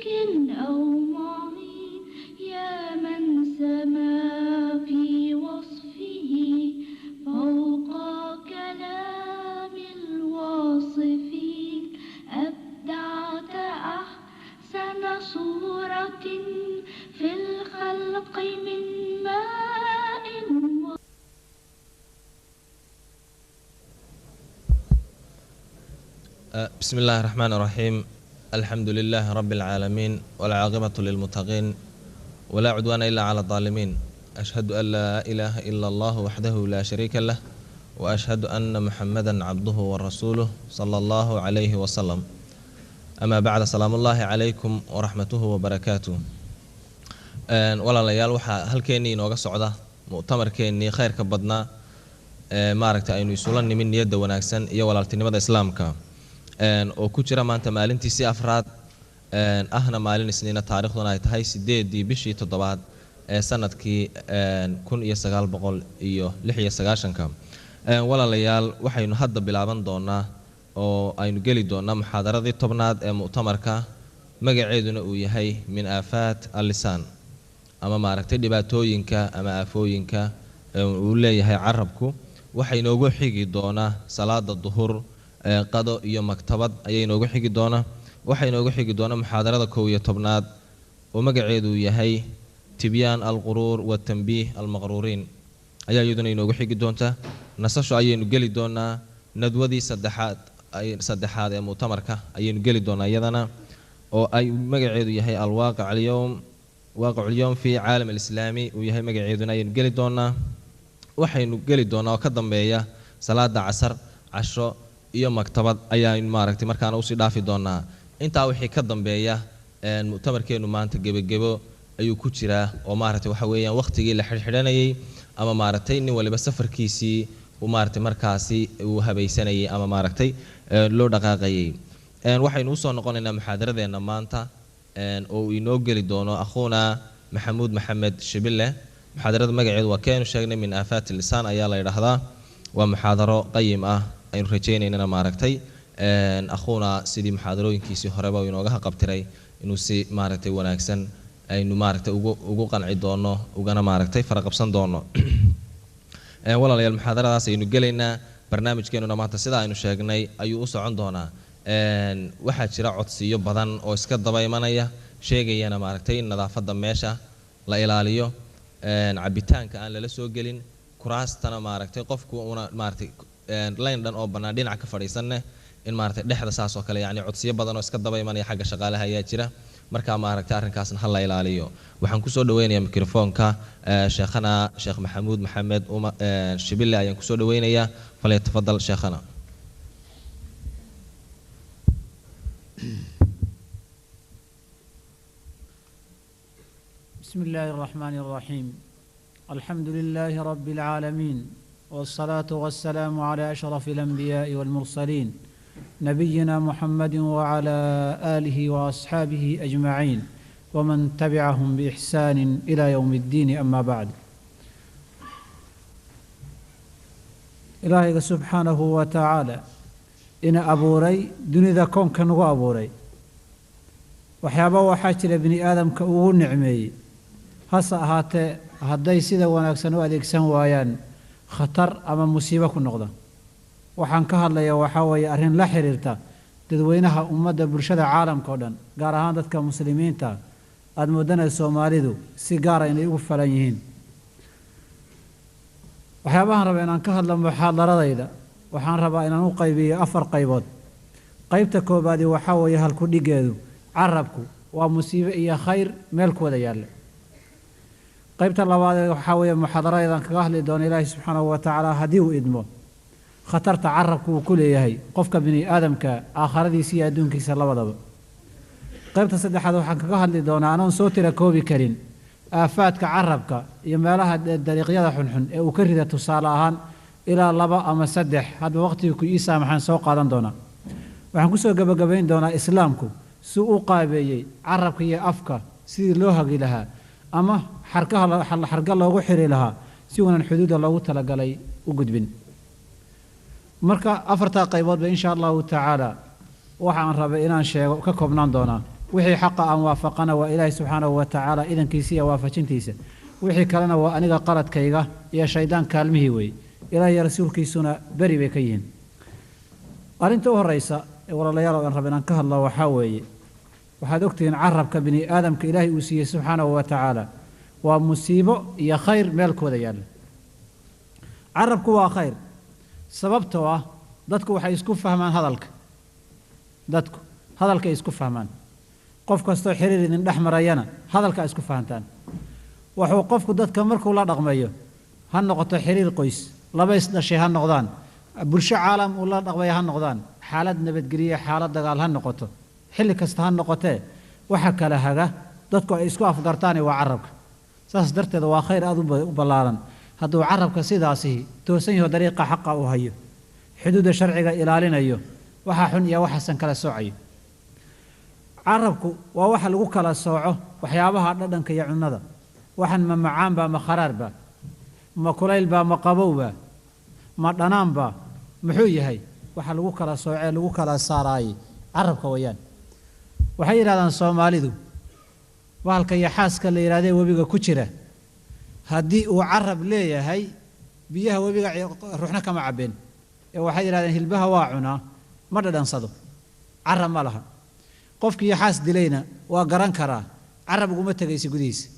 أو معين يا من سما في وصفه فوق كلام الواصفين أبدعت أحسن صورة في الخلق من ماء بسم الله الرحمن الرحيم الحمد لله رب العالمين والعاقبة للمتقين ولا عدوان إلا على الظالمين أشهد أن لا إله إلا الله وحده لا شريك له وأشهد أن محمدا عبده ورسوله صلى الله عليه وسلم أما بعد سلام الله عليكم ورحمته وبركاته ولا ليال وحا هل كيني نوغا سعودة مؤتمر كيني خير كبدنا ماركتا أينو يسولني من يد وناكسن إيا والالتنمة إسلامك oo ku jira maanta maalintiisii afraad ahna maalin isniina taariikhduna ay tahay 8 bishii 7 ee sanadkii 1996 walaalayaal waxaynu hadda bilaaban doonaa oo aynu geli doonaa muxaadaradii 10aad ee mu'tamarka magaceeduna uu yahay min aafaat al-lisaan ama maaragtay dhibaatooyinka ama aafooyinka uu leeyahay carabku waxay noogu xigi doonaa salaada duhur qado iyo maktabad ayay noogu xigi doonaa waxay noogu xigi doonaa muxaadarada 11aad oo magaceedu yahay tibyaan al-quruur wa tanbiih al-maqruuriin ayaa iyaduna inoogu xigi doonta nasasho ayaynu geli doonaa nadwadii saddexaad ee mu'tamarka ayaynu geli doonaa iyadana oo ay magaceedu yahay al-waaqic al-yawm fi caalam al-islaami uu yahay magaceeduna ayaynu geli doonaa waxaynu geli doonaa oo ka dambeeya salaada casar casho iyo maktabad ayaan maaragtay markaan u sii dhaafi doonaa intaa wixii ka dambeeya mu'tamarkeenu maanta gebagebo ayuu ku jiraa oo maaragtay waxa weeyaan waqtigii la xirxiranayay ama maaragtay nin waliba safarkiisii uu maaragtay markaasi uu habaysanayay ama maaragtay loo dhaqaaqayay waxaynu u soo noqonaynaa muxaadaradeena maanta oo inoo geli doono akhuuna maxamuud maxamed shibille muxaadarada magaceedu waa keenu sheegnay min aafaat lisaan ayaa la yiraahdaa waa muxaadaro qayim ah aynu rajaynaynana maaragtay akhuuna sidii muxaadarooyinkiisii horeba inooga qabtiray inuu si maaragtay wanaagsan aynu maaragtay ugu qanci doono ugana maaragtay faraqabsan doono walaalayaal muxaadaradaas aynu gelaynaa barnaamijkeenuna maanta sida aynu sheegnay ayuu u socon doonaa waxaa jira codsiyo badan oo iska daba imanaya sheegayana maaragtay in nadaafadda meesha la ilaaliyo cabitaanka aan lala soo gelin kuraastana maaragtay qofku una maaragtay line dhan oo banaan dhinac ka fadhiisanne in maaragtay dhexda saas oo kale yaani codsiyo badan oo iska daba imanaya xagga shaqaalaha ayaa jira marka maaragtay arrinkaasna hal la ilaaliyo waxaan ku soo dhaweynayaa mikrofoonka sheekhana sheekh maxamuud maxamed shibille ayaan ku soo dhaweynayaa falyatafadal sheekhana بسم الله الرحمن الرحيم الحمد لله رب العالمين والصلاة والسلام على أشرف الأنبياء والمرسلين نبينا محمد وعلى آله وأصحابه أجمعين ومن تبعهم بإحسان إلى يوم الدين أما بعد إلهي سبحانه وتعالى إن أبوري دنيا ذا كون كانوا أبوري وحيابا وحاجة بني آدم كأول نعمي هسا هدي سيدا ونكسن وأديكسن وايان خطر أما مصيبة كنقضة وحان كهالله وحاوي أرهن لا حريرتا dadweynaha ummadda bulshada caalamka oo dhan gaar ahaan dadka muslimiinta aad moodana Soomaalidu si gaar ah inay ugu falan yihiin waxyaabahan rabaa inaan ka hadlo muxaadaradayda waxaan rabaa inaan u qaybiyo 4 qaybood qaybta koobaad waxa weeye halku dhigeedu carabku waa musiibo iyo khayr meel kooda yaalla qaybta labaad waxa weeye muxaadaradaydan kaga hadli doono Ilaahay subxaanahu wa ta'ala hadii uu idmo خطرت عربك وكل يهي قفك بني آدمك آخردي سي أدونك سلابة دابا قيبت صدح هذا وحن كهل اللي دونا أنا صوتي لكوبي كرين آفاتك عربك يمالها الدريقية حنحن وكرهدة تصالحان إلى لبا أما صدح هذا وقت يكيسا محن سوق هذا دونا وحن كسو قبين دونا إسلامكو سوء قابي عربك هي أفكا سي لوها لها أما حرق الله وحري لها سيونا الحدود الله تلقى لي وقد بن marka afarta qaybood ba insha Allah ta'ala waxaan rabaa inaan sheego ka koobnaan doona wixii xaqa aan waafaqana waa ilaahay subxaanahu wa tacaala idankiisa iyo waafajintiisa wixii kalena waa aniga qaladkayga iyo shaydaan kaalmihii weeye ilaahay iyo rasuulkiisuna beri bay ka yihiin arrinta u horraysa ee walaalayaal oo aan raba inaan ka hadlo waxaa weeye waxaad ogtihiin carabka bini aadamka ilaahay uu siiyey subxaanahu wa tacaala waa musiibo iyo khayr meelkooda yaalla carabku waa khayr sababtoo ah dadku waxay isku fahmaan dadku hadalkay isku fahmaan qof kastoo xiriir idin dhex marayana hadalka isku fahantaan wuxuu qofku dadka markuu la dhaqmayo ha noqoto xiriir qoys laba isdhashay ha noqdaan bulsho caalam uu la dhaqmayo ha noqdaan xaalad nabadgelyo xaalad dagaal ha noqoto xilli kasta ha noqotee waxa kala haga dadku ay isku afgartaan waa carabka saas darteed waa khayr aad u ballaaran hadduu carabka sidaasi toosan yaho dariiqa xaqa u hayo xuduudda sharciga ilaalinayo waxa xun iyo waxaasan kala soocayo carabku waa waxa lagu kala sooco waxyaabaha dhadhanka iyo cunnada waxan ma macaan baa ma kharaar baa ma kulayl baa ma qabow baa ma dhanaan baa muxuu yahay waxa lagu kala soocee lagu kala saaraayey carabka wayaan waxay yidhahdaan soomaalidu bahalka iyo xaaska la yidhahdee webiga ku jira haddii uu carab leeyahay biyaha webiga ruuxna kama cabbeen ee waxay yidhahdeen hilbaha waa cunaa ma dhadhansado carab ma laha qofkii xaas dilayna waa garan karaa carab uguma tegaysa gudihiisa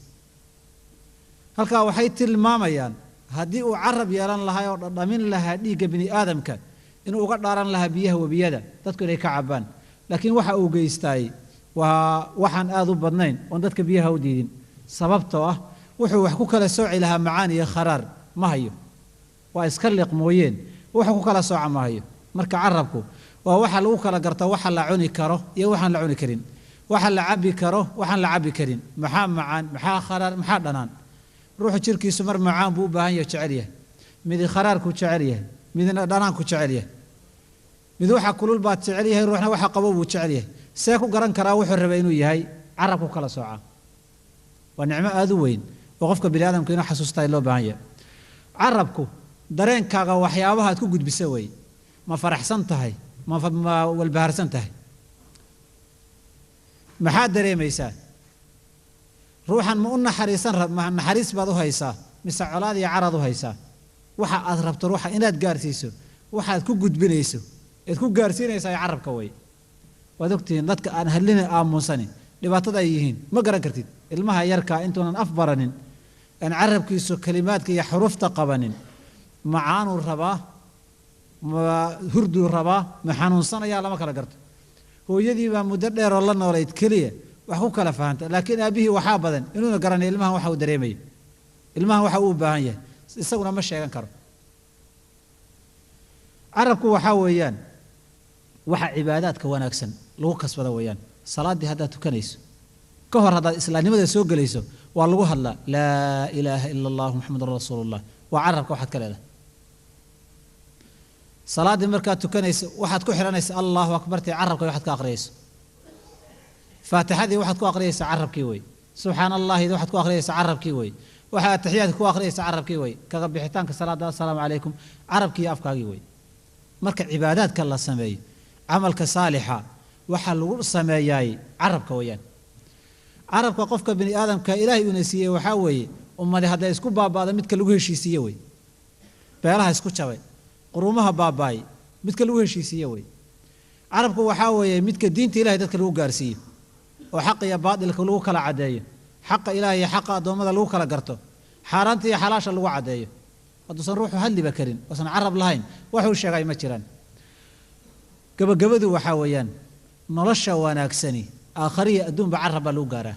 halkaa waxay tilmaamayaan haddii uu carab yeelan lahaa oo dhadhamin lahaa dhiigga bini aadamka inuu uga dhaaran lahaa biyaha webiyada dadku inay ka cabbaan laakiin waxa uu geystaay waa waxaan aad u badnayn oon dadka biyaha u diidin sababtoo ah wuxuu wax ku kala sooci lahaa macaan iyo kharaar ma hayo waa iska liq mooyeen wuxuu ku kala sooca ma hayo marka carabku waa waxa lagu kala garto waxa la cuni karo iyo waxaan la cuni karin waxa la cabbi karo waxaan la cabbi karin maxaa macaan maxaa kharaar maxaa dhanaan ruuxu jirkiisu mar macaan buu u baahan yahay jecel yahay midi kharaarku jecel yahay midna dhanaanku jecel yahay mid waxa kulul baad jecel yahay ruuxna waxa qabow buu jecel yahay see ku garan karaa wuxuu rabay inuu yahay carabku kala sooca waa nicmo aad u weyn oo qofka bini aadamka inuu xasuustaa loo baahan yahay carabku dareenkaaga waxyaabaha aad ku gudbisa weeye ma faraxsan tahay ma walbaharsan tahay maxaad dareemaysaa ruuxan ma u naxariis baad u haysaa mise colaad iyo caraad u haysaa waxa aad rabto ruuxa inaad gaarsiiso waxaad ku gudbinayso eed ku gaarsiinaysaa carabka way waad ogtihiin dadka aan hadlina aamunsani dhibaatada ay yihiin ma garan kartid ilmaha yarkaa intuunan af baranin aan carabkiisu kalimaadka iyo xurufta qabanin macaanuu rabaa ma hurduu rabaa ma xanuunsanayaa lama kala garto hooyadii baa muddo dheer oo la noolayd keliya wax ku kala fahanta laakiin aabihii waxaa badan inuuna garanay ilmahan waxa uu dareemayo ilmahan waxa uu u baahan yahay isaguna ma sheegan karo carabku waxaa weeyaan waxa cibaadaadka wanaagsan lagu kasbada weeyaan salaaddii haddaad tukanayso ka hor haddaad islaamnimada soo gelayso waa lagu hadlaa laa ilaaha ila allahu muxamadun rasuulullah waa carabka waxaad ka leedahay salaaddii markaad tukanayso waxaad ku xihanaysa allahu akbartii carabka waxaad ka aqriyayso faatixadii waxaad ku aqriyaysaa carabkii wey subxaana allahi waxaad ku aqriyaysaa carabkii wey waxaa ataxiyaadka ku aqriyaysaa carabkii wey kaga bixitaanka salaada assalaamu calaykum carabkii iyo afkaagii wey marka cibaadaadka la sameeyo camalka saalixa waxaa lagu sameeyaay carabka weeyaan carabka qofka bini aadamka ilaahay uuna siiyey waxaa weeye ummadi hadday isku baaba'da midka lagu heshiisiiye wey beelaha isku jabay quruumaha baaba'ay midka lagu heshiisiiye wey carabku waxaa weeye midka diinta ilahay dadka lagu gaarsiiyo oo xaqa iyo baadilka lagu kala caddeeyo xaqa ilaahay iyo xaqa addoommada lagu kala garto xaaraanta iyo xalaasha lagu caddeeyo hadduusan ruuxu hadliba karin oosan carab lahayn waxuu sheegay ma jiraan gabagabadu waxaa weeyaan nolosha wanaagsani aakhariya adduunba carab baa lagu gaaraa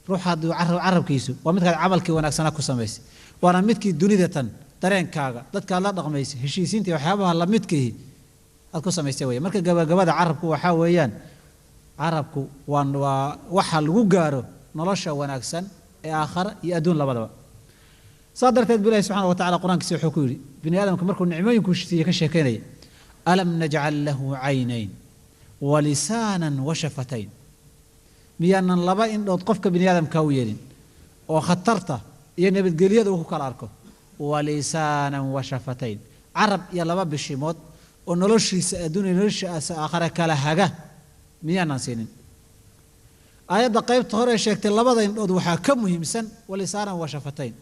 ruux hadduu carabkiisu waa midkaad camalkii wanaagsanaa ku samaysay waana midkii dunida tan dareenkaaga dadkaad la dhaqmaysay heshiisiinta iyo waxyaabaha la midkihi aad ku samaysay weeye marka gabagabada carabku waxaa weeyaan carabku waa waxa lagu gaaro nolosha wanaagsan ee aakhara iyo adduun labadaba saa darteed bilahi subxaana wa tacala qur-aankiisa wuxuu ku yidhi bini aadamka markuu nicmooyinku siiye ka sheekaynaya alam najcal lahu caynayn walisaanan washafatayn miyaanan laba indhood qofka bini aadamka u yeelin oo khatarta iyo nabadgelyada uu ku kala arko walisaanan washafatayn carab iyo laba bishimood oo noloshiisa adduun iyo noloshiisa aakhara kala haga ميانا سينين آيات قيب تهري شيكت لبدا إندود وحا كم مهمسن ولسانا وشفتين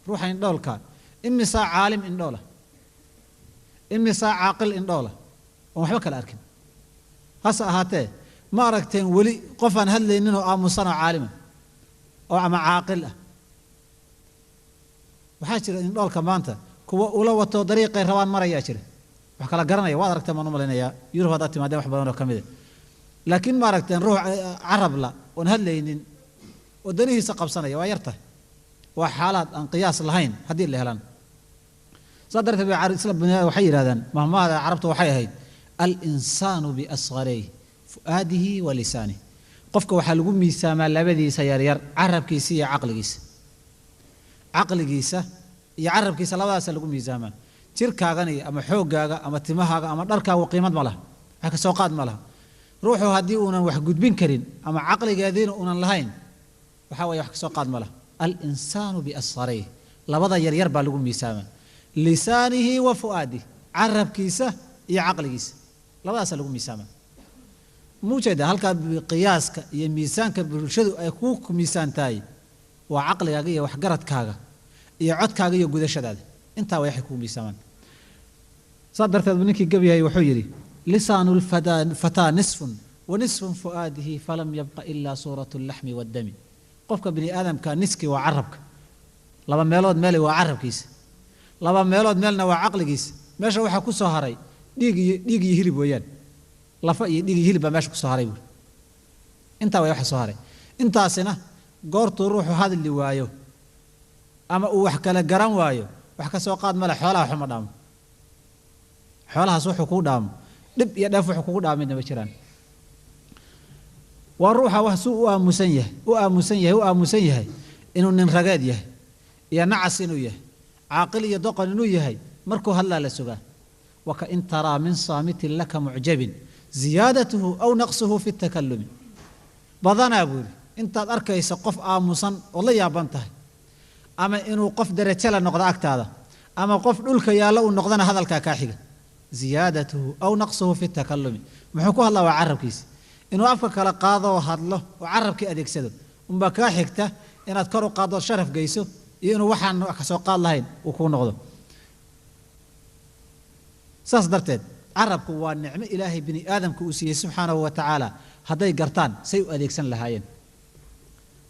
روح إندول كان إمي ساعة عالم إندولة إمي ساعة عاقل إندولة ومحبك الأركن هسا هاتي ما ركتين ولي قفان هل إنه آموسانا عالما أو عاقل وحاجر إندول كمانتا كوا ولو وتو طريقة روان مرة ياشر وحكلا قرنيا واد ركتين ما نملينيا يروح هذا تمادى وحبا كميدة لكن ما ركتين روح عرب لا ونهلين ودنيه سقب سنة ويرته وحالات أن قياس الهين هذه اللي هلان صدرت بعرض سلب بنيا وحير هذا مهما عربت وحيه الإنسان بأصغريه فؤاده ولسانه قفك وحلقوا ميساما لبدي سيار عرب كيسي عقل كيسة يعرب كيسة لا سلقوا ميساما تركا غني أما حوجا أما تمها أما دركا وقيمة مالها هك سوقات مالها روحوا هديونا وحجود بنكرين أما عقل قادين ونا لهين وحاول يحكي سوقات مالها الإنسان بأصغريه لبضا يرير بالغوا ميساما لسانه وفؤاده عرب كيسة يا عقل كيسة لبضا سلقوا ميساما مو كده هلك بقياسك يا ميزانك بالشدو أكوك ميزان تاي وعقلك يا وحجرت كاغا يا عد كاغا يا جود الشداد أنت ويحكوا ميزان صدرت ابنك قبيها وحيري لسان الفتى نصف ونصف فؤاده فلم يبق إلا صورة اللحم والدم قفك بني آدم كان نسكي وعربك لما ميلود مالي وعرب كيس لما ميلود مالنا وعقل كيس ماشي وحا كو سهري ديغي يهرب ويان لفا ديغي يهرب ماشي كو سهري انت ويا سهري انت سنه غورتو روحو هذا اللي وايو اما او wax kala garan waayo wax ka soo qaad mala xoolaha xuma dhaam xoolahaas wuxuu ku dhaam dib iyo dhaaf wuxuu ku dhaamay ma jiraan وروحه وحسو وآمسنيه إنه ننرجاد يه يا نعس إنه يه عاقل يدق إنه يه مركو هلا لسجاه وكأن ترى من صامت لك معجب زيادته أو نقصه في التكلم بضنا أقول أنت أركي سقف آمسن والله يا بنته أما إنه قف درجة نقد أكتاده أما قف دولك يا لو نقدنا هذا الكاكاحية زيادته أو نقصه في التكلم محكوه الله وعرب كيس إنه أفكر كلا قاضي وهذله وعرب كأديك سدو ومبكاه حكته إن أذكروا قاضي الشرف جيسو إنه وحن كسوق الله هين وكون غضب صدرت عرب كوا النعمة إلهي بني آدم كأسيه سبحانه وتعالى هذا يقرطان سيء أديك سن لهاين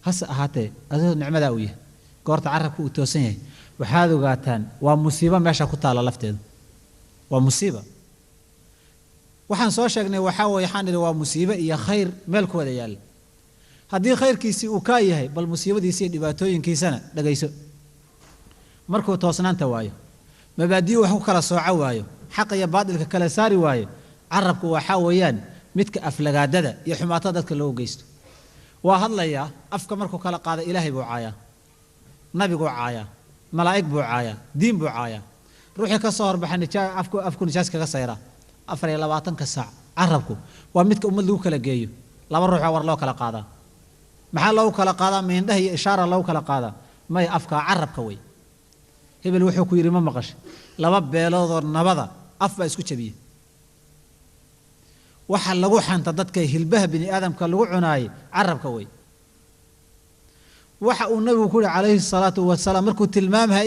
هسه هاتي هذا النعمة داوية قرط عرب كأتوسيه وهذا قاتان ومصيبة ماشى كتالا لفتين ومصيبة waxaan soo sheegnay waxa way xanil waa musiibo iyo khayr meel ku wada yaal hadii khayrkiisi uu ka yahay bal musiibadiisi dhibaatooyinkiisana dhagayso markuu toosnaanta waayo mabaadii wax ku kala sooca waayo xaq iyo baadilka kala saari waayo carabku waxa weeyaan midka aflagaadada iyo xumaatada dadka loo geysto waa hadlaya afka markuu kala qaado ilaahay buu caaya nabigu caaya malaa'ig buu caaya diin buu caaya ruuxi ka soo horbaxan afku nijaas kaga sayra أفر إلى 20 كساعة عربكم ومتك لو كلا جيو لا بروح ور لو كلا قادا محل لو كلا قادا من ده هي إشارة لو كلا قادا ما يأفكا عرب كوي هي بالوحي كويري ما مقش لا ببلاد نبضة أفبا إسكو تبيه وحل لو حنت ضدك هلبه بني آدم كلو عناي عرب كوي وحق النبي كل عليه الصلاة والسلام مركو تلمامها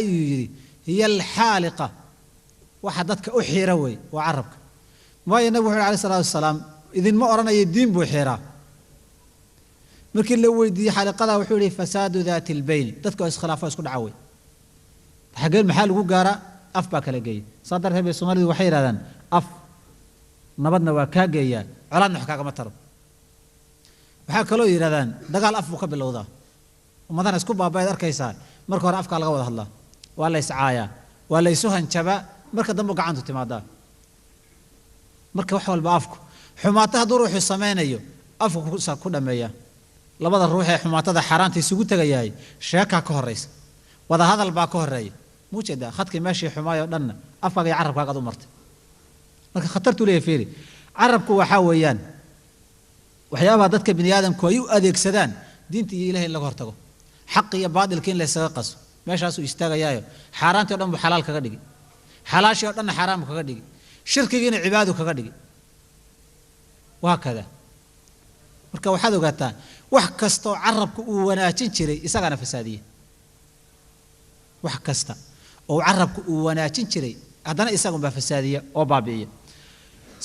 هي الحالقة وحدتك أحيروي وعربك ما النبي عليه الصلاة والسلام إذن ما أرنا يدين بوحيرة ممكن لو يدي حلقة وحولي فساد ذات البين تذكر إسخلافه يسكن عوي حق المحل وقارا أف باكلجي صدر هبي الصومالي وحيرة ذن أف نبضنا وكاجيا على نحكاك مطر وحكى له يردان دقال أف مقبل الوضع ومثلا اسكوب بابا أركيسان مركو أفك على غوض الله ولا يسعايا ولا يسوهن شبا مركو دمو قعنتو تمادا marka wax walba afku xumaataha ruuxu sameeyo afku ku dhameeya labada ruux ee xumaatada xaraanta isugu tagayay sheeka ka horeysa wada hadal baa ka horeeya muujeeda khadka meeshii xumaayo dhan afkaaga iyo carabkaaga u martay marka khatartu leeyahay fiiri carabku waxa weeyaan waxyaabaha dadka bini aadamku ay u adeegsadaan diinta iyo ilaahay laga hortago xaq iyo baadilka in la isaga qaso meeshaas uu istaagayo xaraanta dhan buu xalaal kaga dhigi xalaashii dhan xaraam kaga dhigi شركينا عباده كغدغي وهكذا marka waxaad ogaataa wax kasta oo carabku uu wanaajin jiray isagana fasaadiye wax kasta oo carabku uu wanaajin jiray haddana isagun baa fasaadiya oo baabi'iya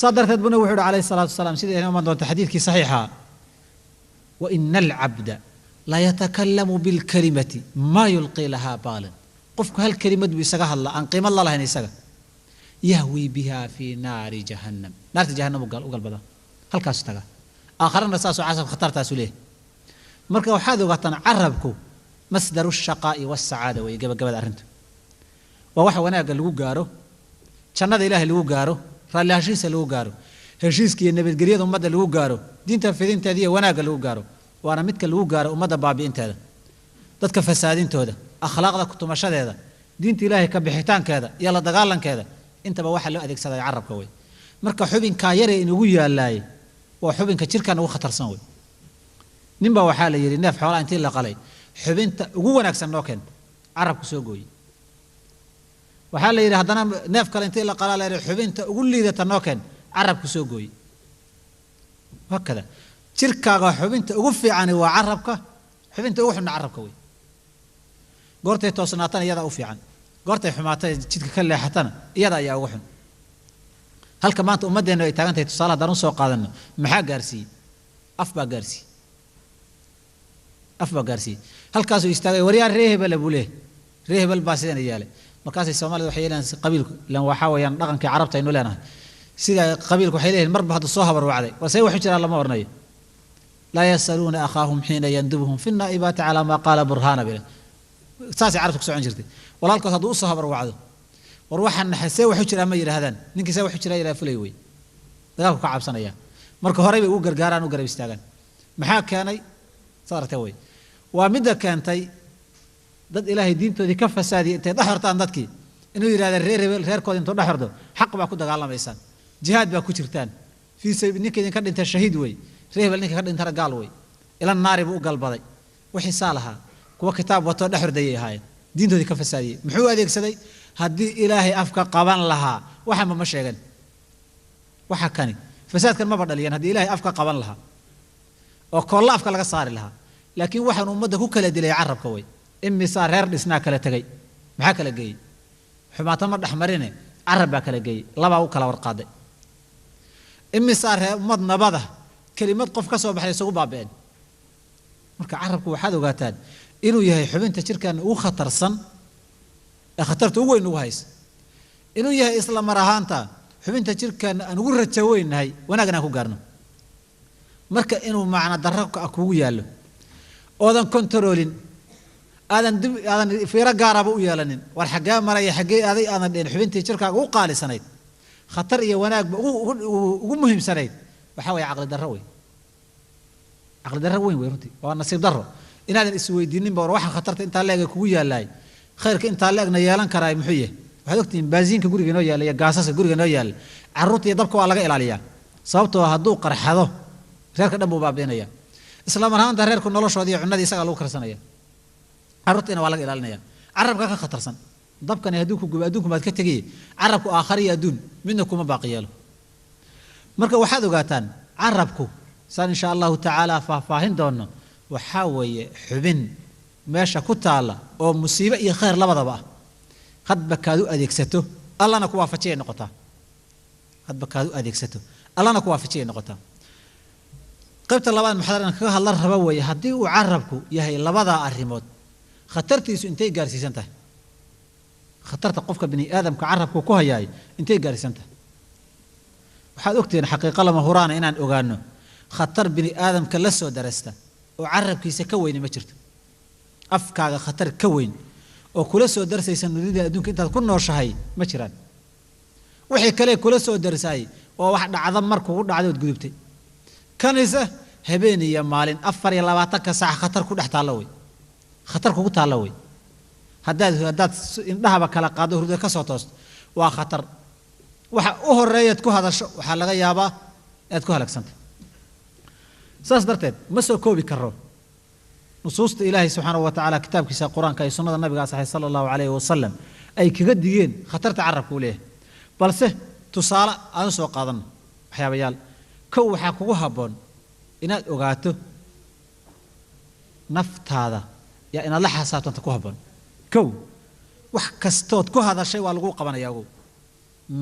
صدرت بنو وحده عليه الصلاة والسلام سيدنا إمام دون تحديث كي صحيحة وإن العبد لا يتكلم بالكلمة ما يلقي لها بالا قفك هالكلمة بيسقها الله أن قيم الله لها يسقى يهوي بها في نار جهنم نار جهنم وقال بدا هل كاستقى آخرين رساسو عصب خطر تاسوليه مركا وحاذو قطن عربكو مصدر الشقاء والسعادة ويقبل قبل أرنت ووحا وناقا لو قارو شناد إله لو قارو رالي هشيس لو قارو هشيس كي النبي القريض ومدى لو قارو دينتا في دينتا دي وناقا لو قارو وانا متك لو قارو ومدى بابي انت هذا dadka fasaadintooda akhlaaqda ku tumashadeeda diinta ilaahay ka bixitaan keeda yalla dagaalankeeda intaba waxa loo adeegsaday carabka way marka xubinka yare inuu yaalaay waa xubinka jirkan ugu khatarsan way ninba waxa la yiri neef xoolaha intii la qalay xubinta ugu wanaagsan noo keen carabku soo gooy waxa la yiri hadana neef kale intii la qalaa la xubinta ugu liidata noo keen carabku soo gooy wakada jirkaaga xubinta ugu fiican waa carabka xubinta ugu xun carabka way goortay toosnaatana iyada u fiican goortay xumaatay jidka ka leexatana iyada ayaa ugu xun halka maanta ummadeena ay taagan tahay tusaale haddaan u soo qaadano maxaa gaarsiiyey af baa gaarsiiyey halkaasuu istaagay waryaa ree hebel buu leeyahay ree hebel baa sidana yeelay markaasay soomaalida waxay leeyihiin qabiilku ilan waxaa weeyaan dhaqankii carabta aynu leenahay sida qabiilku waxay leeyihiin marba hadduu soo habar wacday balse waxu jiraa lama oranayo لا يسألون أخاهم حين يندبهم في النائبات على ما قال برهان بله ساسي عرفتك سو عنجرتي ولا لك هذا وصها بروعده وروح أن حسي وحجر أما يرى هذان نك سوي حجر إلى فليوي ذاك كعب سنة مركو هربي وقر جاران وقر بيستاجن محاك كاني صارت توي ومدة كانتي ضد إلهي دين تودي كف سادي تدحرت عن ضدك إنه يرى هذا الرير كود أنت تدحرته حق بأكون دجال الله ميسان جهاد بأكوتشرتان في سبيل نك إذا كان أنت شهيد وي ريه بل نك انت قال وي الى النار بو قلبدي وحي سالها كو كتاب وتو دحردي هاي دينتودي كفسادي محو اديغسداي hadii ilaahay afka qaban lahaa waxa ma sheegan waxa kani fasaadkan ma badaliyaan hadii ilaahay afka qaban lahaa oo kool afka laga saari lahaa laakiin waxaan ummadda ku kala dilay carabka way imisa reer dhisnaa kala tagay maxaa kala geeyay xumaata ma dhaxmarine carab baa kala geeyay laba u kala warqaaday imisa reer ummad nabada كلمات قف كسب بحر يسوق بابين مركا عربك وحد وقاتان إنه يهي حبين تشركان وخطر صن خطرت هو إنه هايس إنه يهي إسلام مرهانتا حبين تشركان أن ورد شوين هاي وانا قناكو قارنو مركا إنه معنا درك أكو يالو أوذن كنترولين آذن في رقارة بو يالنين والحقا مرأي حقي هذي آذن حبين تشركان وقالي سنين خطر إيا وناك ومهم سنين وحاول عقل الدروي عقل الدروي ويرتي وانا نصيب درو ان هذا السويديين بور waxa khatarta inta leeg ku yaalay khayrka inta leegna yeelan karay muxuu waxaad ogtiin baaziinka guriga inoo yaalay gaasaska guriga inoo yaalay carruurta iyo dabka waa laga ilaaliyaa sababtoo hadduu qarxado reerka dhan buu baabiinaya isla marhaanta reerku noloshoodii iyo cunadii isaga lagu karsanaya carruurtina waa laga ilaalinaya carabka ka khatarsan dabkani hadduu ku gubo adduunku maad ka tagay carabku aakhariya adduun midna kuma baaqi yeelo marka waxaad ogaataan carabku saan insha Allah taala faahfaahin doono waxa weeye xubin meesha ku taala oo musiibo iyo khayr labadaba hadba kaadu adeegsato Allahna ku waafajiye noqotaa hadba kaadu adeegsato Allahna ku waafajiye noqotaa qaybta labaad muxaadaran kaga hadla raba weeye hadii uu carabku yahay labada arimood khatartiisu intay gaarsiisan tahay khatarta qofka bini aadamka carabku ku hayay intay gaarsiisan tahay waxaad ogtiin xaqiiqo lama huraana inaan ogaano khatar bini aadamka la soo darasta oo carabkiisa ka weyn ma jirto afkaaga khatar ka weyn oo kula soo darsaysan nudida adduunka intaad ku nooshahay ma jiraan wixii kale kula soo darsay oo wax dhacda markuu u dhacdo gudubtay kanisa habeen iyo maalin 24 saac khatar ku dhex taalo way khatar ku taalo way haddaad indhahaba kala qaado hurdo ka soo toosto waa khatar waxa u horeeyad ku hadasho waxa laga yaabaa aad ku halagsanta saas darteed ma soo koobi karo nusuusta ilaahay subhanahu wa ta'ala kitaabkiisa quraanka iyo sunnada nabiga sallallahu alayhi wa sallam ay kaga digeen khatarta carabku leeyahay balse tusaale aan soo qaadan waxyaabayaal kow waxa kugu haboon inaad ogaato naftaada yaa inaad la xasaabtanto ku habboon kow wax kastood ku hadashay waa lagu qabanayaa ogow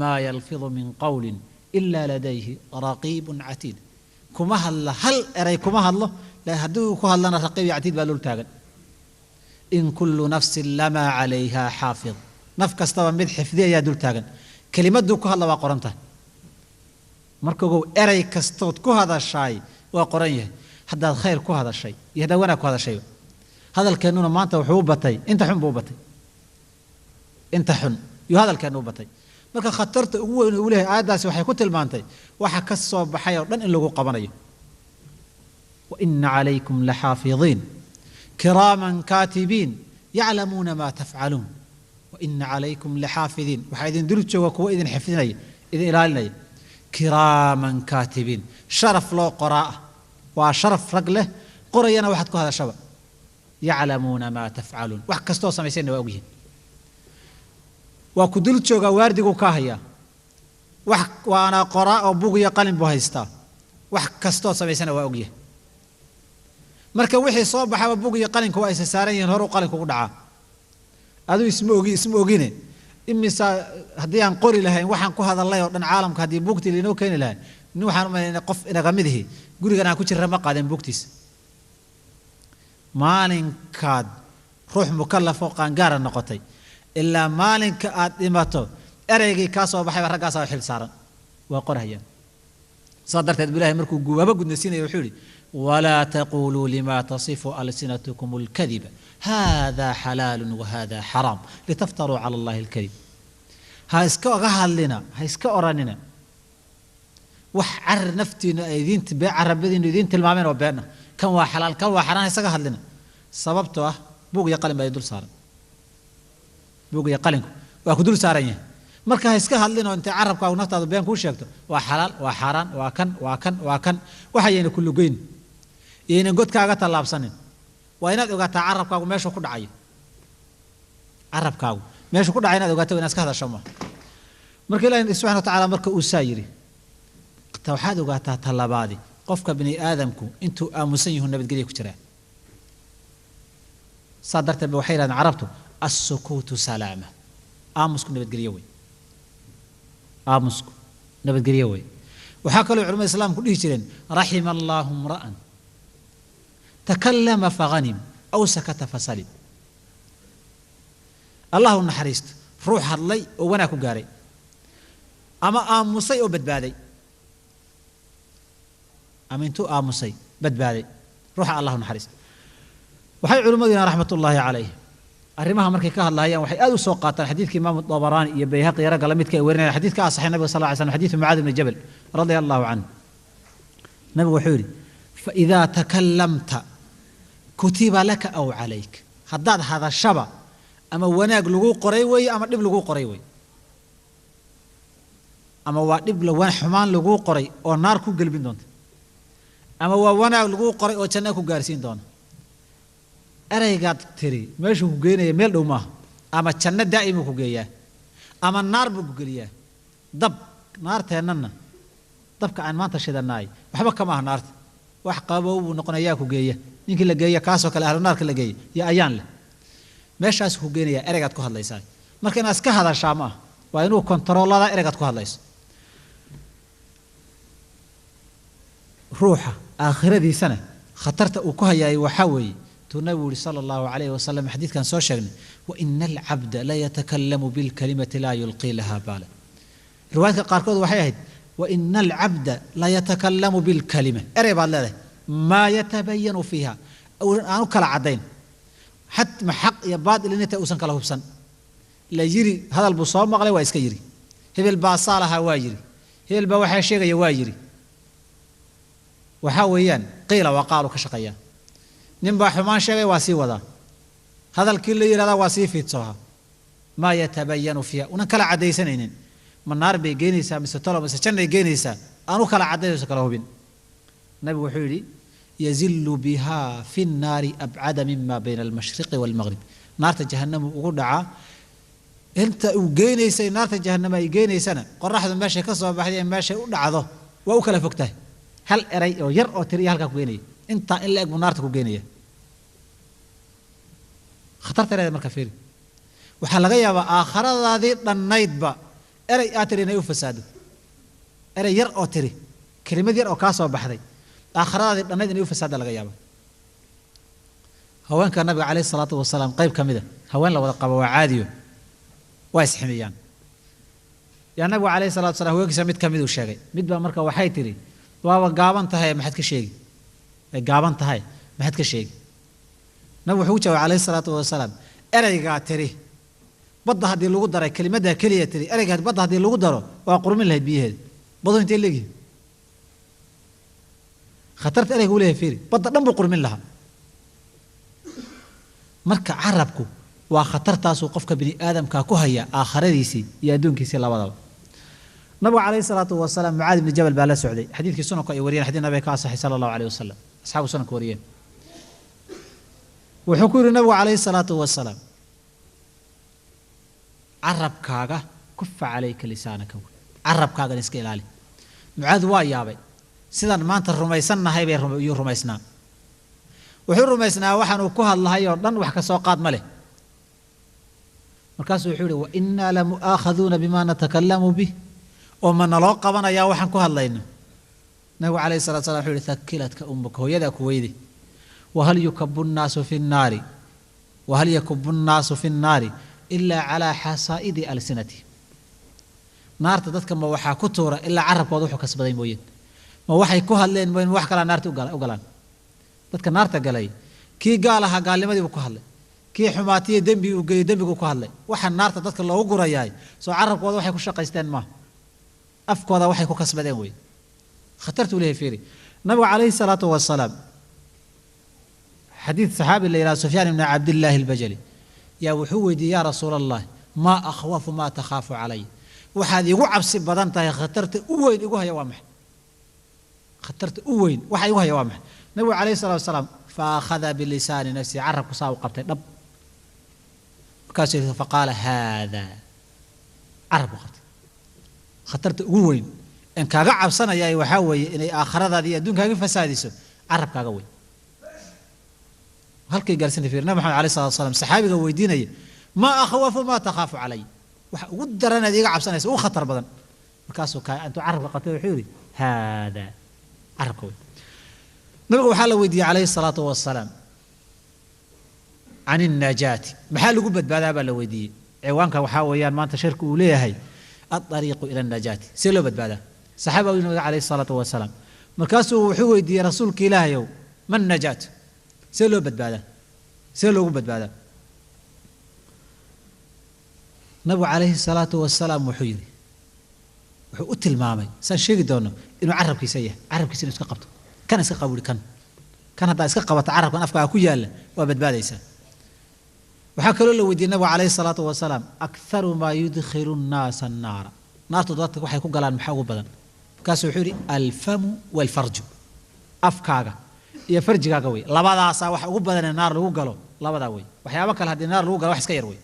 maa yalfidu min qawlin ilaa ladayhi raqiibun catiid kuma hadla hal eray kuma hadlo haddii uu ku hadlana raqiib iyo catiid baa lol taagan in kullu nafsin lamaa calayhaa xaafid naf kastaba mid xifdi ayaa dul taagan kelimaduu ku hadla waa qoran tahay marka ogow eray kastood ku hadashaay waa qoran yahay haddaad khayr ku hadashay iyo haddaad wanaag ku hadashayba hadalkeennuna maanta wuxuu u batay inta xun buu u batay inta xun iyo hadalkeennu u batay marka khatarta ugu weyn uu leeyahay aayaddaasi waxay ku tilmaantay waxa ka soo baxay oo dhan in lagu qabanayo wa inna calaykum laxaafidiin kiraaman kaatibiin yaclamuuna maa tafcaluun wa inna calaykum laxaafidiin waxaa idin dul jooga kuwa idin xifdinaya idin ilaalinaya kiraaman kaatibiin sharaf loo qoraa ah waa sharaf rag leh qorayana waxaad ku hadashaba yaclamuuna maa tafcaluun wax kastoo samaysayna waa ogyihin waa ku dul joogaa waardiguu kaa hayaa wax waana qoraa oo bug iyo qalin buu haystaa wax kastoo samaysana waa ogyahay marka wixii soo baxaba bug iyo qalinka waa isa saaran yihiin horuu qalinku ugu dhacaa aduu isma ogine imisa haddii aan qori lahayn waxaan ku hadallay oo dhan caalamka haddii bugtii lainoo keeni lahay nin waxaan umalayna qof inaga mid ihi gurigan aan ku jirra ma qaadeen bugtiisa maalinkaad ruux mukallafoo qaangaara noqotay ilaa maalinka aad dhimato ereygii kaa soo baxayba raggaasaa xil saaran waa qorhayaan saa darteed bu ilahay markuu guwaabo gudnaysiinaya wuxuu yidhi walaa taquluu lima tasifu alsinatukum alkadiba hada xalaalun wahada xaraam litaftaruu cala allahi alkadib ha iska oga hadlina ha iska oranina wax carar naftiina ay carabadiinu idiin tilmaameen oo been ah kan waa xalaal kan waa xaraan isaga hadlina sababtoo ah buug iyo qalin baa dul saaran buug iyo qalinku waa ku dul saaran yahay marka ha iska hadlin oo intay carabkaagu naftaadu been kuu sheegto waa xalaal waa xaaraan waa kan waxayayna ku lugeyn iyaynan godkaaga tallaabsanin waa inaad ogaataa carabkaagu meeshuu ku dhacayo carabkaagu meeshuu ku dhacay inaad ogaato inaad iska hadasho maaha marka ilaahi subxana wa tacaala marka uu saa yidhi waxaad ogaataa tallabaadi qofka bini aadamku intuu aamusan yahu nabadgelya ku jiraa saa darteed ba waxay yidhahdeen carabtu assukuutu salaama aamusku nabadgelyo wey aamusku nabadgelyo wey waxaa kaloo culamada islaamku dhihi jireen raxima allaahu mra'an takallama faghanim aw sakata fasalim allahu naxariisto ruux hadlay oo wanaag ku gaaray ama aamusay oo badbaaday ama intuu aamusay badbaaday ruuxa allahu naxariisto waxay culimmadiina raxmatullaahi calayh arrimaha markay ka hadlaayaan waxay aad u soo qaataan xadiidka imaamu dabaraani iyo bayhaqi iyo ragga la midka ay warinayaan xadiidka asaxay nabiga sal lla ly slam xadiidu mucaad ibni jabal radia allahu canhu nabigu wuxuu yidhi faidaa takallamta kutiba laka aw calayk haddaad hadashaba ama wanaag lagu qoray weeye ama dhib lagu qoray weeye ama waa dhib xumaan lagu qoray oo naar ku gelbin doonta ama waa wanaag lagu qoray oo janno ku gaarsiin doona eraygaad tiri meeshuu ku geynaya meel dhow maaha ama janno daa'imuu ku geeyaa ama naar buu ku geliyaa dab naarteennana dabka aan maanta shidanaay waxba kama aha naarta wax qabow buu noqonayaa ku geeya ninkii la geeya kaasoo kale ahlu naarka la geeya iyo ayaan leh meeshaas ku geenayaa eraygaad ku hadlaysaa marka inaad iska hadashaa ma ah waa inuu kontaroolada eraygaad ku hadlayso ruuxa aakhiradiisana khatarta uu ku hayaay waxaa weeye النبي صلى الله عليه وسلم حديث كان سو شيغني وان العبد لا يتكلم بالكلمه لا يلقي لها بالا روايه قاركود waxay ahayd وان العبد لا يتكلم بالكلمه اري بعد له ما يتبين فيها او انو كلا عدين حتى ما حق يا باطل انت اوسن كلا حبسن لا يري هذا البصام مقلي waa iska yiri hebel baa saalaha waa yiri hebel baa waxa sheegaya waa yiri waxa weeyaan qiila waqaalu ka shaqeeyaa nin baa xumaan sheegay waa sii wadaa hadalkii la yiraahdaa waa sii fiidsoha ma yatabayanu fiha una kala cadaysanaynin ma naar bay geynaysaa mise tolo mise jannay geynaysaa aanu kala cadayso kala hubin nabigu wuxuu yidhi yazillu biha fi nnaari abcada mima bayna almashriqi waalmaghrib naarta jahannamu ugu dhacaa inta uu geynaysay naarta jahannama ay geynaysana qoraxdu meeshay ka soo baxday meeshay u dhacdo waa u kala fogtahay هل أري أو ير أو تري هل كوجينية أنت إلا أجمع نار تكوجينية خطرت على مركب فيري وحلقيها بآخر هذه النايت با أري أتري نيو فساد أري ير أو تري كلمة ير أو كاسة بحري آخر هذه النايت نيو فساد لقيها هوان كان النبي عليه الصلاة والسلام قيب كمده هوان لو قبوا عادي واسحميان يا النبي عليه الصلاة والسلام هو كسمت كمده وشاقي مدبا مركا وحي تري وهو قابان تهي ما حد كشيء قابان تهي ما حد كشيء نبي حوجه عليه الصلاة والسلام أريقا تري بضها هذه اللي قدره كلمة ده كلية تري أريقا بضها هذه اللي قدره وأقرم الله بيه بضو انت اللي خطرت أريقا وليه فيري بضها لم بقرم لها marka carabku waa khatartaas oo qofka bini aadamka ku haya aakhiradiisi iyo adduunkiisa labadaba nabiga kaleey salaatu wasalaam mucaad ibn jabal baa la socday xadiidkii sunanka ay wariyeen xadiid nabiga ka saxiix sallallahu alayhi wasallam asxaabu sunanka wariyeen wuxuu ku yiri nabiga kaleey salaatu wasalaam carabkaaga kufa calayka lisaanaka carabkaaga iska ilaali mucaad waa yaabay sidan maanta rumaysanahay bay rumaysnaa wuxuu rumaysnaa waxaan uu ku hadlahay oo dhan wax ka soo qaad ma leh markaas wuxuu yiri wa inna la mu'akhaduna bima natakallamu bi oo man loo qabanaya waxaan ku hadlayno nabi kaleey salaatu wasalaam wuxuu yiri thakilatka ummuka hooyada ku weydi wa hal yukabbu an-nasu fi an-nari wa hal yakubbu an-nasu fi an-nari illa ala hasaidi al-sinati naarta dadka ma waxa ku tuura illa carabkooda wuxuu kasbaday mooyeen ma waxay ku hadleen mooyeen wax kala naarta u galaan dadka naarta galay kii gaalaha gaalnimadii ku hadlay kii xumaatiye dambi uu geeyay dambigu ku hadlay waxa naarta dadka loogu gurayaay soo carabkooda waxay ku shaqaysteen ma afkooda waxay ku kasbadeen way khatartu leeyahay fiiri nabiga kaleey salaatu wasalaam حديث صحابي اللي إلى سفيان بن عبد الله البجلي يا وحودي يا رسول الله ما أخوف ما تخاف علي وحد يقع بسب بدنته خطرت أوين يقوها يا وامح خطرت أوين وحي يقوها يا وامح النبي عليه الصلاة والسلام فأخذ باللسان نفسه عرق صاو قبته دب كاسر فقال هذا عرب قبته خطرت أوين إن كاقع بسنة يا وحوي إن آخر ذي دون كاقع فسادسه عرب كاقوي halkay gaarsan fiirna maxamed cali sallallahu alayhi wasallam saxaabiga weydiinay ma akhwafu ma takhafu alay waxa ugu daran adiga cabsanaysa oo khatar badan markaasoo ka antu carabka qatay wuxuu yiri hada carabka nabiga waxa la weydiiyay alayhi salatu wasalaam عن النجاة maxaa lagu badbaadaa baa la weydiiyay ciwaanka waxa weeyaan maanta shirku uu leeyahay الطريق الى النجاة si loo badbaadaa saxaabiga nabiga alayhi salatu wasalaam markaasoo wuxuu weydiiyay rasuulka ilaahay man najaat سيلو بدبادا سيلو بدبادا نبي عليه الصلاة والسلام وحيري وحقت المامي سان شيء دونه إنه عرب كيسيه عرب كيسيه إسقى قبته كان إسقى قبولي كان هذا إسقى قبته عرب كان أفكار كوياله وبدبادا يسا وحكى له ودي النبي عليه الصلاة والسلام أكثر ما يدخل الناس النار نار تضغط وحي يكون قالان محاوب بدن كاسو حوري الفم والفرج أفكاره iyo farjigaaga way labadaas wax ugu badan naar lagu galo labada way waxyaabo kale hadii naar lagu galo wax iska yar way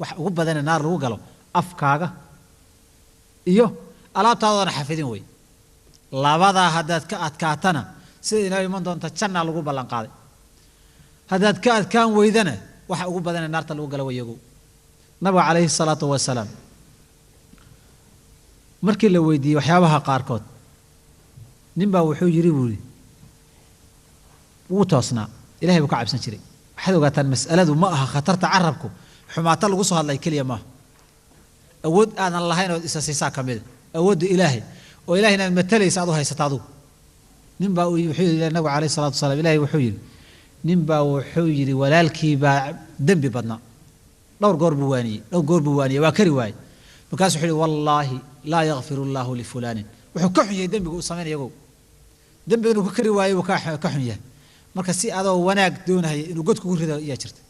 wax ugu badan naar lagu galo afkaaga iyo alaabtaadana xafidin way labada hadaad ka adkaatana sida inay iman doonto janna lagu ballan qaaday hadaad ka adkaan weydana wax ugu badan naarta lagu galo wayagu nabi kaleey salaatu wasalaam markii la weydiiyay waxyaabaha qaar kood ninba wuxuu yiri wuri وتوسنا إلهي بكع بسن شري حلو قاتن مسألة ما أها خطرت عربكم حماة الله قصها الله كلية ما أود أنا الله هنا إساسيسا كمل أود إلهي وإلهي نمتلي سعدوها يستعدو نبا وحيد النبي عليه الصلاة والسلام إلهي وحيد نبا وحيد ولالكي با دم ببطنا لو قرب واني وكري واي بكاس حلو والله لا يغفر الله لفلان وحكحي دم بيقول صمين يقول دم بيقول كري واي وكحي marka si adoo wanaag doonahay inuu god ku rido yaa jirta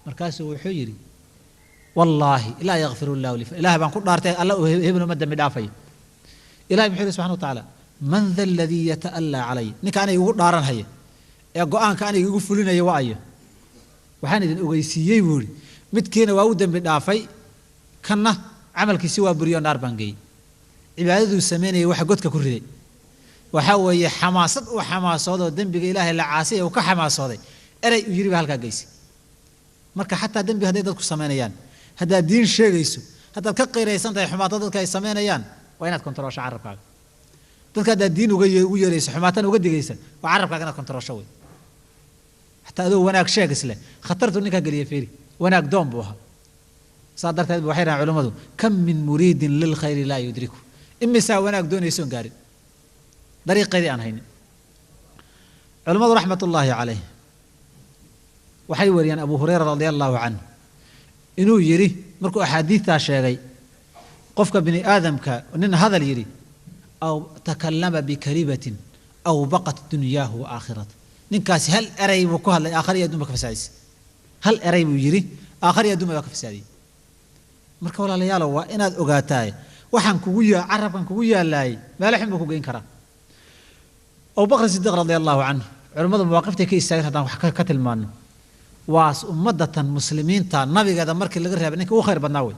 markaas wuxuu yiri wallahi la yaghfiru allah li ilaahi baan ku dhaartay alla hebno ma dambi dhaafay ilaahi muxuu subhanahu wa ta'ala man dha alladhi yata'alla alay ninka anay ugu dhaaran haya ee go'aanka anay ugu fulinayo waayo waxaan idin ogeysiiyay wuri midkiina waa u dambi dhaafay kana amalkiisi waa buriyo naar baan geey cibaadadu sameeyay waxa godka ku riday وحاول حماسة وحماسة ودم بقى إله العاصي وكحماسة ذي أري يجري بهالك جيس مركا حتى دم بهذا يدك سمانيان هذا دين شيء جيسو هذا كقير يسند يا حماطة ذلك سمانيان وين كنتروش عرب كذا ذلك هذا الدين وجي ليس حماطة وقد جيسا وعرب كذا كنتروشوي حتى هذا وناك شيء جسله خطرت إنك قليه فيري وناك دوم بوها صادرت هذا بحيرة علماء كم من مريد للخير لا يدركه إما ساوناك دون يسون قارب طريقة ذي أنا هنا علماء رحمة الله عليه وحيوري أن أبو هريرة رضي الله عنه إنه يري مركو أحاديث شيء قفك بني آدم إن هذا يري أو تكلم بكلمة أو بقت دنياه وآخرته نكاس هل أريب وكهل آخر يدومك فسادس هل أريب يري آخر يدومك فسادي مركو ولا ليالا وإن أوجاتاي وحن كويا عرب كان كويا لاي ما لحم بكو جين كرا أبو بكر الصديق رضي الله عنه علماء مواقفته كي يستعير هذا كتل مانو واس أمة مسلمين تا النبي هذا مركل اللي غيرها بنك وخير بناوي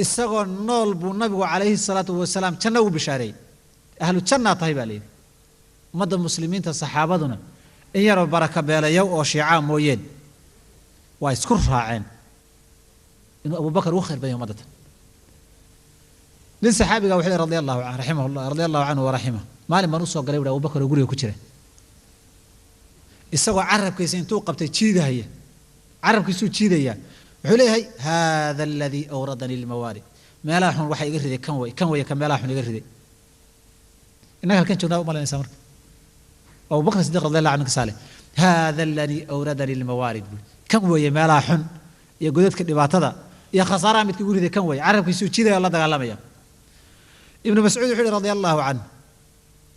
السجون نول بالنبي عليه الصلاة والسلام كانوا بشاري أهل الجنة طيب عليه أمة المسلمين تا صحابتنا إن يروا بركة بلا يو أو شيعة موين ويذكرها عين إنه أبو بكر وخير بين أمة للصحابي وحده رضي الله عنه رحمه الله رضي الله عنه ورحمه ما لما نوصل قريب أبو بكر يقول يكتره السوا عرب كيسين توقف تشيده هي عرب كيسو تشيده هي عليه هذا الذي أوردني الموارد ما لا حن وحي يقرده كم ويا كم لا حن يقرده إنك كان شغله ما لا نسمر أبو بكر الصديق رضي الله عنه قال هذا الذي أوردني الموارد كم ويا ما لا حن يقولك الدبات هذا يا خسارة متقول ذي كم ويا عرب كيسو تشيده الله تعالى يا ابن مسعود رضي الله عنه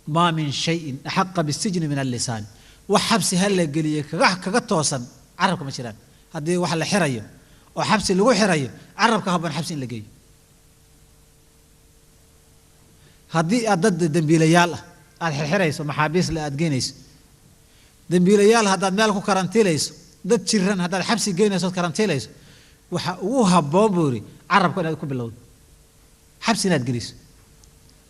ما من شيء أحق بالسجن من اللسان وحبس هلا قليه كقطوسا عربك مثلا هذه واحد الحرية وحبس اللي هو حرية عربك هبن حبس اللي جاي هذه أضد دنبيليال الحرية ومحابيس لا أدجينيس دنبيليال هذا مالك كارنتيليس ضد شرن هذا الحبس جينيس كارنتيليس وهبوبوري عربك أنا يكون باللون حبس لا أدجينيس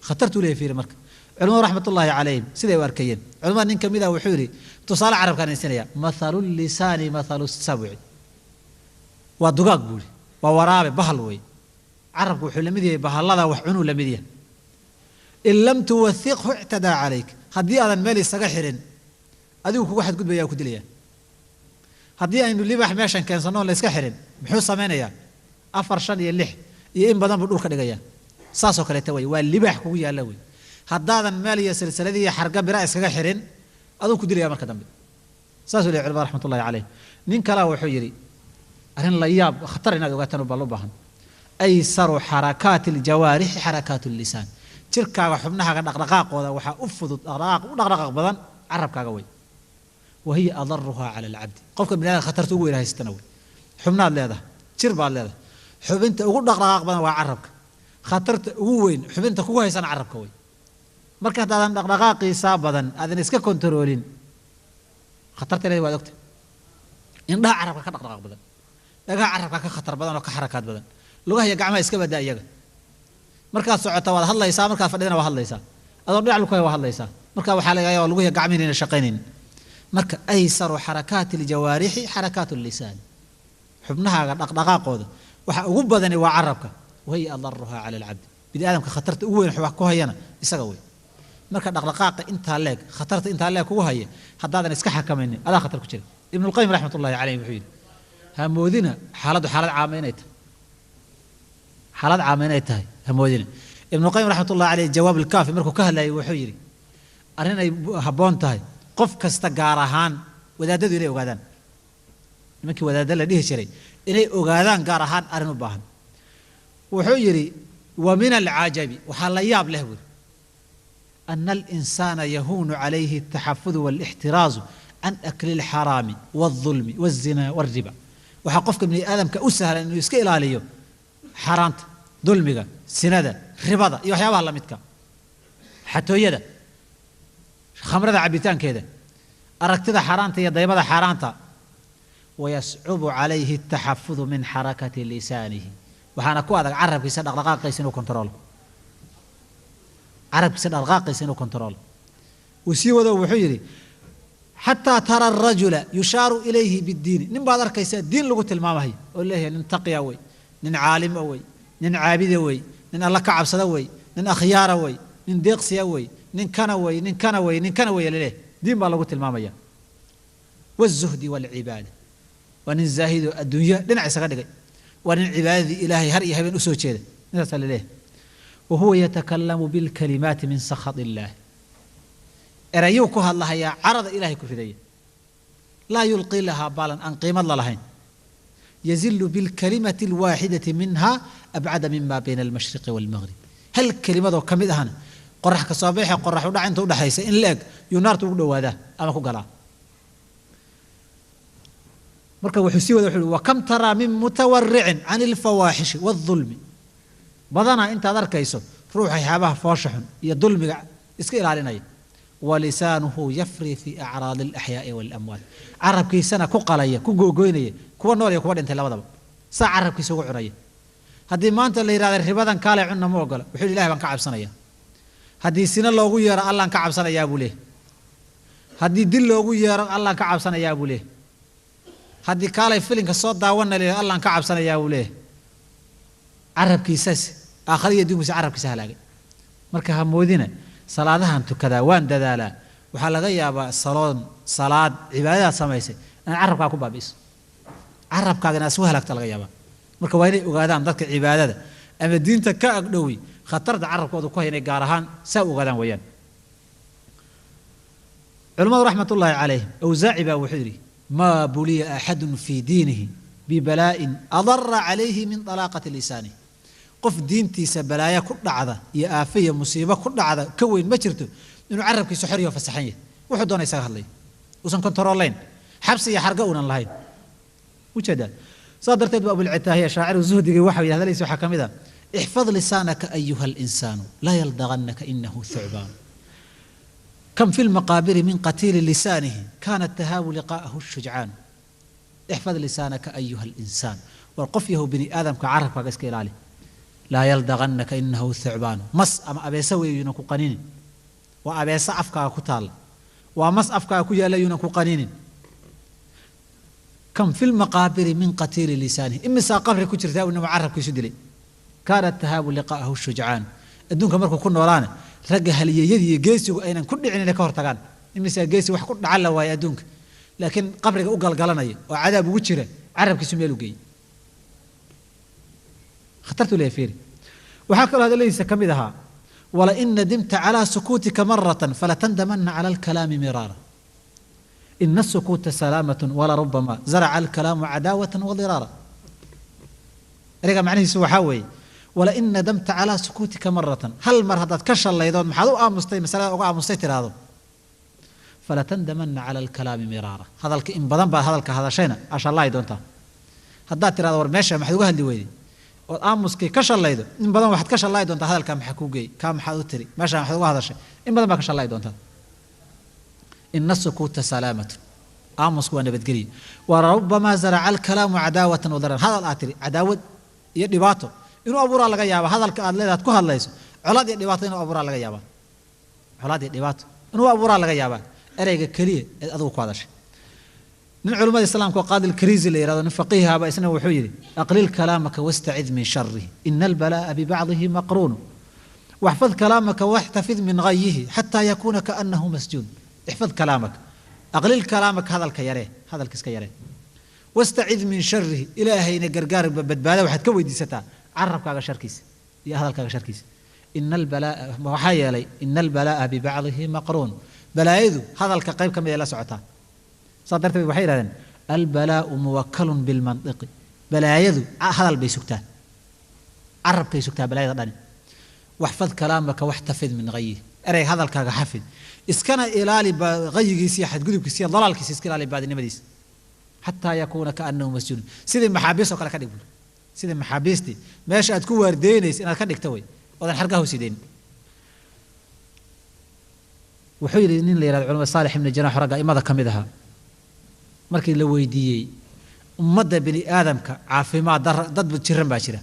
خطرت له في المركب علماء رحمة الله عليهم سيدي واركيين علماء نين كميدا وحوري تصال عرب كان يسنيا مثل اللسان مثل السبع ودقاق بولي وورابي بهلوي عرب وحو لمديه بهلada wax cunu lamidiya in lam tuwathiqhu i'tada alayk hadii aadan meel isaga xirin adigu kugu xad gudbaya ku dilaya hadii aynu libax meeshan keensano la iska xirin muxuu sameeynaya 4 5 iyo 6 iyo in badan buu dhulka dhigaya saas oo kale taway waa libax kugu yaala way haddaadan meel iyo silsiladii xarga bira iskaga xirin aduu ku dilaya marka dambe saas oo leeyahay raxmatullaahi calayh nin kala wuxuu yiri arin la yaab khatar inaad ogaataan oo bal baahan aysaru harakaat aljawarih harakaat allisan jirkaaga xubnaha dhaqdhaqaaqooda waxa u fudud dhaqdhaqaaq badan carabkaaga way wahiya adarruha ala alabd qofka binaadam khatartu ugu ilahaystana way xubnaad leedahay jir baad leedahay xubinta ugu dhaqdhaqaaq badan waa carabka khatarta ugu weyn xubinta kugu haysan carabka way marka hadaan dhaqdhaqaaqiisa badan aadan iska kontroolin khatarta leeyahay waa ogta indhaha carabka ka dhaqdhaqaaq badan dhagaa carabka ka khatar badan oo ka xarakaad badan lugaha iyo gacmaha iska badaa iyaga markaad socoto waad hadlaysaa markaad fadhidana waa hadlaysaa adoo dhinac lugaha waa hadlaysaa marka waxa laga yaabaa lugaha gacmihiina inay shaqaynaynin marka aysaru harakaat aljawarih harakaat allisan xubnahaaga dhaqdhaqaaqooda waxa ugu badan waa carabka way adarruha ala alabd bini aadamka khatarta ugu weyn wax ku hayana isaga way marka dhaqdhaqaaqa inta leeg khatarta inta leeg kugu haya hadaadan iska xakamaynin adaa khatar ku jira ibn al-qayyim rahmatullahi alayhi wuxuu yiri hamoodina xaalad caameynayta xaalad caameynayta hamoodina ibn al-qayyim rahmatullahi alayhi jawaab al-kaafi markuu ka hadlayay wuxuu yiri arin ay haboon tahay qof kasta gaar ahaan wadaadadu inay ogaadaan nimankii wadaadada la dhihi jiray inay ogaadaan gaar ahaan arin u baahan wuxuu yiri wa min al-ajabi waxa la yaab leh أن الإنسان يهون عليه التحفظ والاحتراز عن أكل الحرام والظلم والزنا والربا وحقفك من آدم كأسهل أنه يسكيل عليه حرامت ظلمك سنادة ربا يحيى الله متك حتى يدا خمر ذا عبيتان كذا أركت ذا حرامت يا ضيبة حرامت ويصعب عليه التحفظ من حركة لسانه وحنا كواذا عرب يصدق دقائق يسنو كنترول عرب كسر أرقاق يسينو كنترول وسيوده وحيري حتى ترى الرجل يشار إليه بالدين نبغى ذلك يسأل الدين لغة المامهي قول له ننتقي أوي نن عالم أوي نن عابد أوي نن الله كعب صدوي نن أخيار أوي نن ديقسي أوي نن كنوي نن كنوي نن كنوي لله دين باللغة المامية والزهد والعبادة ونن الزاهد الدنيا لنا عسقدك ونن عبادة إلهي هرئي هبن أسوء شيء نسأل الله وهو يتكلم بالكلمات من سخط الله أريوكها الله يا عرض إلهي كفدية لا يلقي لها بالا أن قيم الله لهين يزل بالكلمة الواحدة منها أبعد مما بين المشرق والمغرب هل الكلمة كم إذا قرح كصباح قرح ودع أنت ودع حيس إن لك ينار تقول هذا أما كقلا مركب وحسي وكم ترى من متورع عن الفواحش والظلم بدنا أنت ذرك يسوع روحي حباه فاشح يظلم إسكيل علينا ولسانه يفري في أعراض الأحياء والأموات عرب كي سنة كقلاية كجوجينية كونوريا كواد أنت لا سا عرب كي سوق عرية هذه ما أنت اللي يراد الربادا كاله عنا موقل وحول الله بنكعب سنة هذه سنة الله غير الله كعب سنة يا أبو له هذه دل الله غير الله كعب سنة يا أبو له هذه كاله فيلين كصوت داونا له الله كعب سنة يا أبو له عرب كي ساس آخرية دوم عرب كي سهل مركها مودينة صلاة أنتو كذا وان دالا وحلا غيابا صلاة عبادات سمايسة أنا عرب كاكو بابيس عرب كاكنا سوها لك تلغيابا مركا ويني وغادان ذلك عبادات أما الدين تكا أقدوي خطرت عرب كودو كوهيني قارهان ساو وغادان ويان علماء رحمة الله عليهم أوزاعبا وحدري ما بلي أحد في دينه ببلاء أضر عليه من طلاقة لسانه قف دينتيسا بلايا كل عذا يا آفية مصيبة كل عذا كوين ما جرته إنه عرب كي سحرية وفسحية وحدونا يساق الله وسن كنترولين حبسي يحرقون الله وكذا صادرت أبو العتاهية شاعر الزهدي وحوي هذا ليس حكم إذا احفظ لسانك أيها الإنسان لا يلدغنك إنه ثعبان كم في المقابر من قتيل لسانه كان التهاب لقاءه الشجعان احفظ لسانك أيها الإنسان والقفيه بني آدم كعرب كاسكيل عليه لا يلدغنك إنه ثعبان مس أما أبي سوي ينكو قنين وأبي سعفك كتال ومس أفك كيا لا ينكو قنين كم في المقابر من قتيل لسانه إما ساقبر كترته وإنما عرب كيسدلي كان التهاب لقاءه الشجعان الدنك مركو كنا ورانا رجع لي يدي جيسو أين كل عين لك هرتقان إما سجيسو وحكون على ويا دونك لكن قبرك أقل قلنا وعذاب وجهه عرب كيسميلو جي خطرت لي فيري وحكى هذا ليس كمدها ولئن ندمت على سكوتك مرة فلتندمن على الكلام مرارا إن السكوت سلامة ولربما زرع الكلام عداوة وضرارا رجع معناه سوى حوي ولئن ندمت على سكوتك مرة هل مرة كشر الله يدون محدو مستي مسألة أو مستتر هذا فلتندمن على الكلام مرارا هذا الكلام بدن هذا شينا عشان الله يدونته هذا ترى دور ماشى محدوها اللي ويدي وآمسكي كشر الله يدون إن بدن واحد كشر الله يدونته هذا الكلام حكوجي كام حدو تري ماشى محدوها هذا الشيء إن بدن ما كشر الله يدونته إن السكوت سلامة آمسك وأنا بتقري وربما زرع الكلام عداوة وضرر هذا الآتري عداوة يدباته إنه أبورا لقى يابا هذا الكلام لا تكون الله يسوع علاد يدباته إنه أبورا لقى يابا علاد يدباته إنه أبورا لقى يابا أريك كريه أذوق هذا الشيء من علماء الإسلام كقاضي الكريز اللي يراد فقيها بأسنه وحيري أقلل كلامك واستعذ من شره إن البلاء ببعضه مقرون واحفظ كلامك واحتفظ من غيه حتى يكون كأنه مسجون احفظ كلامك أقلل كلامك هذا الكيره هذا الكسكيره واستعذ من شره إلهي نجرجار بدبالة واحد كوي دي ستا عرب كاغا شركيس يا هذا الكاغا شركيس إن البلاء وحي لي إن البلاء ببعضه مقرون بلاء هذا الكقيب كم يلا سعتها صدرت بوحيرة البلاء موكل بالمنطق بلاء هذا البيسكتان عرب كيسكتان بلاء ضدني واحفظ كلامك واحتفظ من غيه أري هذا الكاغا حفظ إسكان إلالي غيجي سياحة قلوب كسيا ضلال كسي إسكان إلالي بعد النمديس حتى يكون كأنه مسجون سيد المحابيس وكلا كده يقول سيد المحابيس دي ماشي أتكون وردينيس إن كده يكتوي وذن حرقه سيدين وحيل إن اللي يرى العلماء الصالح من الجناح رقا إماذا كمدها مركي لو يدي مدى بني آدم كعافي ما ضد بتشرن باشرة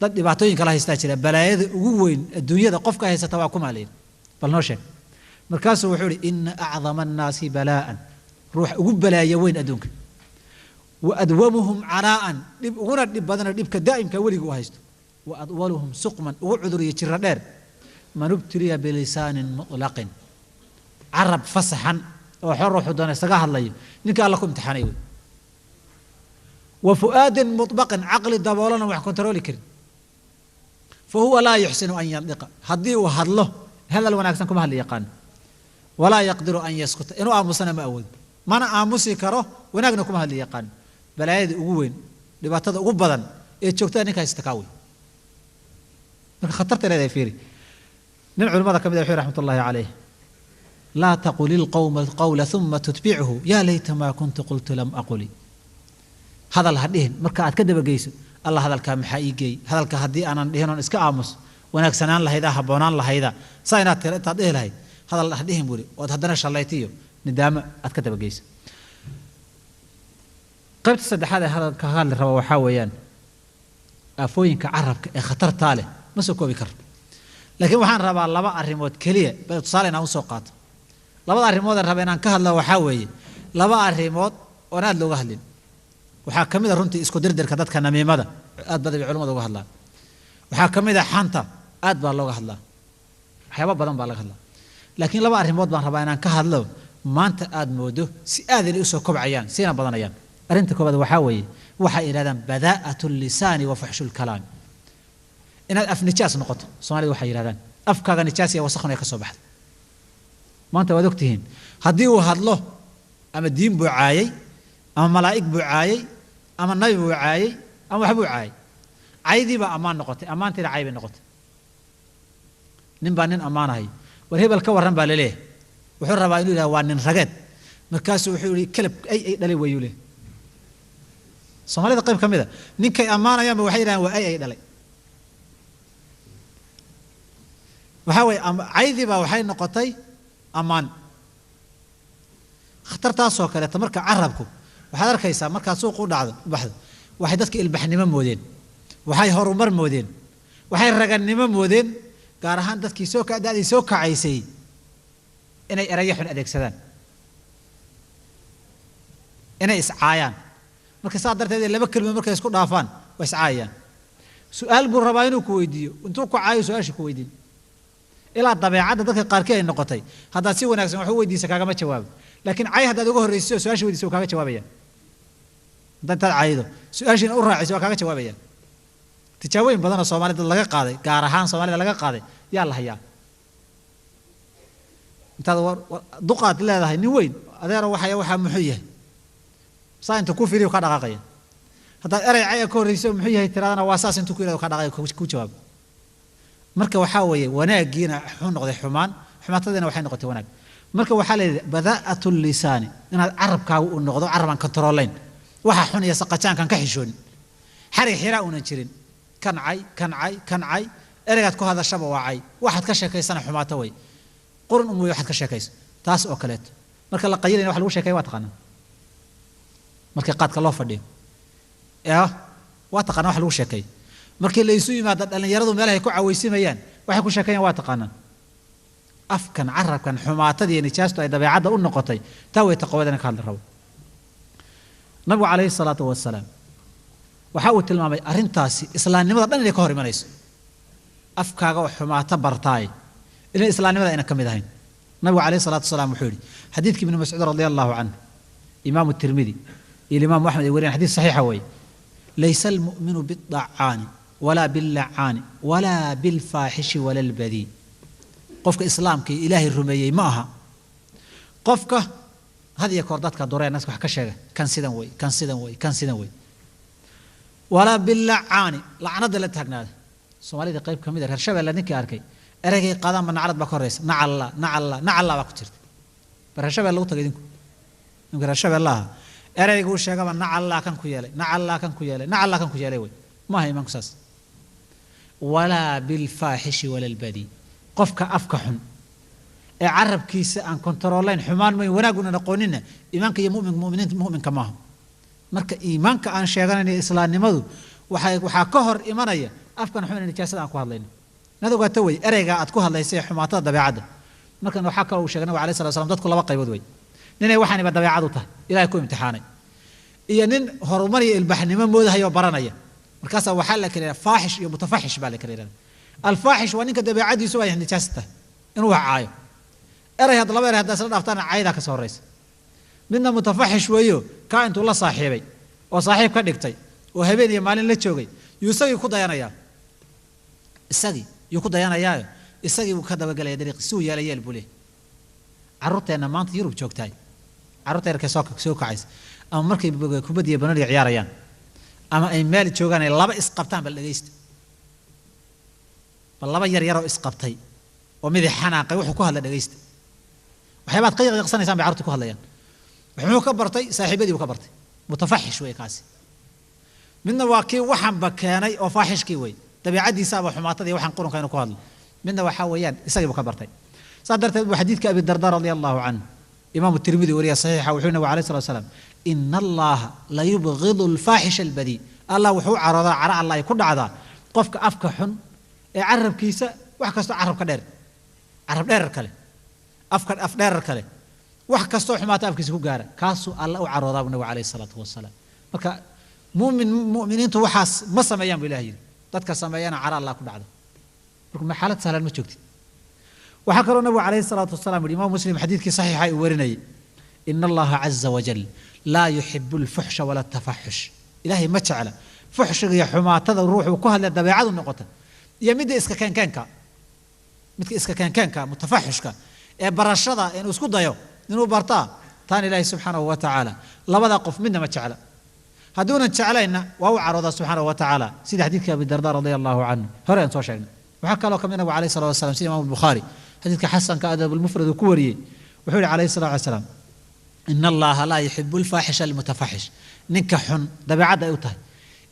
dad dhibaatooyin kala haystaa jira balaayada ugu weyn adduunyada qofka haysata waa kuma leeyahay bal noo sheeg markaasuu wuxuu yidhi ina acdama annaasi balaa'an ruux ugu balaaya weyn adduunka wa adwamuhum canaa'an dhib uguna dhib badana dhibka daa'imka weligii u haysto wa adwaluhum suqman ugu cuduriyo jiro dheer man ubtiliya bilisaanin mutlaqin carab fasaxan oo xor ruuxu doona isaga hadlayo ninka alla ku imtixaanay wey wa fu'aadin mutbaqin caqli daboolana wax kontarooli karin فهو لا يحسن أن ينطق هدي وهدله هذا الوناكسن كم هل يقان ولا يقدر أن يسكت إنه آموسنا ما أود ما أنا آموسي كره وناقنا كم هل يقان بلايد أقوين لبعض أقوبضا يتشوكتاني كايستكاوي خطرت لهذا فيري من العلماء كم ذا رحمة الله عليه لا تقل القوم القول ثم تتبعه يا ليت ما كنت قلت لم أقل هذا الهدين مركات كذب جيسو الله هذا الكلام حقيقي هذا الكهدي أنا دهنون إسك آموس ونكسنان لهيدا حبونان لهيدا ساينات تديه لهيد هذا الله دهن بوري وتهدنا شليتيو ندام أتكتب جيس قبل تصدق هذا الكهال الروا وحاويان أفوين كعرب خطر تاله مسكوا بكر لكن وحان ربا الله بقى الريموت كليه بتصالنا وسوقات الله بقى الريموت الربنا كهال وحاوي الله بقى الريموت وناد لو أهلين waxaa kamid runtii isku dirdirka dadka namiimada aad badan culimadu uga hadlaan waxaa kamid xanta aad baa looga hadlaa waxyaabo badan baa laga hadlaa laakiin laba arrimood baan rabaa inaan ka hadlo maanta aad moodo si aad ay u soo kobcayaan sina badanayaan arinta koobaad waxa weeye waxa yiraahdaan badaa'atul lisaani wa fuhshul kalaam inaad af nijaas noqoto Soomaalidu waxa yiraahdaan afkaaga nijaas iyo wasakh ka soo baxdo maanta waad ogtihiin haddii uu hadlo ama diin buu caayay أما ملائك بعاي أما النبي بعاي أما حبو عاي عايدي بقى أمان نقطة أمان ترى عايب نقطة نبانين أمان هاي والهبة الكور رنبا لليه وحر بايلو له وان رجد مركز وحولي كلب أي دلي ويولي صومالي قيم كمذا نكى أمان يوم وحيدا وأي دلي وحاول عايدي بقى وحي نقطي أمان خطرت أسوأ كذا تمرك عربكم waxaad arkaysaa marka suuq u dhacdo baxdo waxay dadka ilbaxnimo moodeen waxay horumar moodeen waxay raganimo moodeen gaar ahaan dadkii soo kacday soo kacaysay inay erayo xun adeegsadaan inay iscaayaan marka saa darteed laba kelmo markay isku dhaafaan way iscaayaan su'aal buu rabaa inuu ku weydiiyo intuu ku caayo su'aasha ku weydiin ilaa dabeecadda dadka qaarkii ay noqotay haddaad si wanaagsan wax u weydiisa kaagama jawaabo laakiin caay haddaad uga horreysiso su'aasha weydiiso kaaga jawaabayaan dantaad caaydo su'aashina u raaciso waa kaaga jawaabayaan tijaabooyin badan oo Soomaalida laga qaaday gaar ahaan Soomaalida laga qaaday yaa la hayaa intaad duqaad leedahay nin weyn adeer waxa muxuu yahay saanta ku fiiriyo ka dhaqaaqaya haddaad eray caay ka horreysiso muxuu yahay tiraadana waa saas intuu ku yiraahdo ka dhaqaaqay ku jawaab marka waxa weeye wanaagiina xun noqday xumaatadina waxay noqotay wanaag marka waxa leeyahay bada'atul lisaani inaad carabkaagu u noqdo caraban controlayn waxa xun iyo saqajaankan ka xishoon xari xira una jirin kancay eragaad ku hadashaba waacay waxaad ka sheekaysana xumaato way qurun umuy waxaad ka sheekayso taas oo kaleeto marka la qayilina wax lagu sheekay waa taqaanaa marka qaadka loo fadhiyo waa taqaanaa wax lagu sheekay markii la isu yimaado dhalinyaradu meelaha ay ku cawaysimayaan waxay ku sheekayaan waa taqaanaa afkan carabkan xumaatadii iyo nijaastu ay dabeecadda u noqotay taa way taqwadana ka hadli rabo nabigu calayhi salaatu wasalaam waxa uu tilmaamay arrintaasi islaamnimada dhan inay ka hor imanayso afkaaga oo xumaato bartaay inay islaamnimada ayna ka mid ahayn nabigu calayhi salaatu wasalaam wuxuu yidhi xadiidkii ibnu mascuud radiyallahu canhu imaamu tirmidi iyo imaamu axmed ay wariyeen xadiis saxiixa weeye laysa almu'minu biddaacaani walaa billacaani walaa bilfaaxishi wala albadii qofka islaamka ilaahay rumeeyey ma aha qofka had iyo koor dadka dureenas wax ka sheega kan sidan way wala billacaani lacnada la taagnaada Soomaalida qayb kamid ah reer Shabeelle ninkii arkay eragay qaadaan ma nacalad ba ka horeysa nacalla ba ku jirta reer Shabeelle lagu tagay idinku ninka reer Shabeelle eraygu sheegaba nacalla kan ku yeelay way ma hay man kusaas wala bil faahishi wala al badi qofka afka xun ee carabkiisa aan controlayn xumaan may wanaaguna aqoonina iimaanka iyo mu'minka maaha marka iimaanka aan sheeganay islaamnimadu waxa ka hor imanaya afkan xun nijaasada aan ku hadlayno nadu waa taway ereyga aad ku hadlaysay xumaatada dabeecada markan waxa kale uu sheegay nabiga calayhi salaatu wasalaam dadku laba qaybood way ninay waxaan ba dabeecad u tahay ilaahay ku imtixaanay iyo nin horumar iyo ilbaxnimo moodahayo baranaya markaas waxa la kaleeyaa faaxish iyo mutafaxish baa la kaleeyaa alfaaxish waa ninka dabeecadiisu ay nijaasata inuu caayo erey had laba erey hadda isla dhaaftaan caayda ka soo horeysa midna mutafaxish weeyo ka intuu la saaxiibay oo saaxiib ka dhigtay oo habeen iyo maalin la joogay yuusagii ku dayanaya isagii yuu ku dayanayaa isagii uu ka dabagalay dariiq suu yeelay bulay carruurteena maanta Yurub joogtay carruurteena ka soo kacays ama markay kubadii banoniga ciyaarayaan ama ay meel joogaan ay laba isqabtaan bal dhageysta bal laba yar yar oo isqabtay oo mid xanaaqay wuxuu ku hadla dhageysta waxyaabaad qiiqsanaysan bay carruurtu ku hadlayaan wuxuu ka bartay saaxiibadii uu ka bartay mutafaxish way kaasi midna waa kii waxan ba keenay oo faaxishkii way dabeecadiisa aba xumaatadii waxan qurunka inuu ku hadlo midna waxa weeyaan isagii uu ka bartay sadarteed buu xadiidka abi darda radiyallahu anhu imam at-tirmidhi wariya sahiha wuxuu nabi alayhi salatu wasalam inna allaha la yubghidu al-fahish al-badi allah wuxuu carada cara allah ay ku dhacda qofka afka xun ee carabkiisa wax kasto carabka dheer carab dheer kale afka af dheer kale wax kasto xumaata afkiisa ku gaara kaasu allah u carada nabi alayhi salatu wasalam marka mu'miniintu waxaas ma sameeyaan bilaahi dadka sameeyana cara allah ku dhacda marka ma xaalad sahlan ma joogtid waxa kale nabi alayhi salatu wasalam imam muslim xadiidkii saxiixa ay warinay inna allaha azza wa jalla la yuhibbu al-fuhsh wala at-tafahush ilahi ma jecla fuhshiga iyo xumaatada ruuxu ku hadla dabeecadu noqota iyo mid iska keenka midka iska keenka mutafahushka ee barashada inuu isku dayo inuu bartaa taan ilahi subhanahu wa ta'ala labada qof midna ma jecla haduuna jeclayna waa u carooda subhanahu wa ta'ala sida xadiidka abi darda radiyallahu anhu hore aan soo sheegnay waxa kale oo kamina nabi alayhi salatu wasalam sida imam bukhari حديث حسن كأدب المفرد وكوري وحول عليه الصلاة والسلام إن الله لا يحب الفاحش المتفحش نكح دبعة أوته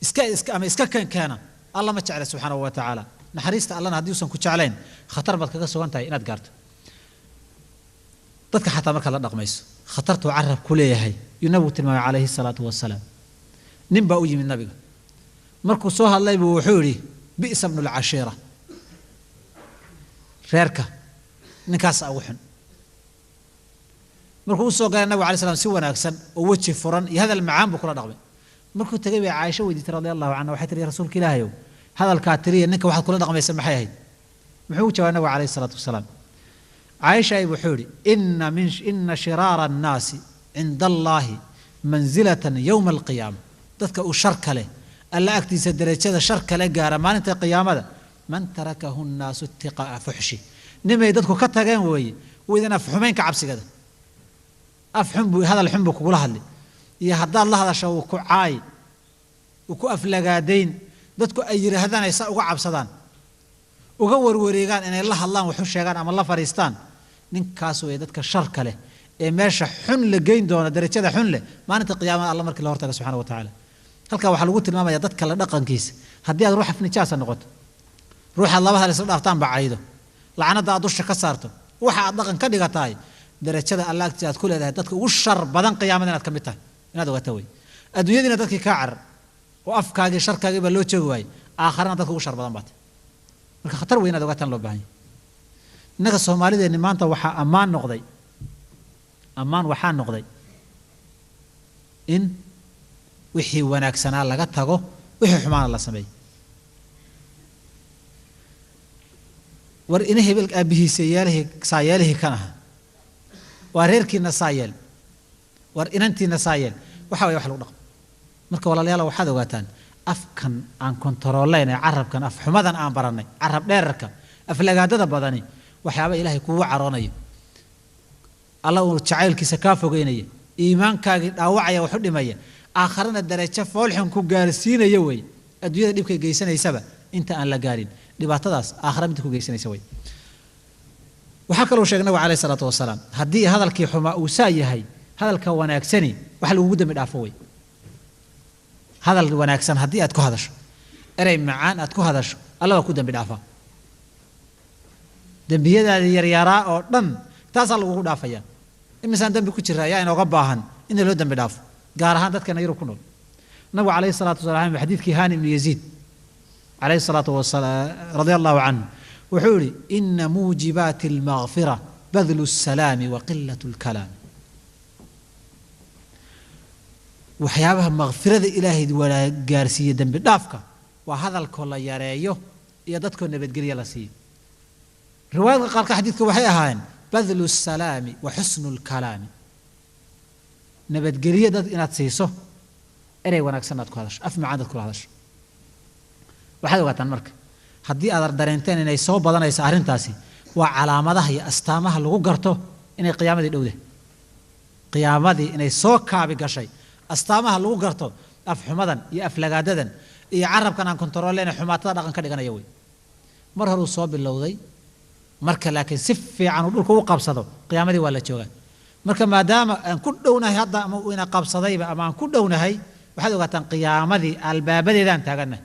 إسكا كان الله ما تعالى سبحانه وتعالى نحريست الله نهدي وسن كتشعلين خطر بدك كسوان تاي إناد قارت ضدك حتى مركز الله نقميس خطرت وعرف كليه هي ينبوت النبي عليه الصلاة والسلام نبأ أوجي من النبي مركو سوها الله بوحوري بئس ابن العشيرة ريركا ninkaas ugu xun markuu soo galay nabi calaysalaam si wanaagsan oo waji furan iyo hadal macaan buu kula dhaqmay markuu tagay bay Aisha weydiisay radiyallahu anha waxay tiri rasuulka Ilaahay hadalka tiriye ninka waxaad kula dhaqmaysaa maxay ahayd muxuu jawaabay nabi calayhi salaatu wasalaam Aisha ay wuxuu yiri inna shirara an-nas 'inda Allah manzilatan yawm al-qiyamah dadka uu shar kale alla agtiisa darajada shar kale gaara maalinta qiyaamada man tarakahu an-nas ittiqa'a fuhshi nimay dadku ka tageen weeye weydana afxumeynka cabsigada afxum buu hadal xum buu kugu hadli iyo hadaa la hadasho uu ku caay uu ku aflagaadeyn dadku ay yiraahdaan ay uga cabsadaan uga warwareegaan inay la hadlaan wuxuu sheegaan ama la fariistaan ninkaas weeye dadka shar kale ee meesha xun la geyn doona darajada xun leh maalinta qiyaamada Allah markii la hortago subhanahu wa ta'ala halka waxa lagu tilmaamayaa dadka la dhaqankiisa hadii aad ruux afnijaasa noqoto ruuxa labaha la isla dhaaftaan bacaydo lacnada aad dusha ka saarto waxa aad dhaqan ka dhigataay darajada Allah aad ku leedahay dadka ugu shar badan qiyaamada inaad ka mid tahay inaad ogaato way adduunyadina dadkii ka car oo afkaaga sharkaaga ba loo joogi waay aakhirana dadka ugu shar badan baad marka khatar weyn inaad ogaataan loo baahan yahay inaga Soomaalideena maanta waxa ammaan noqday in wixii wanaagsanaa laga tago wixii xumaan la sameeyo war in hebel aabihiisa yeelahay kanaha waa reerkiina saayeel war inantiina saayeel waxa way wax lagu dhaqmo marka walaalayaal waxaad ogaataan afkan aan kontrooleynay carabkan af xumadan aan baranay carab dheerarka af lagaadada badani waxyaabo ilaahay kugu caroonayo Allah uu jacaylkiisa ka fogeynaya iimaankaaga dhaawacaya wax u dhimaya aakhirana darajo foolxun ku gaarsiinaya way adduunyada dhibka geysanaysaba inta aan la gaarin dhibaatadaas aakhira mid ku geysanaysa way waxa kale oo sheegay nabi calayhi salaatu wasalaam hadii hadalkii xumaa uu saayahay hadalka wanaagsani wax lagu dambi dhaafo way hadal wanaagsan hadii aad ku hadasho erey macaan aad ku hadasho Allah waa ku dambi dhaafa dambiyadaada yaryaraa oo dhan taas lagu dhaafaya imisan dambi ku jira yaa inooga baahan in loo dambi dhaafo gaar ahaan dadka Nairobi ku nool nabi calayhi salaatu wasalaam xadiidkii Hani ibn Yazid عليه الصلاة والسلام رضي الله عنه وحوري إن موجبات المغفرة بذل السلام وقلة الكلام وحيابها مغفرة إلهي ولا جارسية دم بدافك وهذا الكل يريه يدتك النبت قرية لسي رواية قال كحديثك وحيها بذل السلام وحسن الكلام نبت قرية دت إن تسيسه إري وناك سنة كهذاش أفهم عادة كل هذاش وحده وقت المرك هدي أدر درينتين إن يصوب بدنا يسهرين تاسي وعلامة هي أستامها اللي قرته إن القيامة دي الأولى قيامة دي إن يسوق كابي قشي أستامها اللي قرته أفهمدن يأفلقادن يعرب كان كنترول لنا حماتنا رقم كذا كنا يوي مرة الصواب اللوذي مركا لكن سفي عن دولك وقبصده قيامة دي ولا تشوغان مركا ما دام أن كدونا هذا وين قبصده يبقى أما كدونا هي وحده وقت قيامة دي الباب دي دان تاجنا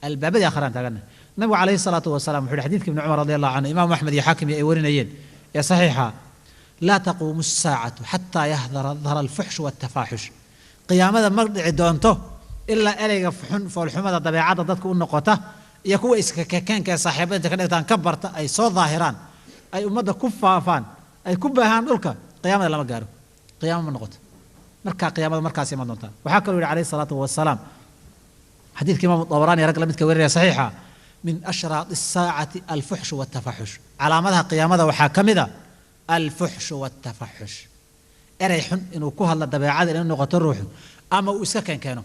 الباب دي آخران تاجنا النبي عليه الصلاة والسلام في الحديث ابن عمر رضي الله عنه إمام أحمد يحاكم يورينا يا صحيحة لا تقوم الساعة حتى يظهر الفحش والتفاحش قيامة مرضع دونته إلا أليق فالحمد طبيعة ضدك النقطة يكون كان كصاحبين كان كبرت أي صوت ظاهران أي أمد كفافان أي كبهان دولك قيامة لما قالوا قيامة من نقطة مركا قيامة مركا سيما دونتا وحكى عليه الصلاة والسلام حديث كإمام الطبراني رجل متكورية صحيحة من أشراط الساعة الفحش والتفحش علامتها قيامة وحاكمها الفحش والتفحش أريح إنه كهل الطبيعة لأنه قتل روح أما وسكن كانوا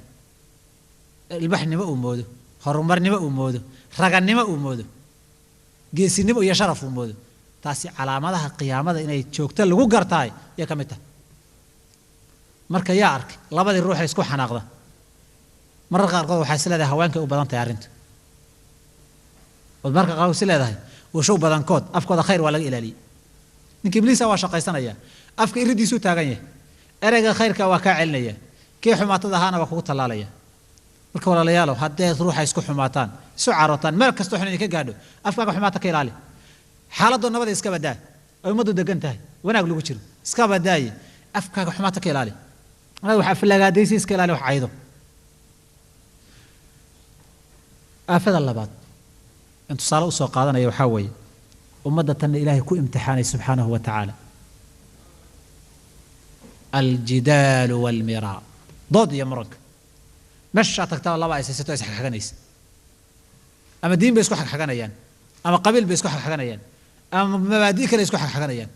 البحر نما أموده هرمر نما أموده رجل نما أموده جيس نما يشرف أموده تاسي علامتها قيامة إنه يشوكت اللي قرطاي يا كمتة مركا يارك لابد الروح يسكو حناقضه مرة قارقة وحاسلة ده هوانك وبدن تيارنت والمرة قارقة وسلة ده وشو بدن كود أفكار خير ولا إلى لي نكمل لي سوا شقة سنة يا أفكار يريد يسوي تاجيه أرجع خير كواكعلنا يا كيف حمات هانا وخوت الله ليا مركا ولا ليالو هدا يروح يسكو حماتان سعرتان مركز تحني كجادو أفكار حماتك يلالي حالة دون نبض إسكاب ده أو مدو دقنته وأنا أقول لك إسكاب داي أفكار حماتك يلالي أنا وحفل لقاديس إسكالي وحيده آفة اللبات أنتو صالوا سوى قادنا يوحوي ومدة إلهي كو امتحاني سبحانه وتعالى الجدال والمراء ضد يا مرق مش تكتب الله بقى يسيستو يسحق حقانيس أما الدين بيسكو حق حقانيان أما قبيل بيسكو حق حقانيان أما مبادئ كلا يسكو حق حقانيان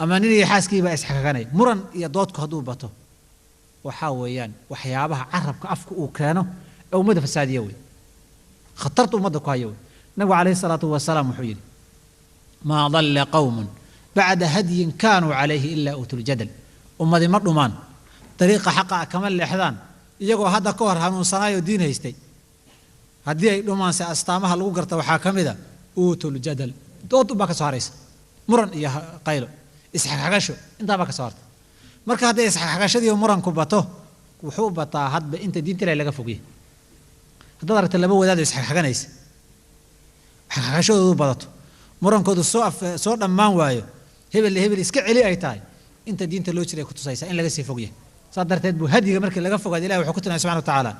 أما نيني حاسكي بقى يسحق حقاني مرن يضودك هدو بطو وحاويان وحيابها عربك أفك وكانوا أو مدى فساد يوي خطرت مدى كايوي نبي عليه الصلاة والسلام حيري ما ضل قوم بعد هدي كانوا عليه إلا أوتوا الجدل أمدي مرمان طريقة حقا كمال الإحذان يجوا هذا كور هنون صنايو دين هيستي هدي لمان سأستامها الوقرة وحاكم ذا أوتوا الجدل دوتوا بك صاريس مرن يا قيلو إسحق حقشو أنت بك صارت marka haday isxaqashadii muranku bato wuxuu bataa hadba inta diinta laga fogay haddii aragtay laba wadaad isxaqanaysa xaqashadu badato murankoodu soo dhammaan waayo hebel iska celi ay tahay inta diinta loo jiray ku tusaysa in laga sii fogay sadarteed buu hadiga markii laga fogaado ilaahay wuxuu ku tunay subhanahu wa ta'ala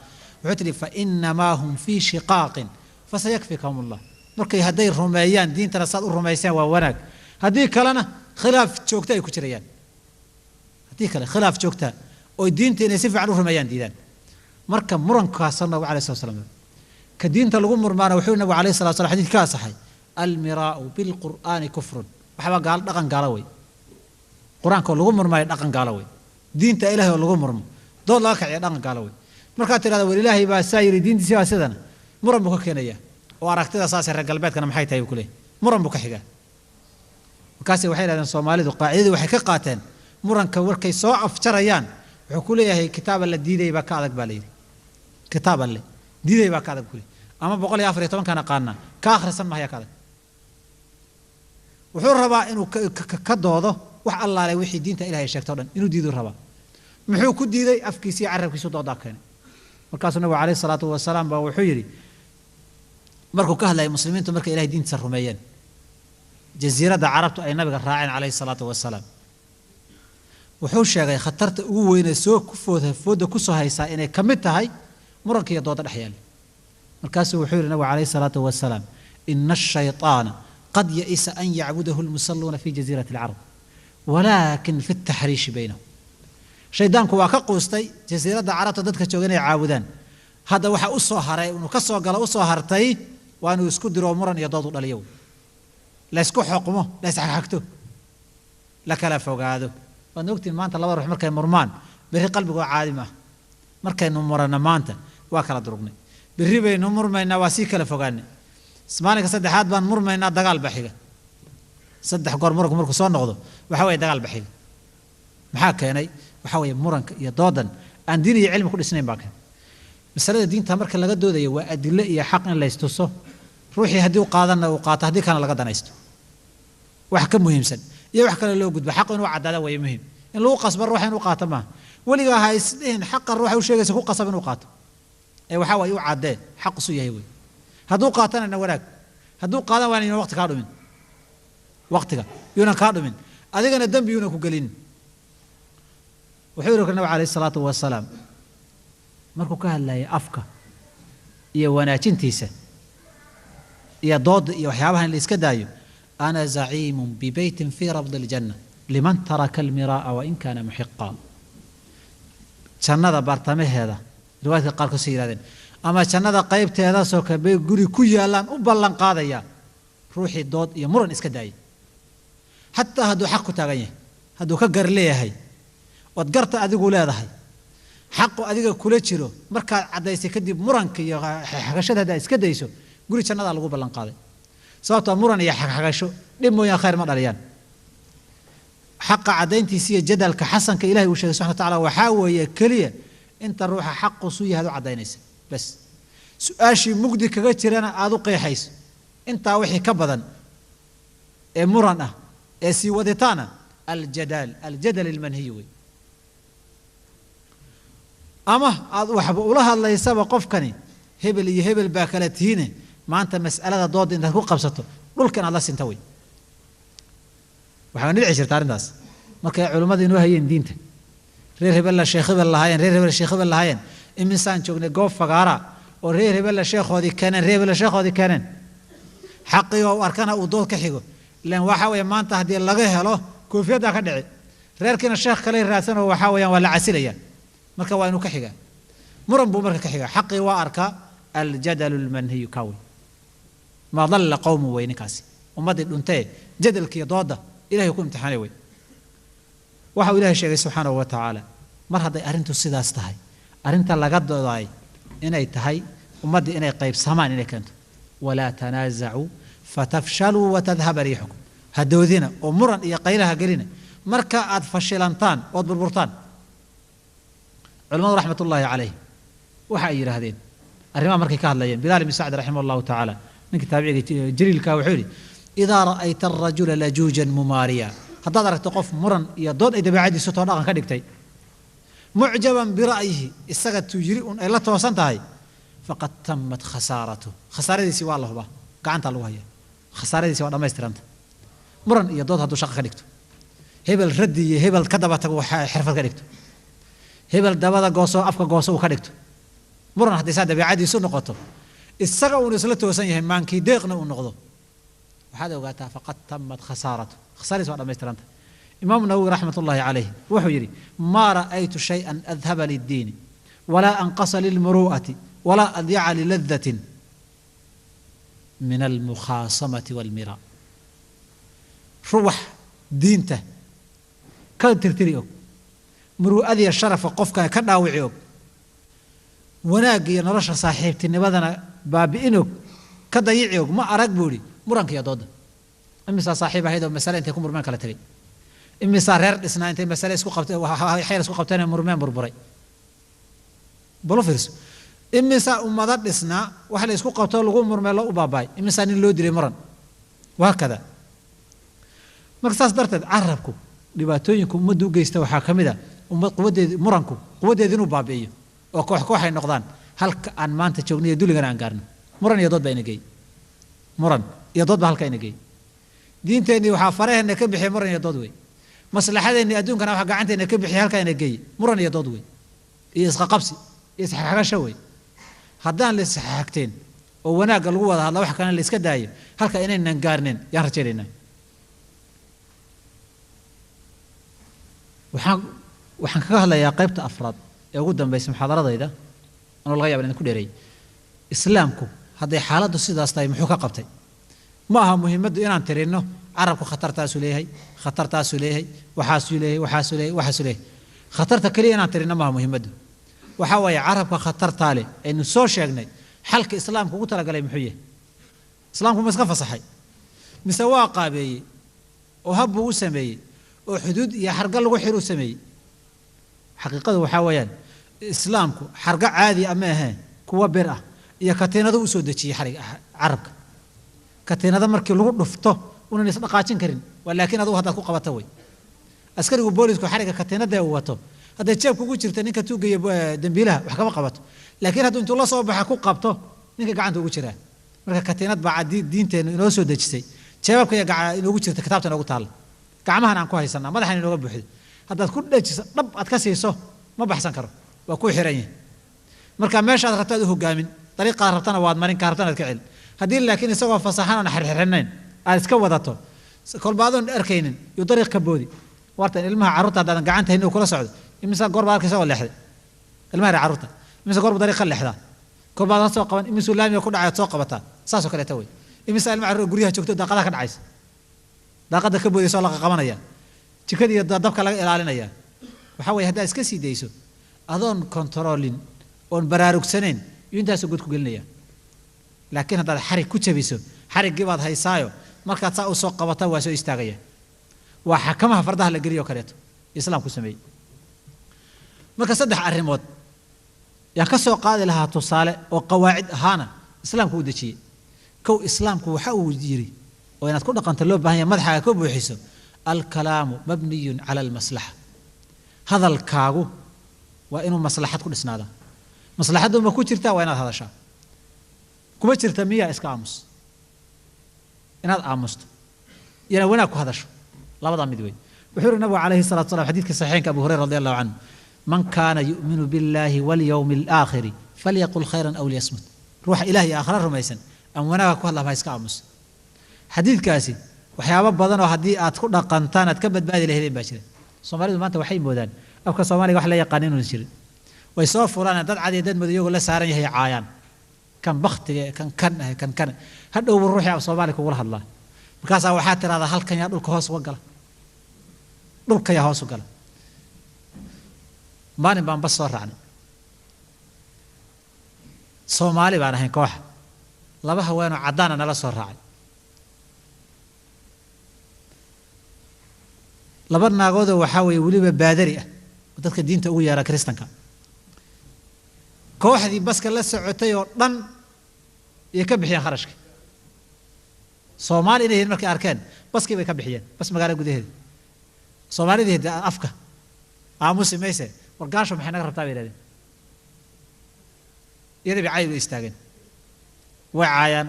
wuxuu tiri fa inna ma hum fi shiqaqin fasayakfikum Allah markay haday rumeeyaan diintana saad u rumeeysan waa wanaag hadii kalena khilaaf joogta ay ku jirayaan ديك الخلاف جوكتا ودين تني سيف عروف ميان ديدان مركب مرن كاسرنا عليه الصلاة والسلام كدين تلقون مرمانا وحولنا عليه الصلاة والسلام حديث كاسحي المراء بالقرآن كفر وحبا قال دقن قالوي قرآن كل لقون مرماي دقن قالوي دين تإله لقون مرم دول لا كعي دقن قالوي مركات هذا ولله بساير دين سوا سدنا مرم بكينيا وأركت أساس الرجال بيت كان محيط يقوله مرم بكحجة وكاسي وحيد هذا الصومالي وقاعدة وحكي قاتين مرنك وركي سوء أفجريان وحكولي هي كتاب اللي ديدي بكادك بالي كتاب اللي ديدي بكادك كولي أما بقول يا أفريقيا كان قارنا كآخر سنة هي كذا وحور ربا إنه كدوده وح الله عليه وحي دين تإله الشيخ تودن إنه ديدو ربا محو كد ديدي أفكيسي عرب كيسو ضاك كان مركز النبي عليه الصلاة والسلام بوحيري مركو كهلا المسلمين تمرك إله دين تسرميان جزيرة عربت أي نبي الراعين عليه الصلاة والسلام wuxuu sheegay khatarta ugu weyn ee soo ku fooda ku soo haysa inay kamid tahay muranka iyo dooda dhex yaalla markaasuu wuxuu yidhi nabigu calayhi salaatu wasalaam ina ashayطaana qad ya'isa an yacbudahu lmusalluuna fi jaziirati alcarab walaakin fi اtaxriishi baynahum shaydaanku waa ka quustay jasiiradda carabta dadka jooga inay caabudaan hadda waxa u soo haray inuu ka soo galo u soo hartay waa inuu isku diro muran iyo dood u dhaliyo la isku xukumo la isxagxagto la kala fogaado waad ogtiin maanta laba ruux markay murmaan berri qalbigu waa caadi maaha markaynu murana maanta waa kala durugnay berri baynu murmaynaa waa sii kala fogaanay maalinka saddexaad baan murmaynaa dagaal baa xiga saddex goor muranku markuu soo noqdo waxa weeye dagaal baa xiga maxaa keenay waxa weeye muranka iyo doodan aan diin iyo cilmi ku dhisnayn baa keenay masalada diinta marka laga doodayo waa adilo iyo xaq in la istuso ruuxii haddii uu qaadana uu qaato haddii kana laga danaysto wax ka muhiimsan iyo wax kale loo gudbo xaq inuu caddaada way muhiim in lagu qasbo ruuxa inuu qaato maaha weligaa ha isdhihin xaqa ruuxa u sheegaysa ku qasab inuu qaato ee waxaa waaye u caddee xaq isu yahay wey hadduu qaatana wanaag hadduu qaadan waan inuu waqti kaa dhumin waqtiga yuunan kaa dhumin adigana dembi yuunan ku gelin wuxuu yidhi nabiga calayhi salaatu wasalaam markuu ka hadlayay afka iyo wanaajintiisa iyo dooda iyo waxyaabaha in la iska daayo ana zaciimun bibeytin fii rabdi aljanna liman taraka almiraa'a wain kaana muxiqaa jannada bartamaheeda riwaayadka qaarkood soo yidhahdeen ama jannada qaybteedaasoo kabay guri ku yaallaan u ballan qaadaya ruuxii dood iyo muran iska daayay xataa hadduu xaq ku taagan yahay hadduu ka gar leeyahay ood garta adigu leedahay xaqu adiga kula jiro markaad caddaysay kadib muranka iyo xagashada haddaad iska dayso guri jannadaa lagu ballan qaaday sababtoo muran iyo xagasho dhib mooyaan khayr ma dhaliyaan xaqa caddayntiisa iyo jadalka xasanka ilahay uu sheegay subxana wa tacaala waxaa weeye keliya inta ruuxa xaqu su yahay ad u caddaynaysa bas su-aashii mugdi kaga jirana aada u qeexayso intaa wixii ka badan ee muran ah ee sii waditaana aljadal ilmanhiyi wey ama aad waxba ula hadlaysaba qofkani hebel iyo hebel baa kala tihiine maanta mas'alada dooda intaad ku qabsato dhulka inaad la sinta wey waxaa dhici jirta arrintaas markay culimmada inoo hayeen diinta reer hebella sheekh hebel lahaayeen reer hebel sheekh hebel lahaayeen imisaan joognay goob fagaara oo reer hebella sheekhoodii keeneen reer hebella sheekhoodii keeneen xaqigoo u arkana uu dood ka xigo ilaan waxa weeye maanta haddii laga helo koofiyaddaa ka dhici reerkiina sheekh kale raadsan oo waxaa weeyaan waa la casilayaa marka waa inuu ka xigaa muran buu marka ka xigaa xaqii waa arkaa aljadalu lmanhiyu kawi maa dalla qowmu wey ninkaasi ummaddii dhuntee jadalkiiyo dooda ilahay ku imtixaanay wey waxa uu ilahay sheegay subxaanahu wa tacaala mar hadday arrintu sidaas tahay arrinta laga doodaay inay tahay ummaddii inay qaybsamaan inay keento walaa tanaasacuu fatafshaluu watadhaba riixukum ha doodina oo muran iyo qaylaha gelina marka aad fashilantaan ood burburtaan culimadu raxmat ullaahi calayh waxa ay yidhaahdeen arrimaha markay ka hadlayeen bilaal ibni sacd raximah allahu tacaala ninkii taabiciga jaliilka wuxuu yidhi idaa ra'ayta arajula lajuujan mumaariya haddaad aragto qof muran iyo dood ay dabeecadiisu too dhaqan ka dhigtay mucjaban bira'yihi isaga tuu yiri un ay la toosan tahay faqad tamat khasaaratu khasaaradiisii waa la hubaa gacantaa lagu hayaa khasaaradiisii waa dhammaystiranta muran iyo dood hadduu shaqa ka dhigto hebel raddi iyo hebel ka daba tago xirfad ka dhigto hebel dabada gooso afka gooso uu ka dhigto muran haddii saa dabeecadiisu noqoto isaga uun isla toosan yahay maankii deeqna uu noqdo waxaad ogaataa faqad tamat khasaaratu khasaaradiis waa dhammaystiranta imaamu nawowi raxmat ullaahi calayh wuxuu yidhi maa ra'aytu shay-an adhaba liddiini walaa anqasa lilmuru'ati walaa adyaca liladatin min almukhaasamati walmiraa ruwax diinta ka tirtiri og muru'adiya sharafa qofka ka dhaawici og wanaagga iyo nolosha saaxiibtinimadana baabi'in og ka dayici og ma arag buu idhi muranka iyo dooda imisaa saaxiib ahayd oo masale intay ku murmeen kala tegay imisaa reer dhisnaa intay masale isku qabteen xayr isku qabteen murmeen burburay balo fiirso imisaa ummado dhisnaa wax la isku qabto lagu murmee loo u baabaay imisaa nin loo dilay muran waa kada marka saas darteed carabku dhibaatooyinka ummaddu u geysta waxaa ka mid a ummad quwadeedi muranku quwadeedi inuu baabi'iyo oo koox koox ay noqdaan halka aan maanta joogno iyo duligana aan gaarno muran iyo dood baa ina geey muran iyo dood baa halka ina geey diinteennii waxaa faraheenna ka bixiyay muran iyo dood wey maslaxadeennii adduunkana waxaa gacanteena ka bixiyay halka ina geey muran iyo dood wey iyo isqaqabsi iyo isxagasho wey haddaan la isxaagteen oo wanaagga lagu wada hadla wax kalena la iska daayo halka inaynan gaarnin yaan rajaynaynaa waxaan kaga hadlayaa qaybta afraad ee ugu dambaysa muxaadaradayda anoo laga yaaba inaan ku dheereey islaamku hadday xaaladdu sidaas tahay muxuu ka qabtay ma aha muhiimaddu inaan tirinno carabku khatartaasuu leeyahay waxaasuu leeyahay khatarta keliya inaan tirinno maaha muhiimaddu waxaa waaye carabka khatartaa leh aynu soo sheegnay xalka islaamku ugu talagalay muxuu yahay islaamku ma iska fasaxay mise waa qaabeeyey oo habbuu u sameeyey oo xuduud iyo xarga lagu xiruu sameeyey xaqiiqadu waxaa weeyaan islaamku xarga caadi ama ahayn kuwa bir ah iyo katiinado u soo dejiyey xariga carabka katiinada markii lagu dhufto unan is dhaqaajin karin laakiin adigu haddaad ku qabato way askarigu boolisku xariga katiinada uu wato hadday jeebka ugu jirta ninka tuugaya dambiilaha wax kama qabato laakiin hadduu intuu la soo baxa ku qabto ninka gacanta ugu jiraa marka katiinad baa diinteenu inoo soo dejisay jeebabka iyo inoogu jirta kitaabta inoogu taalla gacmahan aan ku haysanaa madaxan inooga buuxdo haddaad ku dhajiso dhab aad ka siiso ma baxsan karo waa ku xiran yahay marka meeshaad rabtaad u hogaamin dariiqaad rabtana waad marin kaa rabtana aad ka celin haddii laakiin isagoo fasaxan oon xirxirinayn aad iska wadato kolba adoon arkaynin yuu dariiq ka boodi wartan ilmaha carruurta haddaadan gacanta haynin uu kula socdo imisa goor baad arkaysa oo leexday ilmaha yar carruurta imisa goor buu dariiq ka leexdaa kor baad la soo qaban imisuu laamiga ku dhacay aad soo qabataa saasoo kaleeta wey imisa ilmaha carruur guryaha joogto daaqadaha ka dhacaysa daaqada ka boodaysa oo laqa qabanaya jikada iyo dabka laga ilaalinaya waxaa weeye haddaad iska sii dayso adoon kontaroolin oon baraarugsanayn iyo intaasoo god ku gelinaya laakiin haddaad xarig ku jabiso xariggii baad haysaayo markaad saa u soo qabata waa soo istaagaya waa xakamaha fardaha la geliyo kaleeto islaamku sameeyey marka saddex arrimood yaan ka soo qaadi lahaa tusaale oo qawaacid ahaana islaamku u dejiyey kow islaamku waxa uu yiri oo inaad ku dhaqanto loo baahan yahay madaxaaga ka buuxiso alkalaamu mabniyun cala almaslaxa hadalkaagu waa inuu maslaxad ku dhisnaadaa maslaxaddu ma ku jirtaa waa inaad hadashaa kuma jirta miyaa iska aamus inaad aamusto iyana wanaag ku hadasho labadaa mid wey wuxuu yidhi nabigu calayhi salatu wasalam xadiidka saxiixinka abu hurayra radi allahu canhu man kaana yu'minu billahi walyawmi alaakhiri falyaqul khayran aw liyasmut ruuxa ilaah iyo aakhira rumaysan aan wanaaga ku hadlaa ha iska aamus xadiidkaasi waxyaabo badan oo haddii aad ku dhaqantaan aad ka badbaadi lahaydeen baa jira soomaalidu maanta waxay moodaan afka soomaaliga wax la yaqaan inuun jirin way soo fulaan dad cad iyo dad madow iyagoo la saaran yahay caayaan kan baktiga kan hadhowba ruuxii af soomaali kugula hadlaa markaasaa waxaa tiraahdaa halkan yaa dhulka hoos uga gala dhulka yaa hoos u gala maalin baan bas soo raacnay soomaali baan ahayn kooxa laba haweenoo caddaana nala soo raacay laba naagoodoo waxaa weeye weliba baadari ah oo dadka diinta ugu yeera kiristanka kooxdii baska la socotay oo dhan iyay ka bixiyeen kharashka soomaali inay yihiin markay arkeen baskii bay ka bixiyeen bas magaalo gudaheeda soomaalidii hidda afka aamusi mayse wargaasho maxay naga rabtaa bay yidhahdeen iyadii bay cayga istaageen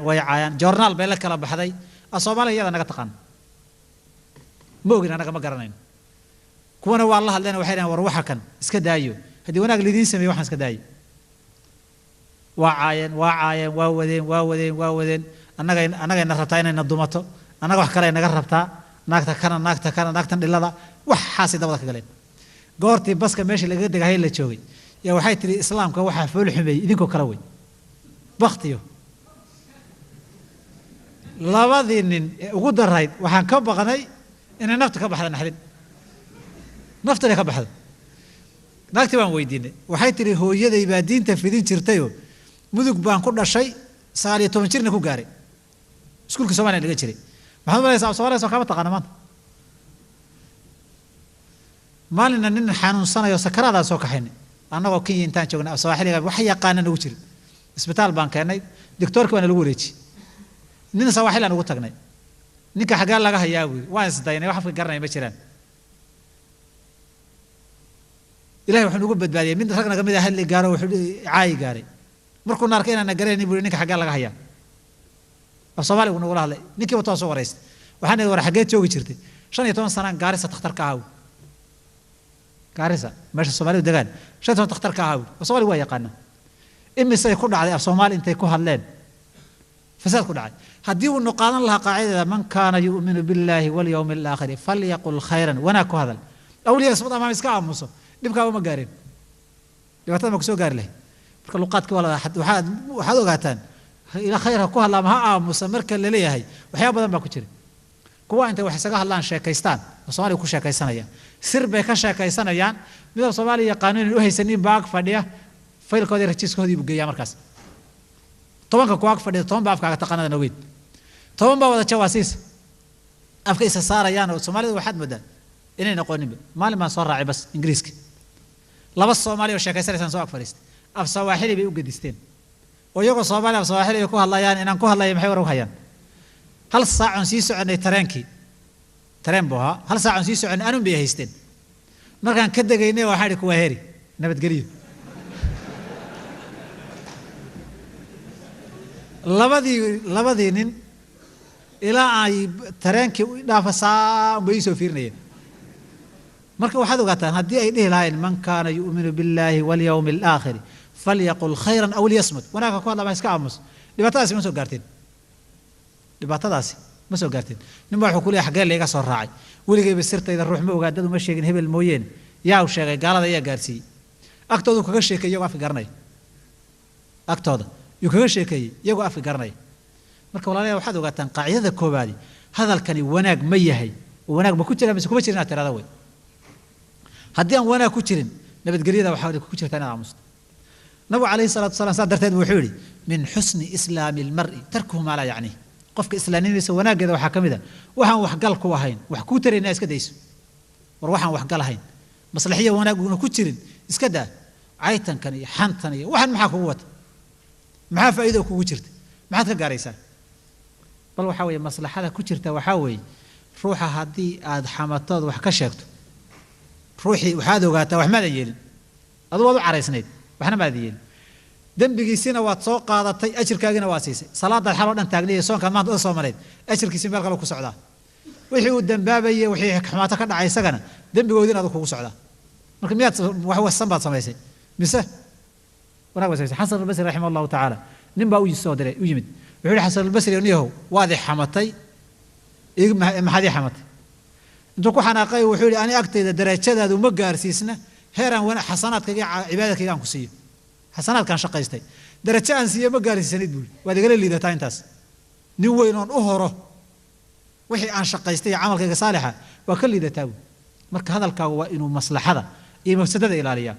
way caayaan joornaal bay la kala baxday soomaaliya iyada naga taqaan ma ogin annaga ma garanayno kuwana waa la hadleen waxay dhahen war waxa kan iska daayo haddii wanaag lidiin sameeyo waxaan iska daayo waa caayeen waa wadeen annagayna rabtaa inayna dumato annaga wax kale naga rabtaa naagtan dhilada waxaasay dabada ka galeen goortii baska meeshii lagaga degahay la joogay yaa waxay tihi islaamka waxaa fool xumeeyey idinkoo kale wey baktiyo labadii nin ee ugu darayd waxaan ka baqnay inay nafta ka baxda naxdin naftana ka baxdo naagtii baan weydiinay waxay tihi hooyaday baa diinta fidin jirtayoo mudug baan ku dhashay 19 jirna ku gaaray iskuulka Soomaaliya laga jiray maxaad malaysaa Soomaaliya soo kama taqaana maanta maalina nin xanuunsanayo sakaraada soo kaxaynay annagoo Kenya intaan joognay Soomaaliga wax yaqaanana ugu jiray isbitaal baan keenay doctorka waana lagu wareejiyay nin Soomaaliya ugu tagnay ninka xagaa laga hayaa waan isdaynay wax afka garanay ma jiraan ilaahay wuxuu ugu badbaadiyay mid ragna kamid ah hal gaaro wuxuu caay gaaray markuu naarka inaan gareynay buu ninka xagaa laga hayaa Soomaaliga uu nagu hadlay ninkii wato soo wareystay waxaan war xagee joogi jirtay 15 sano gaarisa takhtarka ahaa gaarisa meesha Soomaalidu degaan 15 takhtarka ahaa Soomaaliga waa yaqaan إمي سيكون على الصومال أنت يكون هاللين فساد كل عاد هديو النقاط لها قاعدة من كان يؤمن بالله واليوم الآخر فليقل خيرا وناكو هذا أولي يسمط أمام إسكاء مصر نبقى وما قارين لبعتها مكسو قار له لقاتك ولا حد وحد وقاتان إلى خيرها كوها الله مها مستمر كل ليه هي وحياة بدن باكوتشري كوا أنت وحسقها الله شاكيستان الصومالي وكل شاكيستان يا سر بيك شاكيستان يان من الصومالي قانون وهي سنين باق فديه فيل كودي رتشيس كودي بقيا مركز طبعا كواك فديه طبعا بافكار تقننا نويد طبعا بوضع جواسيس أفكار صار يان الصومالي واحد مدة إني نقول مال ما صار راعي بس إنجليزك لا بس الصومالي وشاكيستان سنسوا أكفرست أف سواحلي بيوجدستين ويوقع الصومالي أف سواحلي يكون الله يان إن أنكوه الله يمحور وهيان هل ساعة نسيسو عن ترانكي تران بوها هل ساعة نسيسو عن أنو بيهستين مركان كده جيني واحد يكون هيري نبت قريب لبدينين إلى أي ترانكي نافسا بيسو فيرني مركب واحد وقتان هدي أي ده لاين من كان يؤمن بالله واليوم الآخر فليقل خيرا أو ليصمت وناك أقول الله ما يسكامس لبتاسي مسو قارتين لبتاسي مسو قارتين نبغى حكولي حاجة اللي قصر راعي ولي جاي بالسرطة إذا الروح مو قاعد ومشي جن هبل موين يا وشيء قال هذا يا قارسي أكتوده كغش شيء يوقف في قرني أكتوده يكغش شيء يوقف في قرني مركب والله واحد وقتان قاعدة كوبادي هذا الكني وناك ميهي وناك بكتير بس كوبتير ناتر هذا وين هدي أن وانا كتيرين نبت قريدة وحاول كتير تاني عمست نبو عليه الصلاة والسلام صدر تاد وحولي من حسن إسلام المرء تركه ما لا يعنيه قفك إسلامين يسوينا كذا وحكم ذا وحن وحقل كوهين وحكوتر الناس كده يسو وروحن وحقل هين مصلحية وانا كتيرين إسكده عيتن كني حنتني وحن معه قوة معه فائدة وكتيرت معه تقاريسان بل وحاوي مصلحة كتيرت وحاوي روحها هدي عاد حمتاد وحكشكت روحي وحاده وقاته وحمد يجيل أضوى عريسنيد وحنا ما ذيل دم بيجيسينا واتسوق هذا تي أجر كاجنا واسيسي صلاة الحرام أنت تقليه صون كمان تقص مريض أجر كيسين بالقلب كسعدا وحي ودم بابي وحي حماتك كذا عايز سجنا دم بيودينا هذا كسعدا لكن ميات وهو السنبات سميسي مسه ولا بس حسن البصري رحمه الله تعالى نبى ويجي السودري ويجمد وحول حسن البصري ونيه واضح حمتي ما حد حمتي أنتوا كحنا قاي وحولي أنا أكتر درجة هذا ومجار سيسنا هيران وانا حسنات كي عبادة كي كان كسيه حسنات كان شقة يستي درجة أنسية مجار سيسند بول وهذا قال لي ده تاينتاس نوينون أهره وحي عن شقة يستي عمل كي صالحة وكل ده تاو مرك هذا الكاو إنه مصلحة هذا إيه مفسدة إلى ريا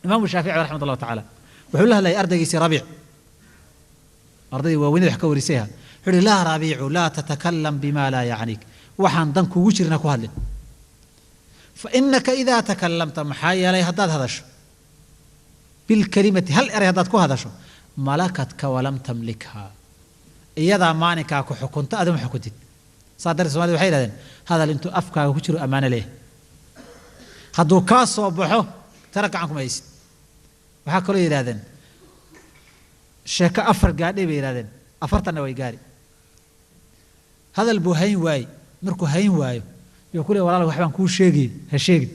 الإمام الشافعي رحمه الله تعالى وحول لها لا أرض يسي ربيع أرضي وين يحكوا ورسيها حول لا ربيع لا تتكلم بما لا يعنيك وحن دنك وجرنا كهله فإنك إذا تكلمت محايا لا يهداد هذا شو بالكلمة هل أري هداد كو هذا شو ملكتك ولم تملكها إذا مانك أكو حكمت أدم حكمت صادر سؤال وحيد هذا اللي أنتم أفكار وجروا أمانة له خدوا كاس وبحه ترك عنكم أيس وحكوا لي هذا شك أفر قاعد بيرادن أفرتنا ويجاري هذا البوهين واي مركو هين وايو يقول والله وحبان كل شيء هالشيء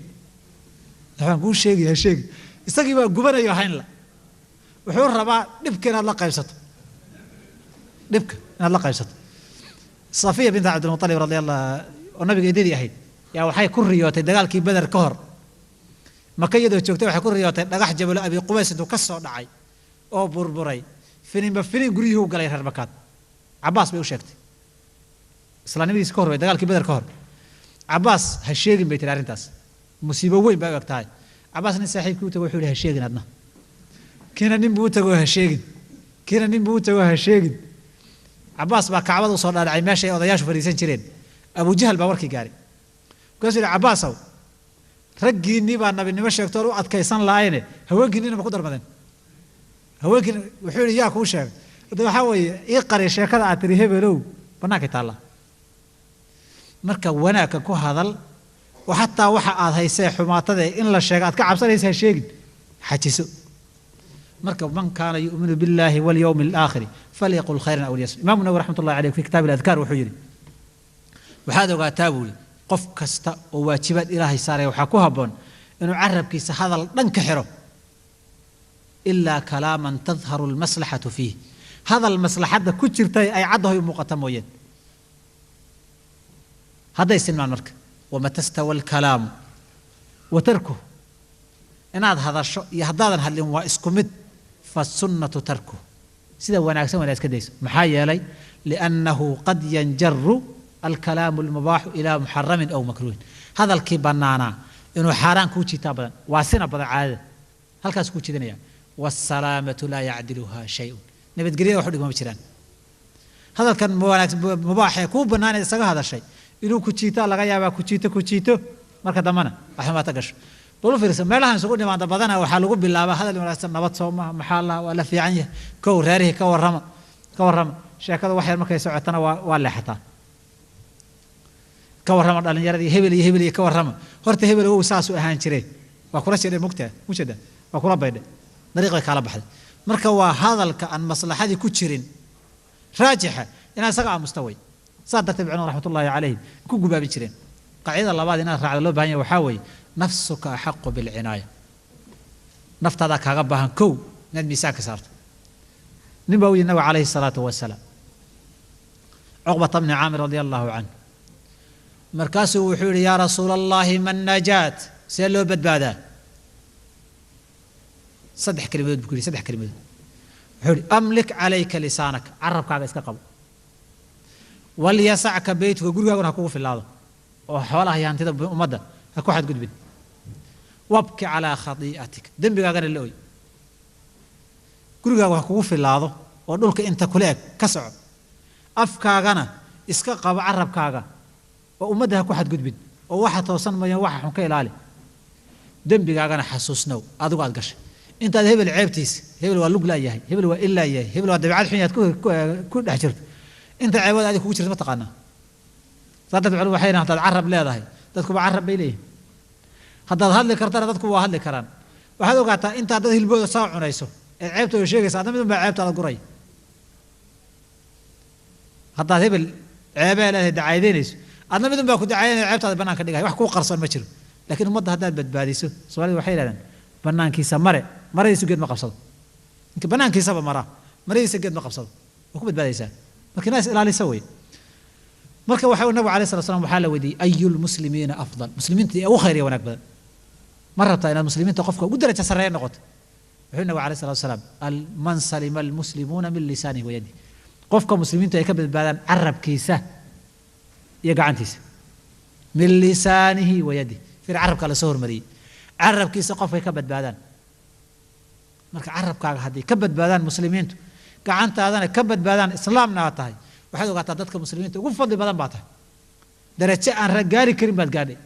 وحبان كل شيء هالشيء استقبل جبنا يوحين لا وحور ربع نبكي الله قيسته نبكي الله قيسته صفية بنت عبد المطلب رضي الله والنبي قيدي يحيد يا وحي كل ريوت دجال كي بدر كهر ما كيدو تشوكته وحي كل ريوت دجاح جبل أبي قويس وكسر دعي أو بربري فين قريه قال يهربكات عباس بيوشكتي سلاني سكور دجال كي بدر كهر عباس هالشيء بيت الأرنتاس مصيبة وين بقى وقتها عباس نسحيب كوته وحول هالشيء عندنا كنا نبوته وهالشيء كنا نبوته وهالشيء عباس بقى كعبد وصار على عماشة وضياش فريسين شرين أبو جهل بوركي قاري قصدي عباس أو رجيني بأن النبي مشى يكتروا عد كيسان لاينه هو جنينا بقدر مدن هو جن وحول إياك وشاف ده حاول يقرأ شيء كذا أتريه بلو بناك تعالى marka wanaagka ku hadal وحتى waxa aad haysay xumaatada in la sheego aad ka cabsanaysaa sheegin xajiso marka man kaana yu'minu billahi wal yawmil aakhir falyaqul khayran aw liyasmut imaam nawawi rahmatullahi alayhi fi kitab al adhkar wuxuu yiri waxaad ogaataa buu qof kasta oo waajibaad ilaahay saaray waxa ku haboon inuu carabkiisa hadal dhan ka xiro إلا كلاما تظهر المصلحة فيه هذا المصلحة كتشرتي أي عده مقتموين هذا يسمى المرك ومتى استوى الكلام وتركه إن هذا الشيء يهدادا هل هو اسكمد فالسنة تركه سيدا وانا أكسم ولا اسكديس محايا لي لأنه قد ينجر الكلام المباح إلى محرم أو مكروه هذا الكيبانانا إنه حرام كوتشي تابدا واسنا بدا عادة هل كاس كوتشي دنيا والسلامة لا يعدلها شيء نبي تقريه وحدك ما بتشران هذا كان مباح يكون بنانا يسقى هذا الشيء إنه كوتشيتا لغاية كوتشيتو مركز دمنا أحنا تقش طول فرس ما لها نسقون ما تبادنا وحلقوا بالله هذا اللي مراسم نبض صومه محله ولا في عنيه كور هذه كور رم شكله واحد ما كيسوع عتنا ولا حتى كور رم على الجردي هبلي كور رم هرت هبل هو ساسو أهان شري وكل شيء مكتة مش ده وكل بيد طريقة كلام بحد مركز هذا كأن مصلحة هذه كتشرين راجحة أنا سقع مستوي صادت تبعنا رحمة الله عليه كوجو باب شرين قاعدة الله بعد الناس على لب هني وحاوي نفسك أحق بالعناية نفط هذا كعبها كو ندمي ساك صارت نبوي النبي عليه الصلاة والسلام عقبة بن عامر رضي الله عنه مركزه وحول يا رسول الله من نجاة سألوا بدبادا صدح كلمة بكل صدح كلمة حول أملك عليك لسانك عربك على إسكاقب وليسعك بيتك وقول لك هكو في الله وحولها ينتظر بأمده هكو حد قد بد وابكي على خطيئتك دنبك غير اللوي قل هكو في الله ودولك انت كلك كسع أفكاغنا إسكاقب عربكاغا وأمده هكو حد قد بد وواحد توصل ما يواحد حنكي لالي دنبك غير حسوسنو أدوك أدقش انت هبل عيبتيس هبل واللوق لا إياهي هبل وإلا إياهي هبل ودبعات حين كل حجرت انت عيبات هذه كوشرت ما تقانا صادت العلوم حين تتعرب لا ذهي تذكر بعرب بيليه هذا هذا كرتنا تذكر وهذا كران وهذا قاعد انت هذا البود صاع عنيسو عيبته وشيء صادم من عيبته على قري هذا هبل عيبه لا دعايدينيس انا من باكو دعايين عيبته بنانك دغاي wax ku qarsoon ma jiro laakiin umada hadaad badbaadiso Soomaalidu waxay leedahay banaankiisa maraysu geed ma qabsado inta banaankiisa maraysu geed ma qabsado oo ku badbaadaysaa markii naas ilaalisa way marka waxa uu nabi kaleey sallallahu waxa la wadi ayul muslimiina afdal muslimiinta ay ugu khayriya wanaag badan marabta inaad muslimiinta qofka ugu daraja sareeyo noqoto wuxuu nabi kaleey sallallahu wasallam al man salima al muslimuna min lisanihi wa yadihi qofka muslimiinta ay ka badbaadaan arabkiisa iyo gacantiisa min lisanihi wa yadihi fi arabka la soo hormariyay arabkiisa qofka ka badbaadaan marka arabkaaga hadii ka badbaadaan muslimiintu gacantaadana ka badbaadaan islaamna tahay waxaad ogaataa dadka muslimiinta ugu fadli badan baa tahay darajo aan ragaari karin baad gaadhay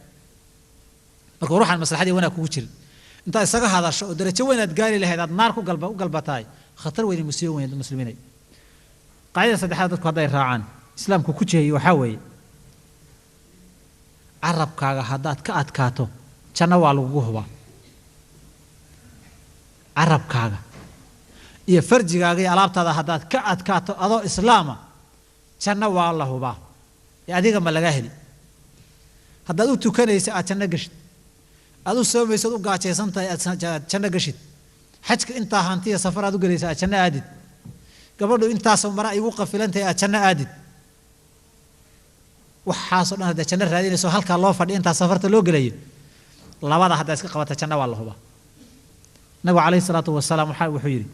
marka ruuxan maslaxadii wanaag kugu jirin inta isaga hadasho oo darajo weyn aad gaari lahayd aad naar ku galbataay khatar weyn musiibo weyn muslimiinay qaayada saddexaad dadku haday raacaan islaamku ku jeeyay waxa weeye arabkaaga hadaad ka adkaato janna waa lagu hubaa arabkaaga iyo farjigaaga iyo alaabtaada hadaad ka adkaato adoo islaama janna waa la hubaa adiga ma laga heli hadaad u tukanaysa aad janna gashid aad u soomayso u gaajeysantahay aad janna gashid xajka inta hantiya safaraad u galaysa aad janna aadid gabadhu intaas mara ay ugu qafilantahay aad janna aadid waxaasoo dhan hada janna raadinayso halka loo fadhiyo inta safarta loo galayo labada hada iska qabata janna waa la hubaa nabi kaleey salaatu wasalaam wuxuu yiri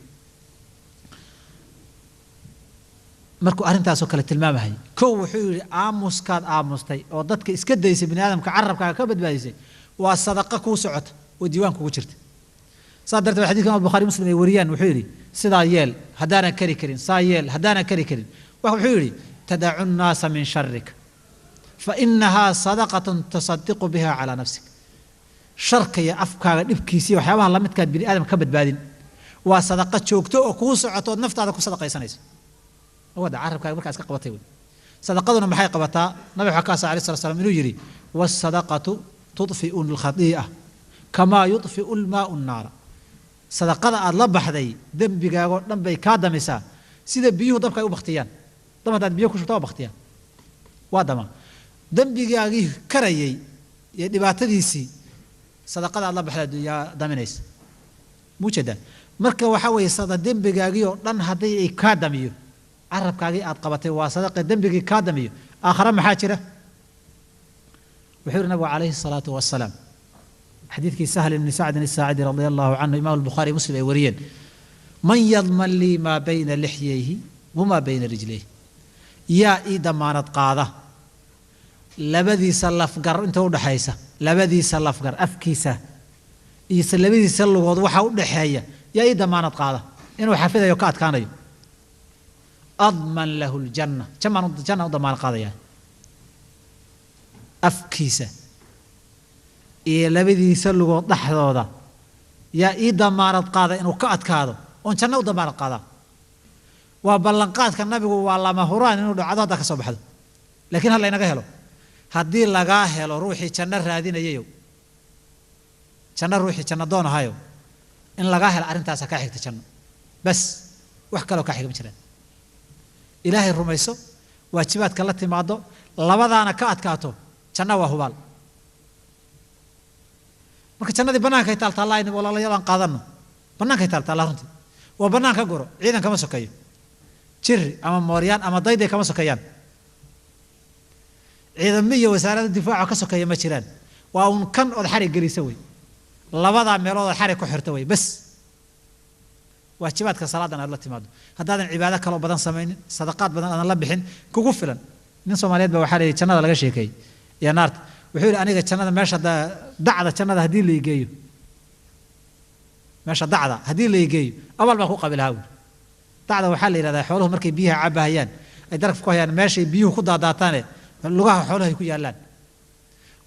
markuu arintaas oo kale tilmaamahay koo wuxuu yiri aamuskaad aamustay oo dadka iska daysay bini aadamka carabkaaga ka badbaadisay waa sadaqa ku socota oo diiwaan kugu jirta sadarta xadiiska Bukhari Muslim ay wariyaan wuxuu yiri sidaa yeel hadaana kari karin saa yeel hadaana kari karin wuxuu yiri tad'u an-nas min sharrik fa innaha sadaqatun tasaddiqu biha ala nafsik sharka ya afkaaga dhibkiisa waxyaabaha la midka bini aadamka ka badbaadin waa sadaqa joogto oo ku socoto naftaada ku sadaqaysanayso wada carabkaaga markaas ka qabatay sadaqaduna maxay qabataa nabi xakaas alayhi salaam inuu yiri was sadaqatu tudfi'u al khati'ah kama yudfi'u al ma'u an-nar sadaqada aad la baxday dambigaaga dhan bay ka damisaa sida biyuhu dabka ay u baqtiyaan dabada biyo ku shubtaa baqtiyaan waa dama dambigaagii karayay iyo dhibaatadiisii sadaqada aad la baxday yaa daminays موجدا مركا وحوي صدا دنبغاغي او دن هدي اي كادميو عربكاغي اد قبتي وا صدق دنبغي كادميو اخر ما جيره وحور النبي عليه الصلاه والسلام حديث سهل بن سعد الساعدي رضي الله عنه امام البخاري مسلم اي وريين من يضمن لي ما بين لحييه وما بين رجليه يا اي ضمانت قاده لبدي سلفقر انت ودخايسه لبدي سلفقر افكيسه iyo labadiisa lugood waxa u dhaxeeya yaa ii damaanad qaada inuu xafidayo ka adkaanayo adman lahu aljanna janna u damaanad qaadaya afkiisa iyo labadiisa lugood dhaxdooda yaa ii damaanad qaada inuu ka adkaado oo janna u damaanad qaada waa ballan qaadka nabigu waa lama huraan inuu dhacdo hada ka soo baxdo laakiin hal inaga helo haddii laga helo ruuxii janna raadinayo janna ruuxii janna doonahayo in laga helo arintaas ka xigta janno bas wax kale oo ka xigma jiraan ilaahay rumayso waajibaadka la timaado labadaana ka adkaato janna waa hubaal marka jannadii banaanka ay taaltaa Allah in walaalayaal qaadano banaanka ay taaltaa runtii waa banaanka goro ciidan kama sokayo jiri ama mooryaan ama dayday kama sokayaan ciidamada wasaaradda difaaca ka sokaya ma jiraan waa un kan oo xarig gelisa way labada meelood xarig ku xirta way bas waajibaadka salaadana la timaado hadaadan cibaado kale badan sameeynin sadaqaad badan aan la bixin kugu filan nin Soomaaliyeed baa waxa leeyahay jannada laga sheekay iyo naarta wuxuu yiri aniga jannada meesha dacda jannada hadii la igeeyo meesha dacda hadii la igeeyo awal ma ku qabilaha dacda waxa la yiraahdaa xooluhu markay biyaha cabahayaan ay daraf ku hayaan meesha biyuhu ku daadaataan lugaha xoolaha ku yaalaan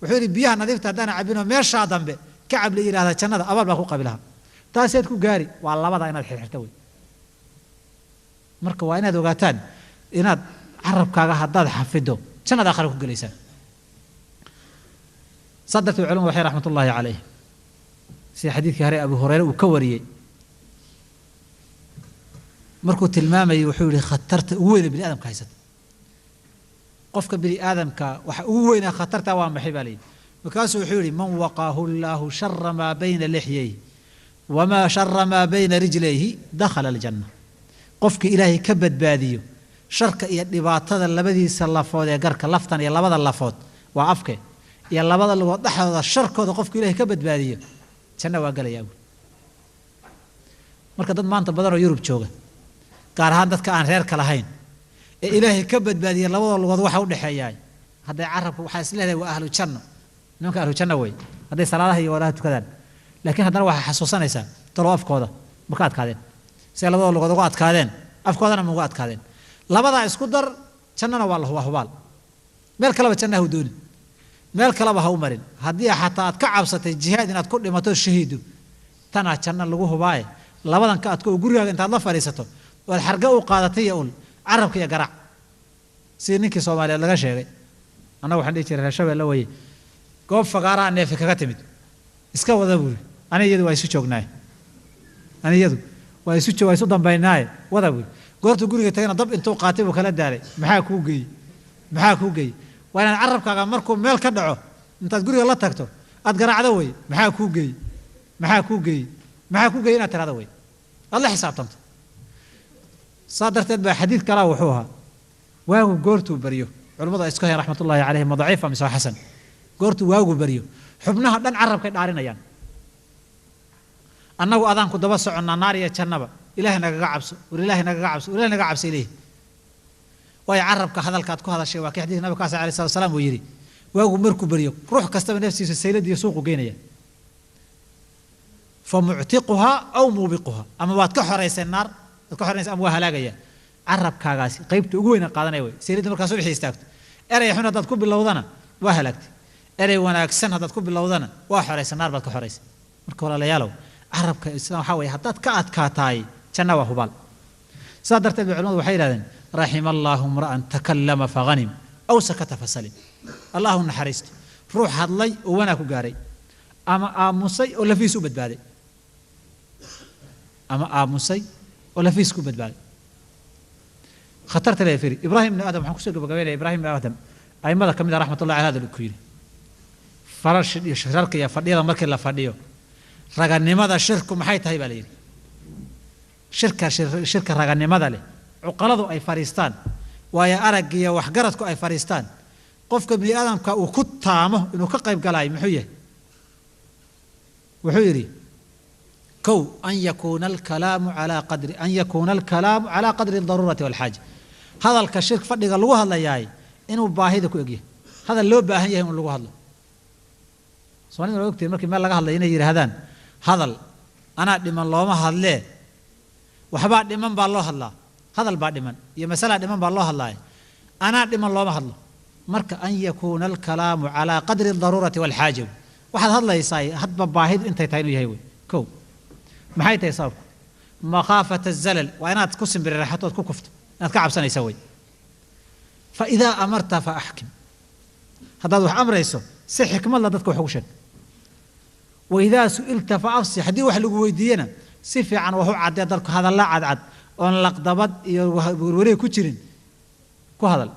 wuxuu yiri biyaha nadiifta hadaan cabino meesha dambe كعب لي هذا جنة أول ما هو قبلها تاسيت كو جاري والله ما ضاينا الحرتوي مركو وين هذا وقتان إن عرب كاجا هذا حفيده جنة آخر كو جليسان صدرت العلوم وحي رحمة الله عليه في حديث هري أبو هريرة وكوري مركو تلمامي وحولي خطرت وين بني آدم كايست قفك بني آدم وين خطرت وام حبالي وكاسو حوري من وقاه الله شر ما بين لحييه وما شر ما بين رجليه دخل الجنة قفك إلهي كبد باديو شرك يا دباطه لبدي سلافود يا غرك لفتن يا لبد اللفود وعفك يا لبد اللي وضح هذا الشرك هذا قفك إلهي كبد باديو جنة واقليا marka dad maanta badan oo Yurub jooga gaar ahaan dadka aan reer kala hayn ee Ilaahay ka badbaadiyo labada lugood waxa u dhaxeeyay haday carabku waxa isleeyahay waa ahlu janno ninka ahlu janno way haday salaadaha iyo walaha tukadaan laakiin haddana waxa xasuusanaysa talo afkooda ma ka adkaadeen si labada lugood uga adkaadeen afkoodana ma uga adkaadeen labada isku dar jannana waa Allah hubaal meel kale janna hu dooni meel kale ha u marin hadii xataa aad ka cabsatay jihaad inaad ku dhimato shahiidu tana janna lagu hubaaye labadan ka adko gurigaaga intaad la fariisato oo xarga u qaadatay ul carabka iyo garac si ninkii Soomaaliyeed laga sheegay anagu waxaan dhigi jiray Shabeelle way goob fagaara neef kaga timid iska wada buuri aniyadu way isu joognaay aniyadu way isu dambaynaay wada buuri goortu guriga tagana dab intuu qaatay uu kala daalay maxaa ku geey waa inaan carabkaaga markuu meel ka dhaco intaad guriga la tagto aad garaacdo way maxaa ku geey inaad tirada way Allah xisaabtanto صادرت بحديث كلام وحوها واو قرتو بريو علماء اسكوها رحمة الله عليهم ضعيفة مسوا حسن قرتو واو بريو حبناها دان عرب كي دارين ايان أنه أذان كو دبا سعنا نار يا جنبا إلهي نغا عبسو والإلهي نغا عبس إليه واي عرب كهذا كو هذا الشيء واكي حديث النبي عليه الصلاة والسلام ويري واو مركو بريو روح كستب نفسي السيلد يسوق قينيا فمعتقها أو موبقها أما واد كحريس النار كحريس أموها لاقيا عرب كاغاسي قيبت وين قادنا وي سيريد مركا سو بخي استاغت اري خنا دad ku bilowdana waa halagti اري wanaagsan dad ku bilowdana waa xoreysan naar bad ka xoreys marka walaalayaalow arabka isla waxa way hadad ka adkaatay janna waa hubal sadartay culimadu waxay yiraahdeen rahimallahu mar'an takallama faghanim aw sakata fasalim Allahu naxariist ruux hadlay oo wana ku gaaray ama aamusay oo lafiis u badbaaday ولا في سكوب بدبال خطرت له فيري إبراهيم بن آدم حكوا سجوا بقبيله إبراهيم بن آدم أي ماذا كمل رحمة الله على هذا الكويري فرش شرق يا فديه مركز لا فديه raganimada shirku maxay tahay baa la yidhi shirka raganimada leh cuqaladu ay fariistaan waayo araggiyo waxgaradku ay fariistaan qofka bini aadamka uu ku taamo inuu ka qayb galaayo muxuu yahay wuxuu yidhi kow an yakuuna alkalaamu calaa qadri aldaruurati walxaaja hadalka shirk fadhiga lagu hadlayaay inuu baahida ku egyahay hadal loo baahan yahay in lagu hadlo soomaalida waa ogtiin markii meel laga hadlayo inay yidhaahdaan hadal anaa dhiman looma hadlee waxbaa dhiman baa loo hadlaa hadal baa dhiman iyo masalaa dhiman baa loo hadlaaya anaa dhiman looma hadlo marka an yakuuna alkalaamu calaa qadri aldaruurati walxaaja waxaad hadlaysaa hadba baahidu intay tahay inuu yahay wey kow maxay tahay sababku makhaafata azalal waa inaad ku simbiriraxato ood ku kufto inaad ka cabsanaysa wey fa idaa amarta fa axkim haddaad wax amrayso si xikmadla dadka wax ugu sheeg wa idaa su'ilta fa afsi haddii wax lagu weydiiyena si fiican wax u caddee dadku hadalla cadcad oon laqdabad iyo warwareeg ku jirin ku hadal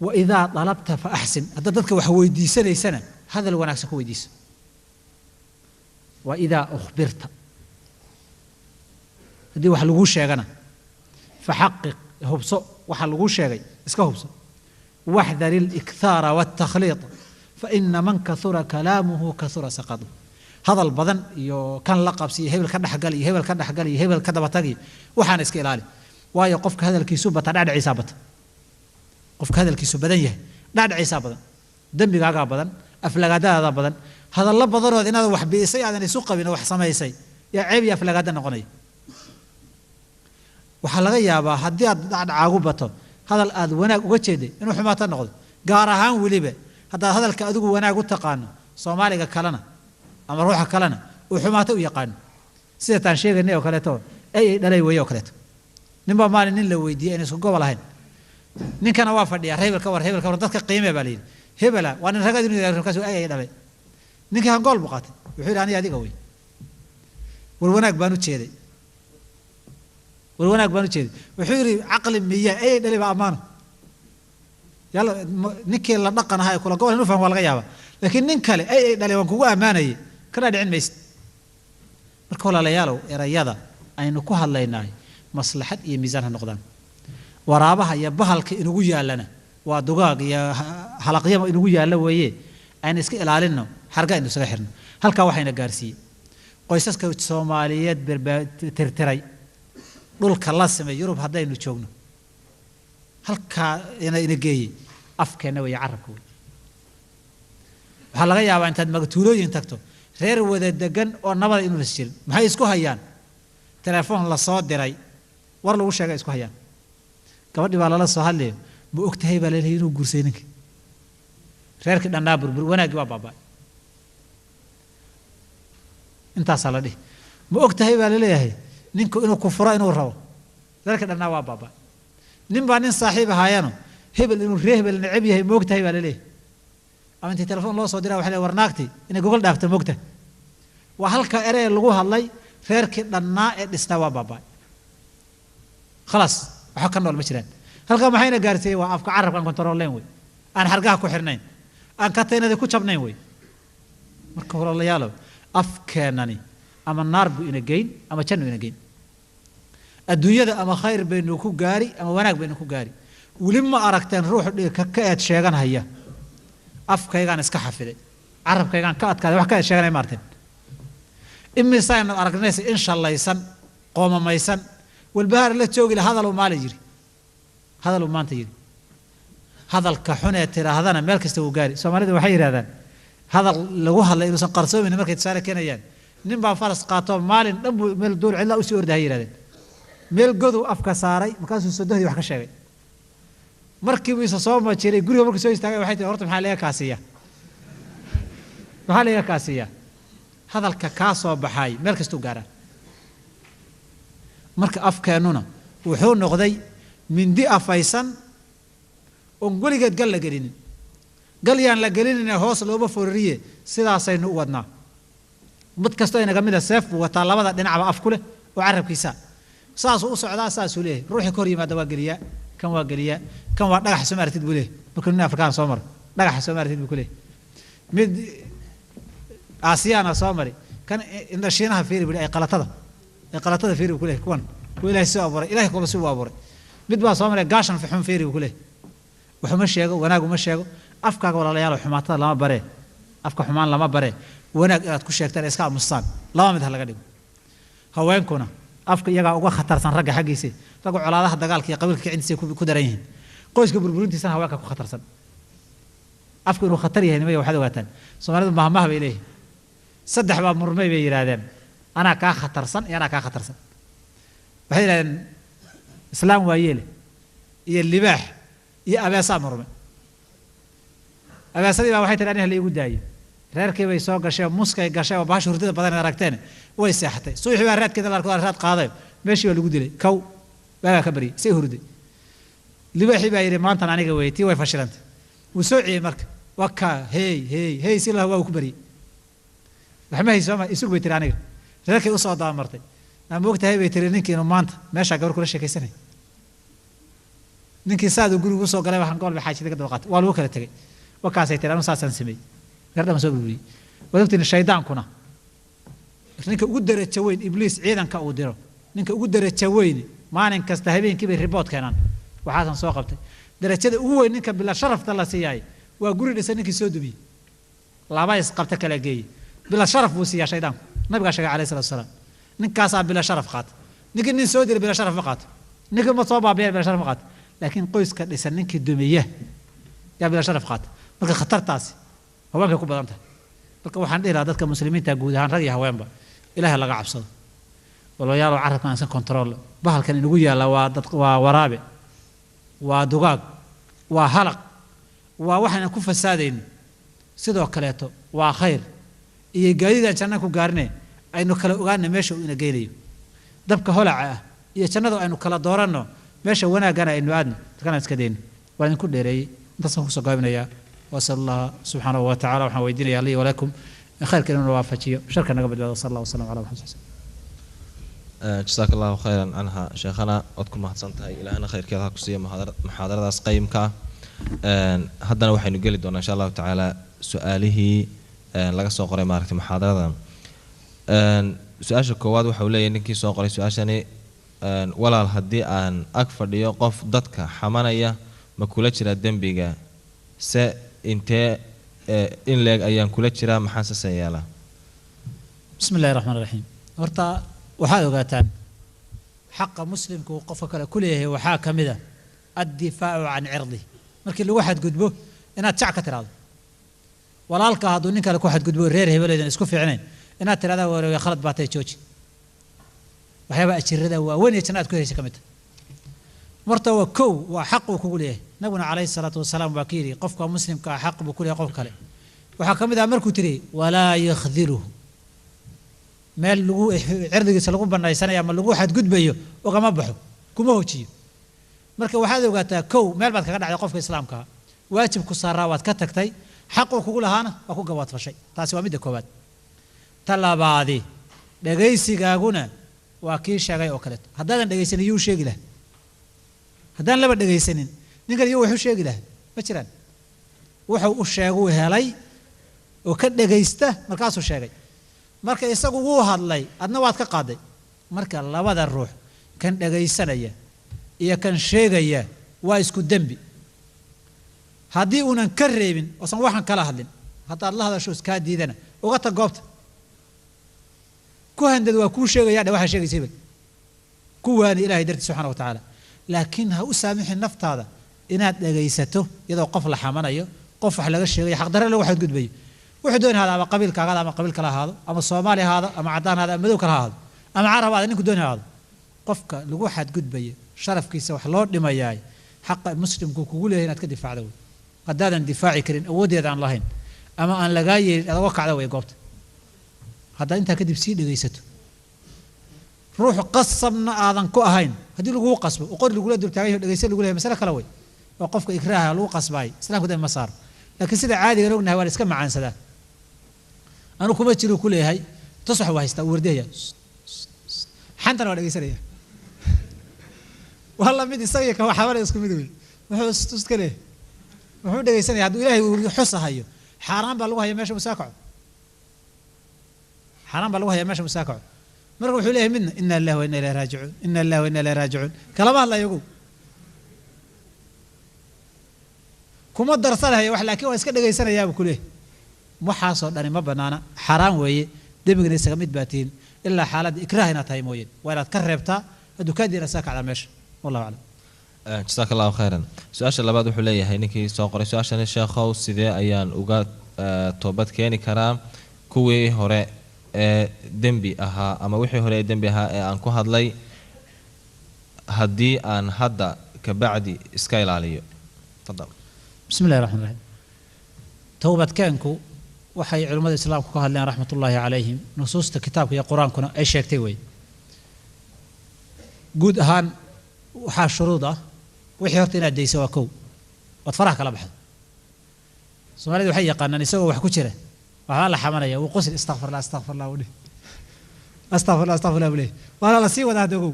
wa idaa dalabta fa axsin haddaad dadka wax weydiisanaysana hadal wanaagsan ku weydiiso wa idaa ukhbirta haddii wax laguu sheegana fa xaqiq hubso waxa laguu sheegay iska hubso waxdar ilikhaara waaltakhliiط faina man kahura kalaamuhu kahura saqadu hadal badan iyo kan la qabsi iyo hebel ka dhexgal iyo hebel ka dhexgal iyo hebel ka dabatag iyo waxaana iska ilaali waayo qofka hadalkiisu bata dhacdhiciisaa bata qofka hadalkiisu badan yahay dhacdhiciisaa badan dembigaagaa badan aflagaadadaada badan hadallo badanood inaad wax biisay aadan isu qabin oo wax samaysay yaa ceeb iyo aflagaada noqonaya waxaa laga yaabaa haddii aad dhacdhacaagu bato hadal aad wanaag uga jeeday inuu xumaato noqdo gaar ahaan weliba haddaad hadalka adigu wanaag u taqaano soomaaliga kalena ama ruuxa kalena uu xumaato u yaqaano sida taan sheegaynay oo kaleeto ay dhalay weeye oo kaleeto ninbaa maalin nin la weydiiyey in isku gobol ahayn ninkana waa fadhiyaa hebel ka war dadka qiimee baa la yidhi hebela waa nin ragad inuu yidhahdo markaasuu ay dhalay ninkii hangool buu qaatay wuxuu yidhi aniga adiga wey war wanaag baan u jeeday wuxuu yidhi caqli miya ay dhalay baa ammaano yalla ninkii la dhaqan ahaa kula gobol inuu fahmo waa laga yaabaa laakiin nin kale ay dhalay waan kugu ammaanayay kana dhicin maysid marka walaalayaalow erayada aynu ku hadlaynahay maslaxad iyo miisaan ha noqdaan waraabaha iyo bahalka inugu yaallana waa dugaag iyo halaqyama inugu yaalla weeye aynu iska ilaalinno xarga aynu isaga xirno halkaa waxayna gaarsiiyey qoysaska soomaaliyeed tirtiray dhulka la samey yurub haddaynu joogno halkaa ina geeyey afkeenna weeye carabka wey waxaa laga yaabaa intaad magatuulooyin tagto reer wada degan oo nabada inuuna jirin maxay isku hayaan telefoon la soo diray war lagu sheegay isku hayaan gabadhii baa lala soo hadlayo ma og tahay baa laleeyahay inuu guursay ninkii reerkii dhannaa burbur wanaaggii waa baaba'ay intaasaa la dhihi ma og tahay baa laleeyahay ninku inuu ku furo inuu rabo reerkii dhannaa waa baaba'ay nin baa nin saaxiib ahaayano hebel inuu ree hebel necab yahay ma og tahay baa laleeyahay ama intii telefoon loo soo diraa waxa le war naagtii inay gogol dhaafta ma og tahay waa halka eree lagu hadlay reerkii dhannaa ee dhisnaa waa baaba'ay khalaas waxa ka nool ma jiraan halkaa maxayna gaarsiiyey waa afka carabka aan kontaroolayn wey aan xargaha ku xirnayn aan kataynadii ku jabnayn wey marka walaalayaalow afkeenani ama naar buu ina geyn ama jannu ina geyn adduunyada ama khayr baynu ku gaari ama wanaag baynu ku gaari weli ma aragteen ruuxu dhiga ka eed sheeganhaya afkaygaan iska xafiday carabkaygaan ka adkaaday wax ka eed sheeganay ma aragteen imisaynu aragnaysa in shallaysan qoomamaysan walbahaar la joogi la hadaluu maali yiri hadaluu maanta yiri hadalka xunee tirahdana meel kasta uu gaari soomaalida waxay yidhahdaan hadal lagu hadlay inuusan qarsoomin markay tusaale keenayaan nin baa faras qaato maalin dhan buu meel duul cidla usii ordahay yidhahdeen meel goduu afka saaray markaasuu sodohdii wax ka sheegay markii buu isa soo majiray guriga markuu soo istaagay waxay tihi horta maxaa laga kaasiyaa hadalka kaa soo baxaay meel kastuu gaaraa marka afkeennuna wuxuu noqday mindi afaysan oon weligeed gal la gelinin gal yaan la gelinina hoos looma fororiye sidaasaynu u wadnaa mid kastoo inaga mida seef buu wataa labada dhinacba af ku leh oo carabkiisa saasuu u socdaa saasuu leeyahay ruuxii ka hor yimaada waa geliyaa kan waa geliyaa kan waa dhagax soo maartid buu leeyahay markuu nin afrikaan soo maro dhagaxa soo maartid buu ku leeyahay mid آسيانا صامري كان إن شينها فيري بلي قلتها فيري بكله كون وإلهي سوى أبوري إلهي كل سوى أبوري بدبا صامري قاشن في حم فيري بكله وحمش يجو وناقو مش يجو أفكار ولا ليال وحماتها لما بري أفكار حمان لما بري وناق كل شيء ترى إسكاب مصان لا مثل هلا قديم هواين كنا أفكار يجا أقوى خطر سن رجع حقيسي رجع على هذا الدجال كي قبل كي عندي كودرين قوس قبل برونتي سنة هواك خطر سن أفكار خطر يعني ما يوحد وقتان سمعنا ما بيليه صدح باب مرمي بيرادين أنا كا خطر سن أنا كا خطر سن بحيل إسلام ويله اللباح أبي سامر أبي سامر واحد تراني اللي يقول داي رأيك ويسوق قشة مسكة قشة وباش وردة بدنا ركتين ويسحته سوي حوارات كذا لاركوارات قاضي ماشي ولا يقول لي كو بقى خبري سيهردي لباح يباير ما أنت عني قويتي ويفشلنت وسوي مرك وكا هي سيله هو كبري لحما يسوق بيتراني رأيك وصاد مرتين أنا وقتها هي بيترينين كأنه ما أنت ماشي أقول كل شيء كيسني ninkii saad u guriga soo galay waxaan gool xaajida ka dabaqaatay waa lagu kala tagay wakaasay tiraan saasan sameey gardama soo guriyay wadabtina shaydaankuna ninka ugu darajo weyn ibliis ciidanka uu diro ninka ugu darajo weyn maalin kasta habeenkii bay report keenan waxaasan soo qabtay darajada ugu weyn ninka bila sharafta la siiyay waa guri dhisan ninkii soo dubiyay laba is qabta kala geeyay bila sharaf buu siiyay shaydaanku nabiga sheegay calayhi salaatu wasalaam ninkaas bila sharaf qaat ninka nin soo diray bila sharaf ma qaat ninka ma soo baabiyay bila sharaf ma qaat لكن قيس كديسن نينكي دوميه يا بلا شرف قات marka khatartaasi haweenka ku badanta marka waxaan dhiraa dadka muslimiinta guud ahaan rag iyo haweenba ilaahay laga cabsado walaalayaal carabka aan san control bahalkan inagu yaala waa dad waa waraabe waa dugaag waa halaq waa waxaan ku fasaadeen sidoo kaleeto waa khayr iyo gaadiidaan janna ku gaarnay aynu kala ogaana meesha uu ina geeyo dabka holaca iyo jannada aynu kala dooranno meesha wanaagana aynu aadno kana iska deyn waan ku dheereeyay intaas ku soo gaabinaya وصلى الله سبحانه وتعالى وحنا ويدينا لي ولكم خير كلنا وافجيو شركه نقبل صلى الله وسلم على محمد جزاك الله خيرا عنها شيخنا ودكم mahadsantahay ilaahna khayrkeeda ku siiyo muxaadaradaas qaymka haddana waxaynu gali doonaa insha Allah taala su'aalihii laga soo qoray maaragtay muxaadaradan su'aasha koowaad waxa uu leeyahay ninkii soo qoray su'aashani walaal haddii aan ag fadhiyo qof dadka xamanaya ma kula jira dembiga se intee in leeg ayaan kula jiraa maxaan se yeelaa بسم الله الرحمن الرحيم horta waxaad ogaataan xaqa muslimku qofka kale ku leeyahay waxaa kamida ad-difaacu an cirdi markii lagu xad gudbo inaad jac ka tiraado walaalka haduu nin kale ku xad gudbo reer hebeleedan isku fiicneen inaad tiraado wareey khalad baatay jooji waxyaaba ajirada waa weyn jannad ku heeysa kamida marta waa kow waa xaq uu kugu leeyahay nabuna calayhi salaatu wasalaam waa kiiri qofka muslimka xaq buu ku leeyahay qof kale waxa kamid ah markuu tiri walaa yakhdhiruhu meel lagu cirdigiisa lagu banaysanaya ama lagu xad gudbayo ogama baxo kuma hoojiyo marka waxaad ogaataa kow meel baad kaga dhacday qofka islaamka waajib ku saaraa waad ka tagtay xaq uu kugu lahaana waa ku gabaad fashay taasi waa mid koobaad talabaadi dhageysigaaguna waa kii sheegay oo kale haddaadan dhageysan yuu sheegi lahaa haddaan laba dhageysanin ninkan iyo wuxuu sheegi lahaa ma jiraan wuxuu u sheegay helay oo ka dhageysta markaasuu sheegay marka isagu wuu hadlay adna waad ka qaaday marka labada ruux kan dhageysanaya iyo kan sheegaya waa isku dambi haddii uunan ka reebin oosan waxaan kala hadlin haddaad la hadasho iskaa diidana uga tag goobta ku handad waa kuu sheegaya dha waxaa sheegaysayba ku waani ilaahay dartiisa subxaana wa tacaala laakiin ha u saamixin naftaada inaad dhageysato iyadoo qof la xamanayo qof wax laga sheegayo xaqdarre lagu xadgudbayo wuxuu doon hada ama qabiilkaaga ama qabiil kala ahaado ama Soomaali ahaado ama cadaan ahaado ama madow kala ahaado ama carab ahaado ninku doon ahaado qofka lagu xadgudbayo sharafkiisa wax loo dhimayay xaq muslimku kugu leeyahay inaad ka difaacdo qadaadan difaaci karin awoodeeda aan lahayn ama aan laga yeelin aad uga kacdo way goobta hadda inta kadib sii dhageysato ruux qasabna aadan ku ahayn hadii lagu qasbo oo qor lagu dultaagay dhageysan lagu leeyahay mas'ala kala way oo qofka ikraaha lagu qasbay islaamku day ma saar laakiin sida caadiga loo nahay waa iska macaansadaa أنا كم أشتري كله هاي تصح وهيستا وردية حنتنا ولا جيسرية والله مدي سوي كوا حوالي اسكو مدوي وهو استكله وهو ده جيسرية هذا إلهي وحصة هايو حرام بالله هي ماشي مساكع حرام بالله يا ماشي مساكع مرة وحوليه منا إن الله وإنا إليه راجعون إن الله وإنا إليه راجعون كلام الله يقول كم درس لها يا واحد لكن واسكت دقي سنة يا أبو كله محاصر داني ما بنانا حرام ويه دم جنس جميد باتين إلا حالات إكراهنا تايموين ولا تكربتها الدكادي رساك على مش والله أعلم. جزاك الله خيرا. سؤال اللي بعده حليه هينكي سوق سؤال عشان الشيخ أو سيدي أيان وقات توبت كيني كرام كوي هراء دمبي أها أما وحي هراء دمبي أها أنكو هذلي هدي أن هذا كبعدي إسكايل عليه. تفضل. بسم الله الرحمن الرحيم. توبة كانكو وحي علماء الإسلام كهل لنا رحمة الله عليهم نصوص كتابك يا قرآن كنا أي شيء تقوي. جود هان وحاش شروطه وحيرتنا دي سوا كو وتفرح كلا بحد. سؤال وحي قلنا نسوي وحكوشره وهلا حمانا وقصد استغفر الله استغفر الله وليه استغفر الله استغفر الله وليه ولا لا سوى هذا جو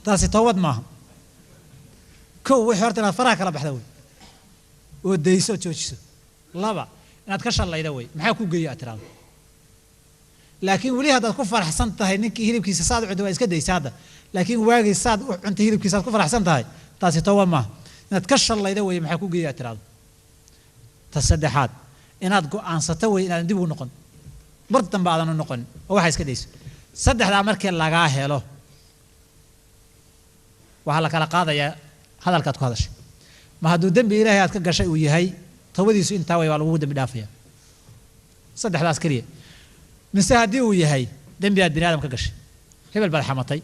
تاسي توبت معهم كو وحيرتنا فرح كلا بحد وديسو تشوشسو لابا inaad ka shalayda way maxaa ku geeyay atiraan laakiin wali hadaad ku faraxsan tahay ninkii hilibkiisa saad u cunto waa iska daysaada laakiin waagii saad u cunto hilibkiisa ku faraxsan tahay taasi tooba ma inaad ka shalayda way maxaa ku geeyay atiraan ta saddexaad inaad go'aansato way inaad dib u noqon bartan baadan u noqon oo waxa iska dayso saddexda markii laga helo waxa la kala qaadaya hadalkaad ku hadashay ma hadduu dambi ilaahay aad ka gashay uu yahay tawadiisu intaa way waa lagu dambi dhaafaya saddexdaas kaliya mise haddii uu yahay dambi aad bini aadam ka gashay hebel baad xamatay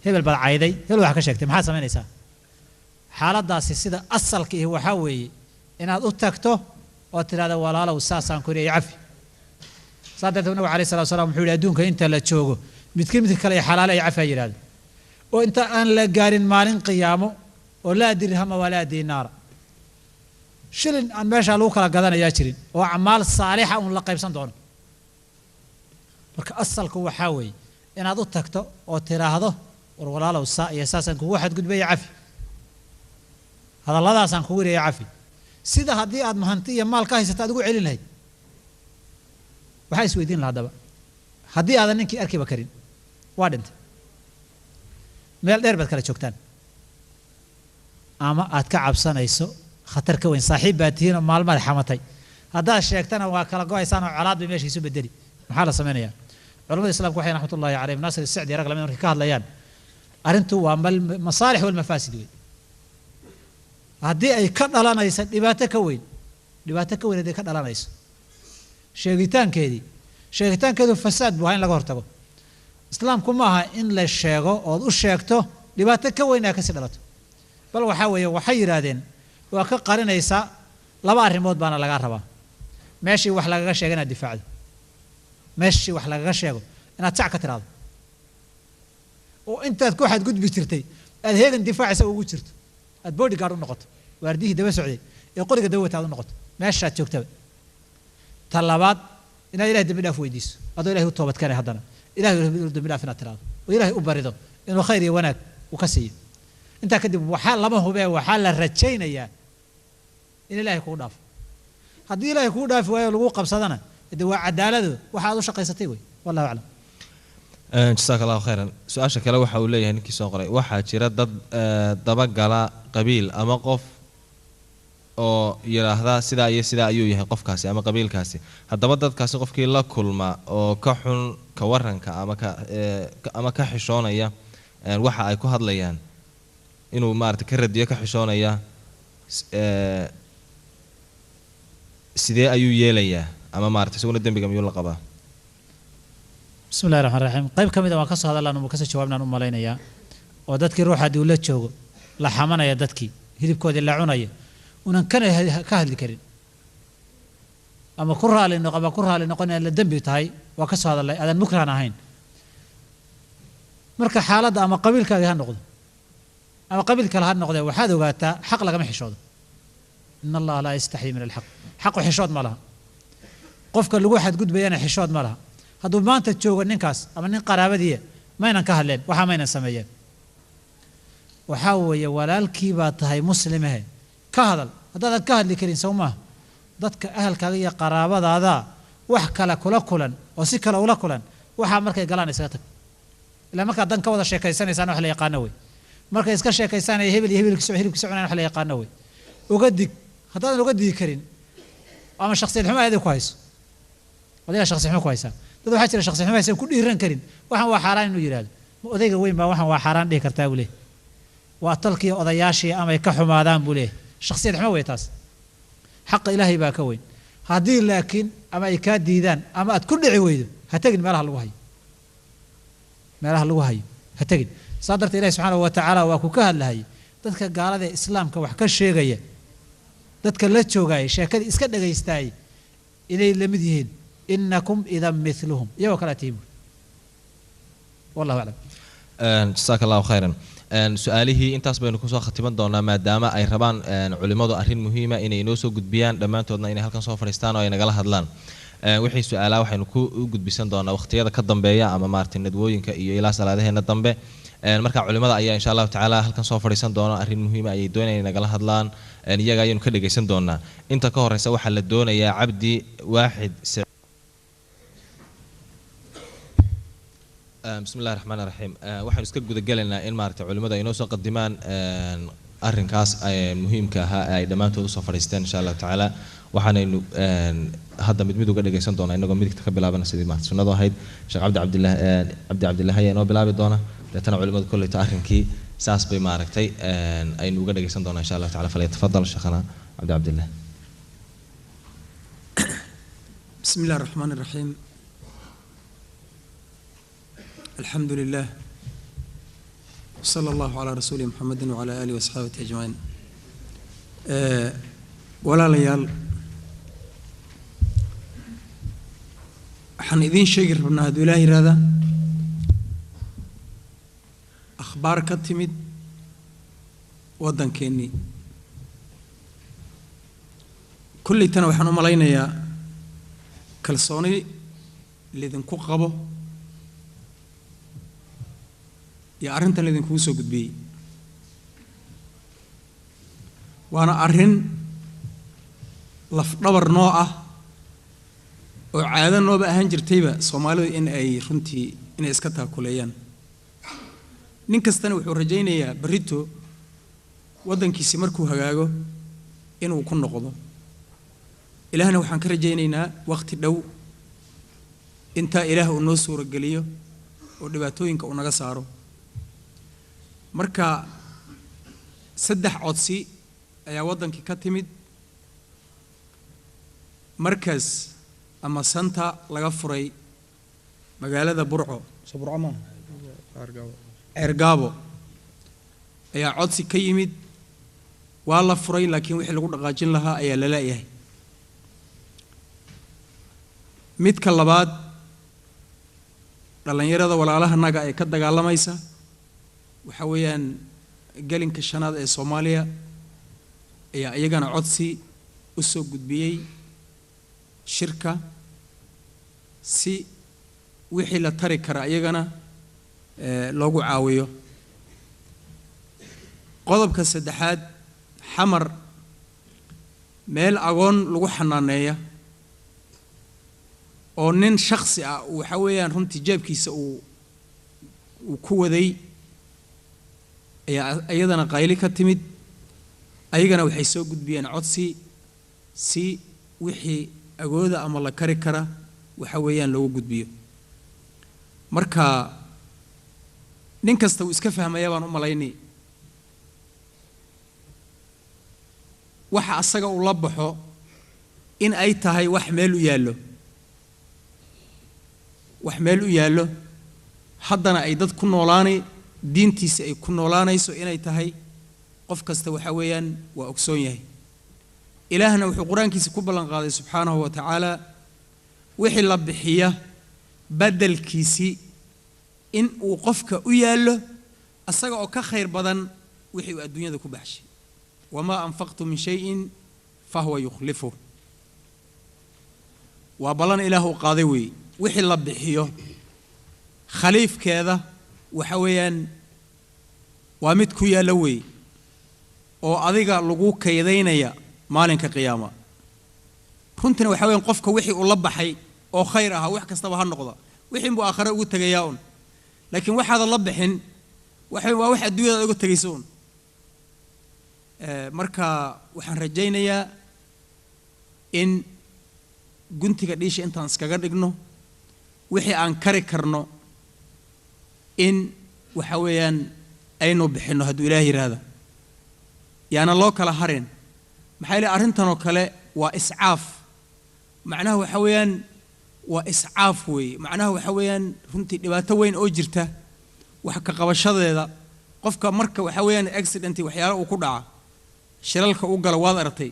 hebel baad cayday hebel wax ka sheegtay maxaad samaynaysaa xaaladaasi sida asalka ah waxaa weeye inaad u tagto oo tiraahdo walaalow saasaan ku leeyahay cafi saadada nabiga calayhi salaatu wasalaam wuxuu yidhi adduunka inta la joogo midkii kale ay xalaal ay cafi yiraahdo oo inta aan la gaarin maalin qiyaamo oo laa dirhama walaa diinaara shilin aan meesha lagu kala gadanayaa jirin oo acmaal saalixa uun la qaybsan doono marka asalku waxaa weeye inaad u tagto oo tiraahdo war walaalow saa iyo saasaan kugu xadgudbaya cafi hadalladaasaan kugu leeyahay cafi sida haddii aad mahanti iyo maal ka haysato aad ugu celin lahayd waxaa isweydiin lahaa daba haddii aadan ninkii arkiba karin waa dhintay meel dheer baad kala joogtaan ama aad ka cabsanayso خطر كوين صاحب باتين مال ما حمتي هذا شيكتنا وكلا قويس أنا عراد بمشي يسوي بدري محل سمينيا علماء الإسلام كوحين رحمة الله عليهم ناصر السعدي رجل من كهذا ليان أرنتوا وعمل المصالح والمفاسد هذه أي كذا لا نايس لباتك كوين هذه كذا لا نايس شيكتان كذي فساد بوهين لقورتكو إسلام كماها إن لا شيكو أو شيكتو لباتك كوين كسبلته بل وحاول وحير هذين وك قارنaysa laba arimood baana laga rabaa meeshii wax laga sheego inaad difaacdo meeshii wax laga sheego inaad sac ka tiraado oo intaad ku xad gudbi jirtay aad heegan difaacisa ugu jirto aad bodyguard u noqoto waardihi daba socday ee qoriga dawladaad u noqoto meeshaad joogtaba talabaad inaad ilaahay dambi dhaaf weydiiso adoo ilaahay u toobad keenay haddana ilaahay dambi dhaaf inaad tiraado oo ilaahay u barido inuu khayr iyo wanaag u ka siiyo انت كدب وحال لما هو بيه وحال الرجينا يا إن الله يكون داف هدي الله يكون داف ويا لقوا قبصدنا إذا عدالة وحاله شقي ستيوي والله أعلم. جزاك الله خيرا. سؤال شكله وحولي يعني كي سوقري واحد شرد ضبق على قبيل أما قف أو يرى هذا سدا أيو يقف كاسي أما قبيل كاسي هذا بدأ كاسي قف كي لا كل ما أو كحن كورن أما كحشون يا واحد أيكو هذا ليان إنه مارت كرد يك حشون يا سيدي أيو يليا أما مارت سوون الدم بكم يلا قبا. بسم الله الرحمن الرحيم. طيب كم إذا ما قص هذا لأنه مكسر جوابنا نوم علينا يا ودتك روح هدي ولا تشوق لا حمنا يا دتك هذي كود اللي عنا ونكن كهل كريم أما كرها لأنه قبا كرها لأنه قلنا الدم بتاعي وقص هذا هذا المكره أنا هين مركز حالة أما قبيل كذا هنقول أما قبل كلها النقطة وحده قالت حق لك ما حشود إن الله لا يستحي من الحق حق حشود مالها قفك اللي واحد قد بيانا حشود مالها هذا ما أنت تشوف النكاس أما النقارة بديه ما ينكهلين وحا ما ينسميين وحاول ولا الكيبات هاي مسلمة هاي كهذا هذا الكهل اللي كرين سومه ضدك أهل كذي قرابة هذا wax kala kula kulan oo si kala ula kulan waxa markay galaan isaga tag ila marka dan ka wada sheekaysanaysan wax la yaqaan way markay iska sheekaysanay hebel iyo hilibkiisa cunaan wax la yaqaan way uga dig haddaan uga digi karin ama shakhsi xumo ay ku hayso waliga shakhsi xumo ku haysa dad waxa jira shakhsi xumo ay ku dhiiran karin waxaan waa xaraan inuu yiraahdo odayga weyn baa waxaan waa xaraan dhigi kartaa buu leeyahay waa talkii odayaashii ama ay ka xumaadaan buu leeyahay shakhsi xumo way taas xaq ilaahay baa ka weyn haddii laakiin ama ay ka diidaan ama aad ku dhici weydo ha tagin meelaha lagu hayo ha tagin sadarta ilaahay subxaanahu wa tacaala waa ku ka hadlahay dadka gaalada ee islaamka wax ka sheegaya dadka la joogaya sheekada iska dhagaystaay inay la mid yihiin innakum idan mithluhum iyagoo kala tiim wallahu aclam jazaaka allahu khayran su-aalihii intaas baynu kusoo khatiman doonaa maadaama ay rabaan culimmadu arrin muhiima inay inoo soo gudbiyaan dhammaantoodna inay halkan soo fadhiistaan oo ay nagala hadlaan wixii su-aalaha waxaynu ku gudbisan doonaa waqtiyada ka dambeeya ama maaragtay nadwooyinka iyo ilaa salaadaheena dambe marka culimmada ayaa insha allahu tacaala halkan soo fadhiisan doona arrin muhiima ayay doonayaan inay nagala hadlaan iyaga ayaynu ka dhegaysan doonaa inta ka horeysa waxaa la doonayaa cabdi waaxid بسم الله الرحمن الرحيم waxaan iska guda galaynaa in maaragtay culimada ay noo soo qadimaan arrinkaas muhiimka ah ay dhamaantood u soo fadhiisteen insha Allah taala waxaanaynu hadda mid uga dhageysan doonaa inagoo midigta ka bilaabana sidii maaragtay sunnadu ahayd Sheekh Cabdi ayaa inoo bilaabi doona dadana culimadu kullayta arrinkii saas bay maaragtay aynu uga dhageysan doonaa insha Allah taala falyatafadal Sheekhana Cabdi الله بسم الله الرحمن الرحيم الحمد لله صلى الله على رسول محمد وعلى آله وصحبه أجمعين ولا ليال حن إذين شجر من هذا الله هذا أخبار كتمد ودن كني كل تنا وحنا ملاينا يا كالصوني اللي ذنكو قبه يا أرنت اللي ذنكو سوق بي وأنا أرن لفظ نوعه وعادة نوع بهنجر تيبا سومالو إن أي رنتي إن إسكتها كليان نكستنا وحرجينا يا بريتو ودن كيسي مركو هجاجو إنه كن نقضه إلهنا وحن كرجينا وقت الدو أنت إله النص ورجليه ودباتوينك ونجساره marka saddex codsi ayaa wadankii ka timid markaas ama santa laga furay magaalada Burco Sobrama Ergabo ayaa codsi ka yimid waa la furay laakiin wixii lagu dhaqaajin lahaa ayaa la leeyahay midka labaad dhalinyarada walaalaha naga ay ka dagaalamaysa waxa weeyaan galinka shanaad ee Soomaaliya ayaa iyagana codsi u soo gudbiyay shirka si wixii la tari kara iyagana loogu caawiyo qodobka saddexaad xamar meel agoon lagu xanaaneeya oo nin shakhsi ah waxa weeyaan runtii jeebkiisa uu ku waday ayadana qayli ka timid ayagana waxay soo gudbiyeen codsi si wixii agooda ama la kari kara waxa weeyaan loogu gudbiyo marka nin kasta uu iska fahmaya baan u malaynay waxa asaga uu la baxo in ay tahay wax meel u yaallo haddana ay dad ku noolaanay diintiisa ay ku noolaanayso inay tahay qof kasta waxa weeyaan waa ogsoon yahay ilaahna wuxuu quraankiisa ku ballan qaaday subxaanahu wa tacaala wixii la bixiya badalkiisi in uu qofka u yaallo asaga oo ka khayr badan wixii uu adduunyada ku baxshay wama anfaqtu min shay'in fahuwa yukhlifu waa ballan ilaahu qaaday weey wixii la bixiyo khaliifkeeda waxa weeyaan waa mid ku yaala weey oo adiga lagu kaydaynaya maalinka qiyaama runtina waxa weeyaan qofka wixii uu la baxay oo khayr ah wax kastaba ha noqdo wixii buu aakhira ugu tagayaa un laakiin waxaad la bixin waa wax adduunyada ugu tagayso un marka waxaan rajaynayaa in guntiga dhiisha intaan iskaga dhigno wixii aan kari karno in waxa weeyaan aynu bixino hadduu ilaahay yiraahdo yaana loo kala harin maxay leeyahay arrintan oo kale waa iscaaf macnaha waxa weeyaan waa iscaaf weey macnaha waxa weeyaan runtii dhibaato weyn oo jirta wax ka qabashadeeda qofka marka waxa weeyaan accident waxyaalo uu ku dhaca shilalka uu galo waad aragtay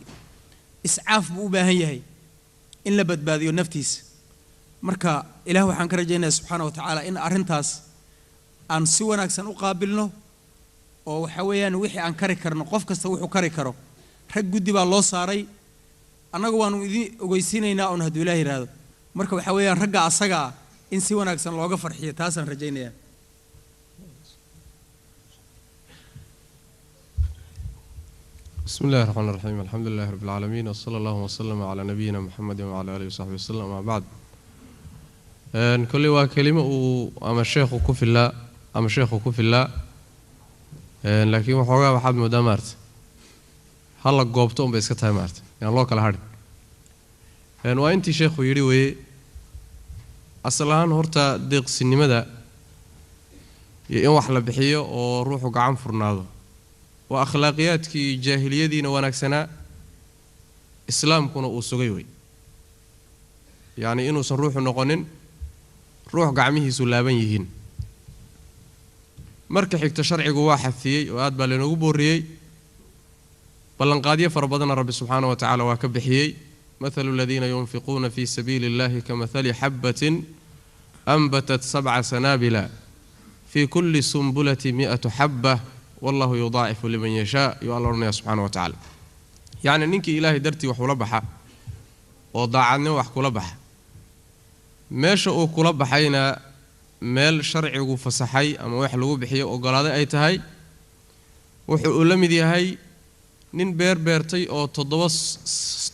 iscaaf buu u baahan yahay in la badbaadiyo naftiisa marka ilaah waxaan ka rajaynayaa subxaanahu wa tacaala in arrintaas aan si wanaagsan u qaabilno oo waxa weeyaan wixii aan kari karno qof kasta wuxuu kari karo rag guddi baa loo saaray annagu waanu idin ogeysiinaynaa oo hadduu ilaahay yiraahdo marka waxa weeyaan ragga asaga in si wanaagsan looga farxiyo taasaan rajaynayaa بسم الله الرحمن الرحيم الحمد لله رب العالمين وصلى الله وسلم على نبينا محمد وعلى آله وصحبه وسلم أما بعد كل كلمة أما الشيخ كف الله أما الشيخ كف الله لكن وحوجا واحد مدامرت هلا جوبتهم بيسكتها مارت يعني الله كله هاد وأنت شيخ يريوي أصلاً هرتا دق سينما ده يوم حلا بحية وروحه قام فرناده وأخلاقيات كي جاهلية دينا ونكسنا إسلام كنا أوسوغيوي يعني إنه سنروح نقنن روح قعمه سلابين يهين مركح تشرع واحد ثي وأدبا لنقبوري بلنقادية فربضنا رب سبحانه وتعالى وكبحيي مثل الذين ينفقون في سبيل الله كمثل حبة أنبتت 7 سنابل في كل سنبلة 100 حبة والله يضاعف لمن يشاء يقول سبحانه وتعالى يعني نينك إلهي درتي وحولبحة وضاعني وحكولبحة ماشا وكولبحينا مال شرعي وفصحي أما وحلو بحي وقرادة أي تهي وحولمي دي هاي نين بيرتي أو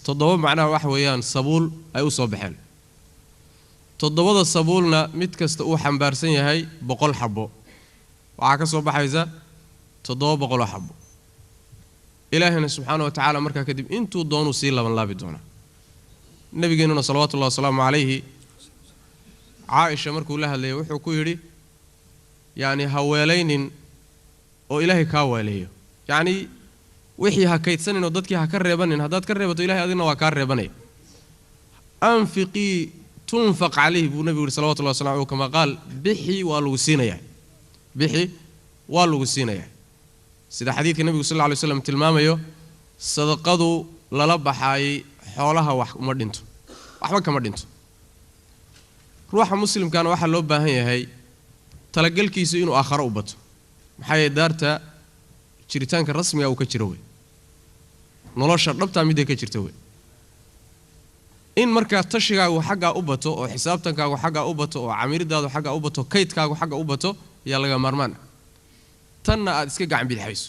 تضوى معناها وحويان صبول أي صبحين تضوى الصبولنا متكست أو حنبارسين هاي بقول حبو وعاك صبح إذا تضوى بقول حبو إلهنا سبحانه وتعالى مركا كدب انتو دونو سيلا من الله بدونا النبي قلنا صلوات الله وسلامه عليه عائشة مركو لها اللي وحو كيري يعني هوالين أو إلهي كاواليه يعني وحي هكيت سنين وددكي هكربنين هداد كربتو إلهي أدينا وكربنين أنفقي تنفق عليه بنبي صلوات الله وسلامه عليه كما قال بحي والوسينة يعني بحي والوسينة يعني سيدا حديث النبي صلى الله عليه وسلم تلماميو صدقادو للبحاي حولها ومدينتو وحبك مدينتو روح مسلم كان واحد لو باهن yahay talagalkiisu inuu aakhiro u bato maxay daarta jiritaanka rasmiga uu ka jiro way nolosha dhabta mid ay ka jirto way in marka tashigaagu xagga u bato oo xisaabtankaagu xagga u bato oo camiirdaadu xagga u bato kaydkaagu xagga u bato yaa laga marmaan tanna aad iska gacan bidixayso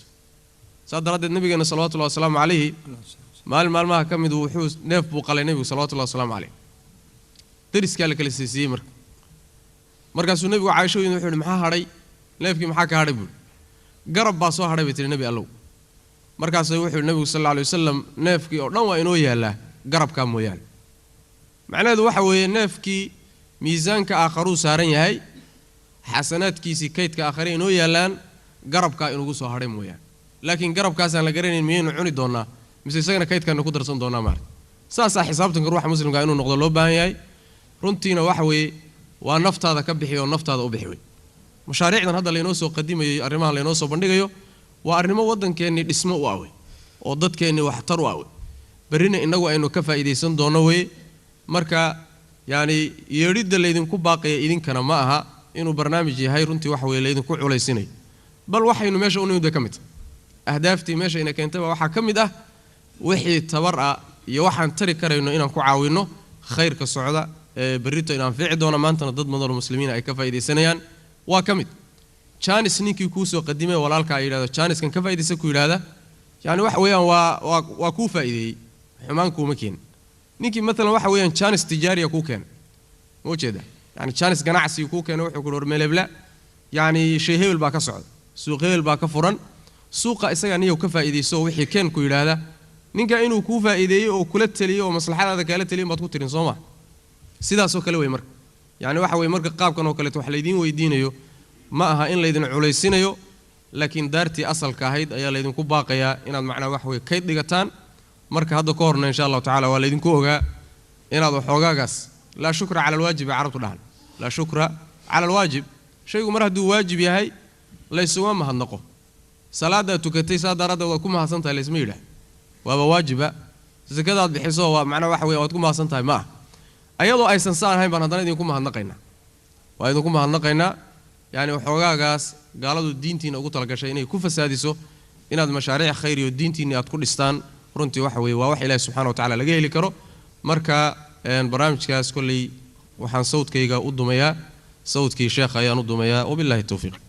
saadaradeed nabigeena sallallahu alayhi wasallam alayhi maalmaha kamid wuxuu neef buu qalay nabiga sallallahu alayhi wasallam alayhi درس كلا كلا سيسي مركز النبي وعايشة ينوحون محا هاري ليفكي محا كهاري بول قرب باسو هاري بيتر النبي الله مركز يوحي النبي صلى الله عليه وسلم نيفكي نوى إنو يالا قرب كامو يال معناه دو وحوي نيفكي ميزان كآخرو سارين يهي حسنات كيسي كيت كآخرين إنو يالان قرب كا إنو قصو هاري مو يال لكن قرب كاسان لقرين مين عوني دونا مثل سيغنا كيت كان نقدر صن دونا مار ساسا حسابتن روح مسلم قا إنو نقضر لو باهي يهي runtiina waxa weeye waa naftaada ka bixiyo naftaada u bixi mashaariicdan hadda leeno soo qadimayo arrimaha leeno soo bandhigayo waa arrimo wadankeeni dhismo u aaway oo dadkeeni wax tar u aaway barina inagu aynu ka faa'iideysan doono way marka yaani yeeridda leedin ku baaqay idinkana ma aha inuu barnaamij yahay runtii wax weeye leedin ku culaysinay bal waxaynu meesha u nimid kamid ahdaaftii meesha ina keentaba waxa kamid ah wixii tabar ah iyo waxaan tari karayno inaan ku caawino khayrka socda بريتو إن أنفع دونا ما أنتنا ضد مدار المسلمين أي كفاية سنيان وكمد كانس نيكي كوسو قديمة ولا الكايرة كانس كان كفاية سكوير هذا يعني وحويان وكوفا إذا حمانكو مكين نيكي مثلا وحويان كانس تجاري كوكان موجودة يعني جانس جناعسي يكون كانوا يقولوا ملبلا يعني شيء هيل باك صعد سوق هيل باك فرن سوق إسقانية وكفى إذا سوى وحي كان كل هذا نيجا إنه كوفا إذا وكلت لي ومصلحة هذا كلت لي ما تقول ترين صوما سيدا سوق لوي مرك يعني واحد ويمرك قاب كانوا كلت وحليدين ويدينيو معها إن ليدن عليسينيو لكن دارتي أصل كهيد أيا ليدن كوباقيا إن معنا واحد كيد دقتان مرك هذا كورنا إن شاء الله تعالى وليدن كوجا إن هذا حوجاجس لا شكر على الواجب عرفت الآن لا شكر على الواجب شيء مرة دو واجب يا هاي ليس ما هنقه صلاة تكتي صادرة وكم حسنتها الاسمية وهو واجبة إذا كذا بحسوا معنا واحد وكم حسنتها ما أيضا أي سنسان هاي بنادنا يكون هنقينا وأيضا كم هنقينا يعني وحوجاجس قالوا الدين تين أقول لك شيء يكون فسادسه إن هذا مشاريع خيرية والدين تين أتقول استان رنتي وحوي ووحي الله سبحانه وتعالى لقيه لكرو مركا برامج كاس كلي وحن صوت كيجا قدوميا صوت كي شيخ أيان قدوميا وبالله التوفيق.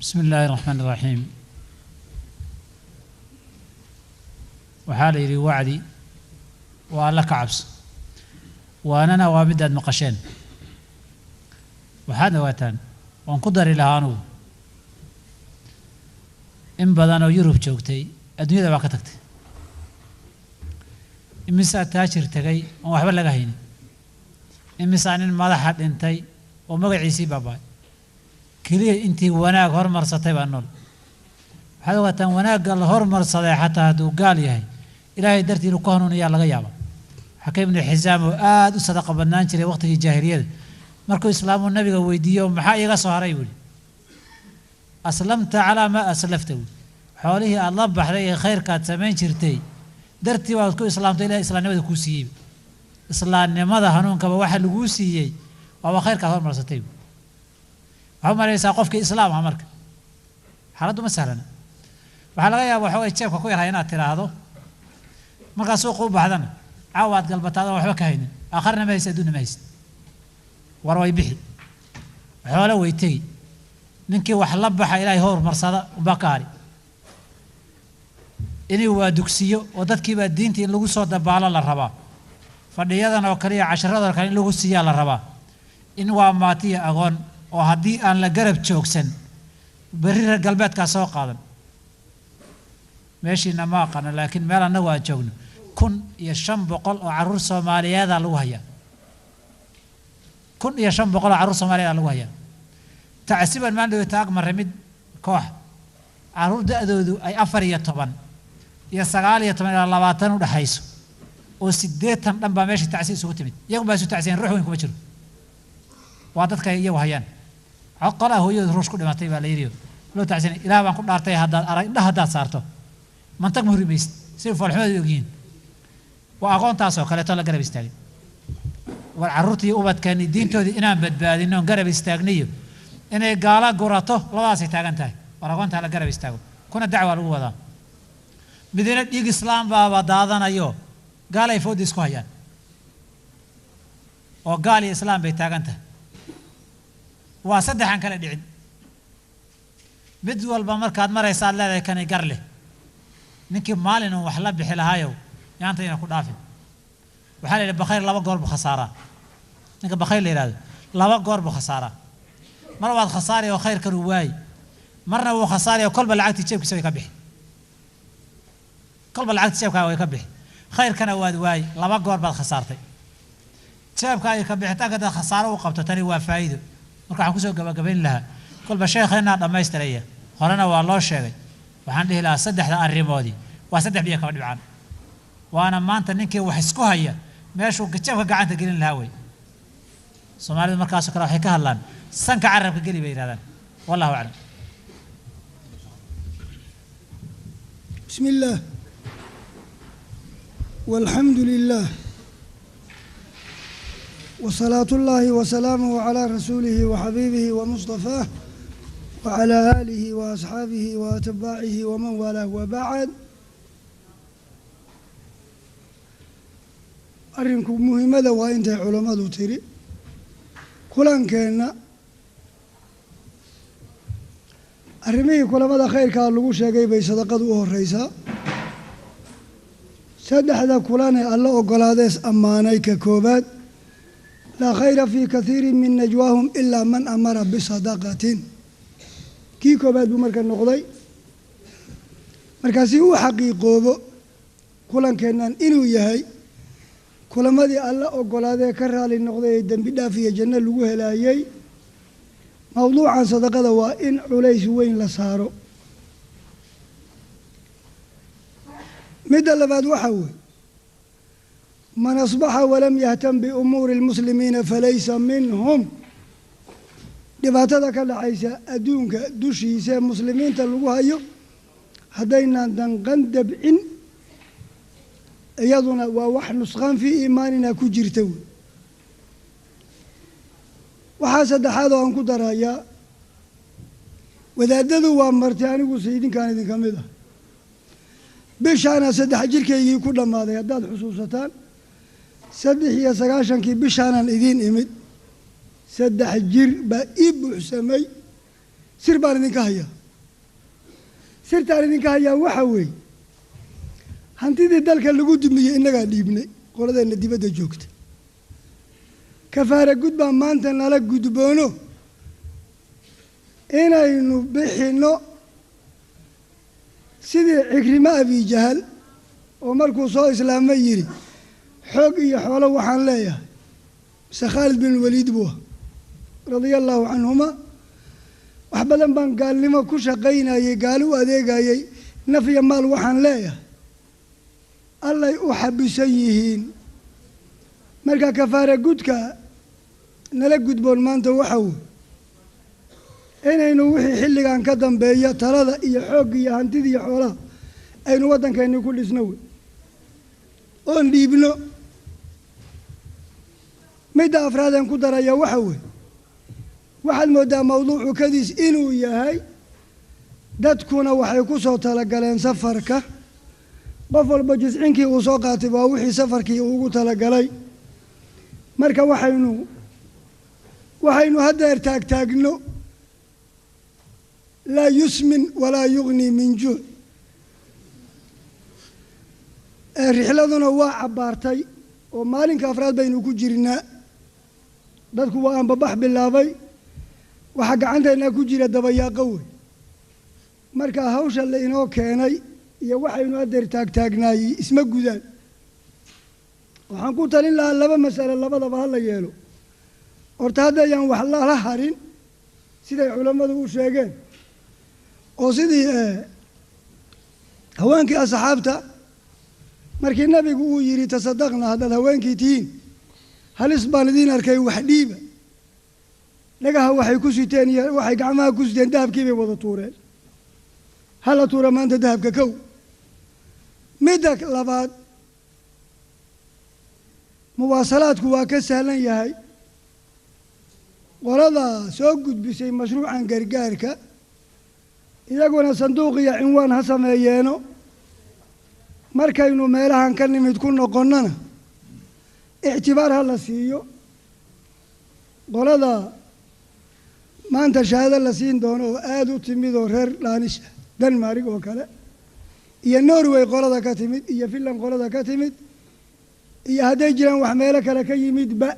بسم الله الرحمن الرحيم. وحالي لي وعدي وألك عبس وأنا وابد المقشين وحنا واتان وانقدر إلى هانو إن بدنا يوروب جوكتي الدنيا ذا وقتك إمسا تاجر تجي وحبل لجهين إمسا عن الملاحة إنتي ومقعيسي بابا كلي أنتي وانا هرمر سطيب النور هذا واتان وانا قال هرمر صدي حتى هدو قال يهي إلهي درتي لقانون يا الله جابا حكيم بن الحزام وآد وصدق بنانشري وقت الجاهلية مركو إسلام النبي ويديه ومحايا صهري يقول أسلمت على ما أسلفته حواليه الله بحريه خير كات سمين شرتي درتي وأذكر إسلام تيلا إسلام نبي كوسيب إسلام نماذا هنون كبا واحد لقوسي وهو خير كات مرستيب هم ليس قف كإسلام عمرك حالته مسهلة وحلا يا أبو حوي تشوف كوي هاينا ترى هذا ما سوقوا بعدنا عواد قلبت هذا وحوك هين آخرنا ما يسدون ما يسد وروي بحي حوله ويتي ninkii wax la baxa ilaahay hor marsada bakaari inii waa dugsiyo oo dadkii baa diinta in lagu soo dabaalo la rabaa fadhiyadan oo kaliya casharada kale in lagu siiyaa la rabaa in waa maatiya aqoon oo haddii aan la garab joogsan bari reer galbeedka soo qaadan meeshiina ma aqana laakiin meel anagu aan joogno 1500 oo caruur Soomaaliyeed lagu hayaa 1500 oo caruur Soomaaliyeed lagu hayaa تعسيبا ما عنده يتاق مرمد كوح عروض دأدودو أي أفر يطبان يسقال يطبان إلى اللواتان ودحيسو وسديتهم لما ماشي تعسيب سوتمت يوم باسو تعسين روحوا ينكم بشروا وعدتك يو هيان عقلا هو يروش كل ما تيبا ليريو لو تعسين إلا ما كنت أرتي هذا أرى إلا هذا صارته منطق مهرميست سيف الحمد يجين وأقون تاسو كلا تلا قرب يستاغن والعروتي أوبد كان الدين تودي إنام بدبادي إنهم قرب يستاغنيو inay gaala gurato labadaas ay taagan tahay waraaqonta la garab istaago kuna dacwa lagu wadaa midina dhig islaam baa daadanayo gaal ay food isku hayaan oo gaal iyo islaam bay taagan tahay waa saddexan kala dhicin mid walba markaad maraysaa leedahay kan gar leh ninkii maalin wax la bixi lahaayo yaanta inaan ku dhaafin waxa la bakayr laba goor bu khasaara ninka bakayr la yiraahdo laba goor bu khasaara مرة واحد خسارة وخير كرواي مرة هو خسارة وكل بالعكس تجيب كسوي كبح كل بالعكس تجيب كاوي كبح خير كان واد واي لا بقور بالخسارتي تجيب كاوي كبح تاخذ خسارة وقبته تاني وفايده مركح كسوي قبل لها كل بشيخ هنا لما يستريه خلنا والله شيء وعنده لا صدح الرمادي وصدح بيا كمان بعان وأنا ما أنت نيكي وحسكوها هي ماشوا كتشوف قاعد تقولين الهوي سومالي المركز كراهي كهلان سنك عرب كقلي بيرادان والله أعلم. بسم الله والحمد لله وصلاة الله وسلامه على رسوله وحبيبه ومصطفاه وعلى آله وأصحابه وأتباعه ومن والاه وبعد أرنكم مهمة وإنت علماء تري كلان كنا arrimihii kulamada khayrka lagu sheegay bay sadaqadu u horeysaa saddexda kulane alla ogolaadees ammaanay ka koobaad laa khayra fii kathiirin min najwaahum ilaa man amara bisadaqatin kii koobaad buu marka noqday markaasi uu xaqiiqoobo kulankeennan inuu yahay kulamadii alla ogolaadee ka raali noqday ee dembi dhaaf iyo janno lagu helaayey mowduucan sadaqada waa in culays weyn la saaro midda labaad waxaa weeye man asbaxa walam yahtam biumuuri lmuslimiina falaysa minhum dhibaatada ka dhacaysa adduunka dushiisa ee muslimiinta lagu hayo haddaynan danqan dabcin iyaduna waa wax nusqaan fii iimaanina ku jirta wey waxaa saddexaad oo aan ku darayaa wadaadadu waa martay aniguse idinkaan idinka mid ah bishaana 3 jirkaygii ku dhammaaday haddaad xusuusataan 93 bishaanan idiin imid 3 jir baa ii buuxsamay sir baan idinka hayaa sirtaan idinka hayaa waxa weeye hantidii dalka lagu dumiyey innagaa dhiibnay qoladeenna dibadda joogta kafaara gud baa maanta nala gudboono inaynu bixinno sidii cikrimo abijahal oo markuu soo islaamay yidhi xoog iyo xoolo waxaan leeyahay mise khaalid bin waliid buu radia allaahu canhuma wax badan baan gaalnimo ku shaqaynayey gaali u adeegayey naf iyo maal waxaan leeyahay allay u xabisan yihiin marka kafaara gudka nala gudboon maanta waxa wey inaynu wixii xilligan ka dambeeya talada iyo xoogga iyo hantida iyo xoolaha aynu waddankeenni ku dhisno wey oon dhiibno midda afraadeen ku daraya waxa weeye waxaad mooddaa mawduucu kadiis inuu yahay dadkuna waxay ku soo talagaleen safarka qof walba jiscinkii uu soo qaatay waa wixii safarkii ugu talagalay marka waxaynu haddeer taagtaagno laa yusmin walaa yugnii min juuc rixladuna waa cabbaartay oo maalinka afraad baynu ku jirnaa dadku waa aanbabax bilaabay waxaa gacanteennaa ku jira dabayaaqo wey marka hawsha la inoo keenay iyo waxaynu haddeer taagtaagnaayey isma gudaan waxaan ku talin lahaa 2 mas'ale labadaba ha la yeelo horta haddayaan wax lala harin siday culammadu u sheegeen oo sidii haweenkii asxaabta markii nabigu uu yidhi tasadaqna haddaad haweenkii tihiin halis baan idiin arkay wax dhiiba dhagaha waxay ku siteen iyo waxay gacmaha ku siteen dahabkii bay wada tuureen hala tuura maanta dahabka kow midda labaad muwaasalaadku waa ka sahlan yahay qolada soo gudbisay mashruucan gargaarka iyaguna sanduuq iyo cinwaan ha sameeyeeno markaynu meelahan ka nimid ku noqonnana ictibaar ha la siiyo qolada maanta shahaado la siin doono oo aada u timid oo reer dhaanisha denmark oo kale iyo norway qolada ka timid iyo finland qolada ka timid iyo hadday jiraan wax meelo kale ka yimidba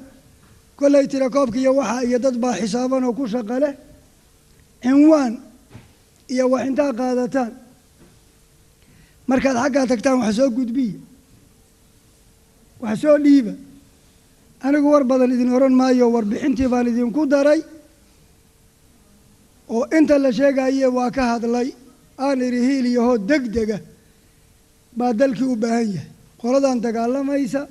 kollay tira koobka iyo waxa iyo dad baa xisaaban oo ku shaqo leh cinwaan iyo wax intaa qaadataan markaad xaggaa tagtaan wax soo gudbiya wax soo dhiiba anigu war badan idin oran maayo warbixintii baan idinku daray oo inta la sheegaye waa ka hadlay aan idhi hiil iyo hood degdega baa dalkii u baahan yahay qoladan dagaalamaysa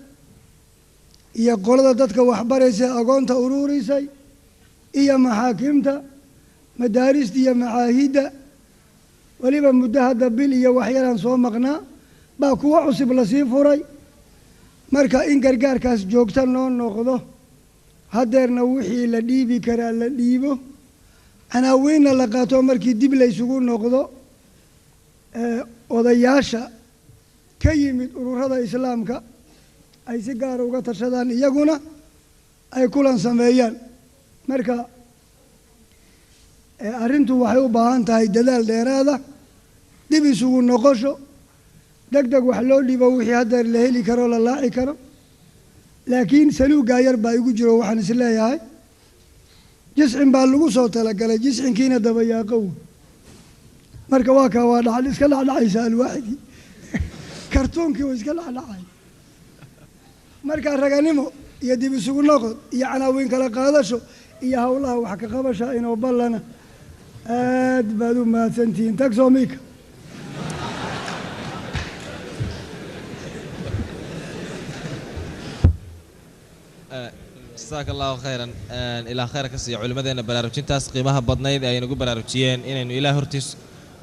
iyo qolada dadka waxbaraysa agoonta uruurisay iyo maxaakiimta madaarista iyo macaahidda weliba muddo hadda bil iyo waxyalaan soo maqnaa baa kuwa cusub lasii furay marka in gargaarkaas joogta noo noqdo haddeerna wixii la dhiibi karaa la dhiibo canaawiinna la qaato markii dib laysugu noqdo odayaasha ka yimid ururada islaamka ay si gaara uga tashadaan iyaguna ay kulan sameeyaan marka arrintu waxay u baahan tahay dadaal dheeraada dib isugu noqosho deg deg wax loo dhibo wixii hadda la heli karo la laaci karo laakiin saluugaa yar baa igu jiro waxaan is leeyahay jiscin baa lagu soo talagalay jiscinkiina dabayaaqow marka waa kaa waa dhaxal iska dhacdhacaysa alwaaxidii kartuunkii waa iska dhacdhacay marka raganimo iyo dib isugu noqod iyo canaawiin kala qaadasho iyo howlaha wax ka qabasha inoo ballana aad baad u mahadsantihiin tagsoomiika jazaaka allahu khayran ilaa khayr ka siiya culimmadeena baraarujintaas qiimaha badnayd ay nagu baraarujiyeen inaynu ilaah hortiis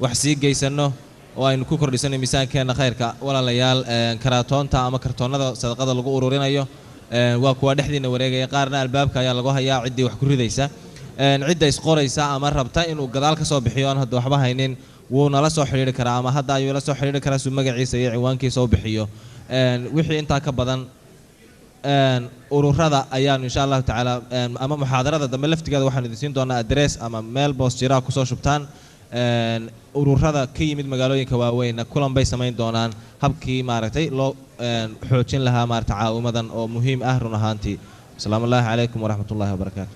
wax sii geysanno oo aynu ku kordhisano miisaankeenna khayrka walaalayaal karaatoonta ama kartoonnada sadaqada lagu ururinayo waa kuwa dhexdiina wareegaya qaarna albaabka ayaa lagu hayaa ciddii wax ku ridaysa cidda isqoraysa ama rabta inuu gadaal ka soo bixiyo aan hadda waxba haynin wuu nala soo xidhiiri karaa ama hadda ayuu la soo xidhiiri karaa suu magaciisa iyo ciwaankiisa u bixiyo wixii intaa ka badan ururada ayaanu insha allahu tacaala ama muxaadarada dambe laftigeeda waxaanu idin siin doonaa adress ama meel boos jiraa kusoo shubtaan ururada ka yimid magaalooyinka waaweyn kulan bay samayn doonaan habkii maaragtay loo xoojin lahaa maaragtay caawumadan oo muhiim ah run ahaantii asalaamu allaahi calaykum waraxmat ullahi wabarakaatu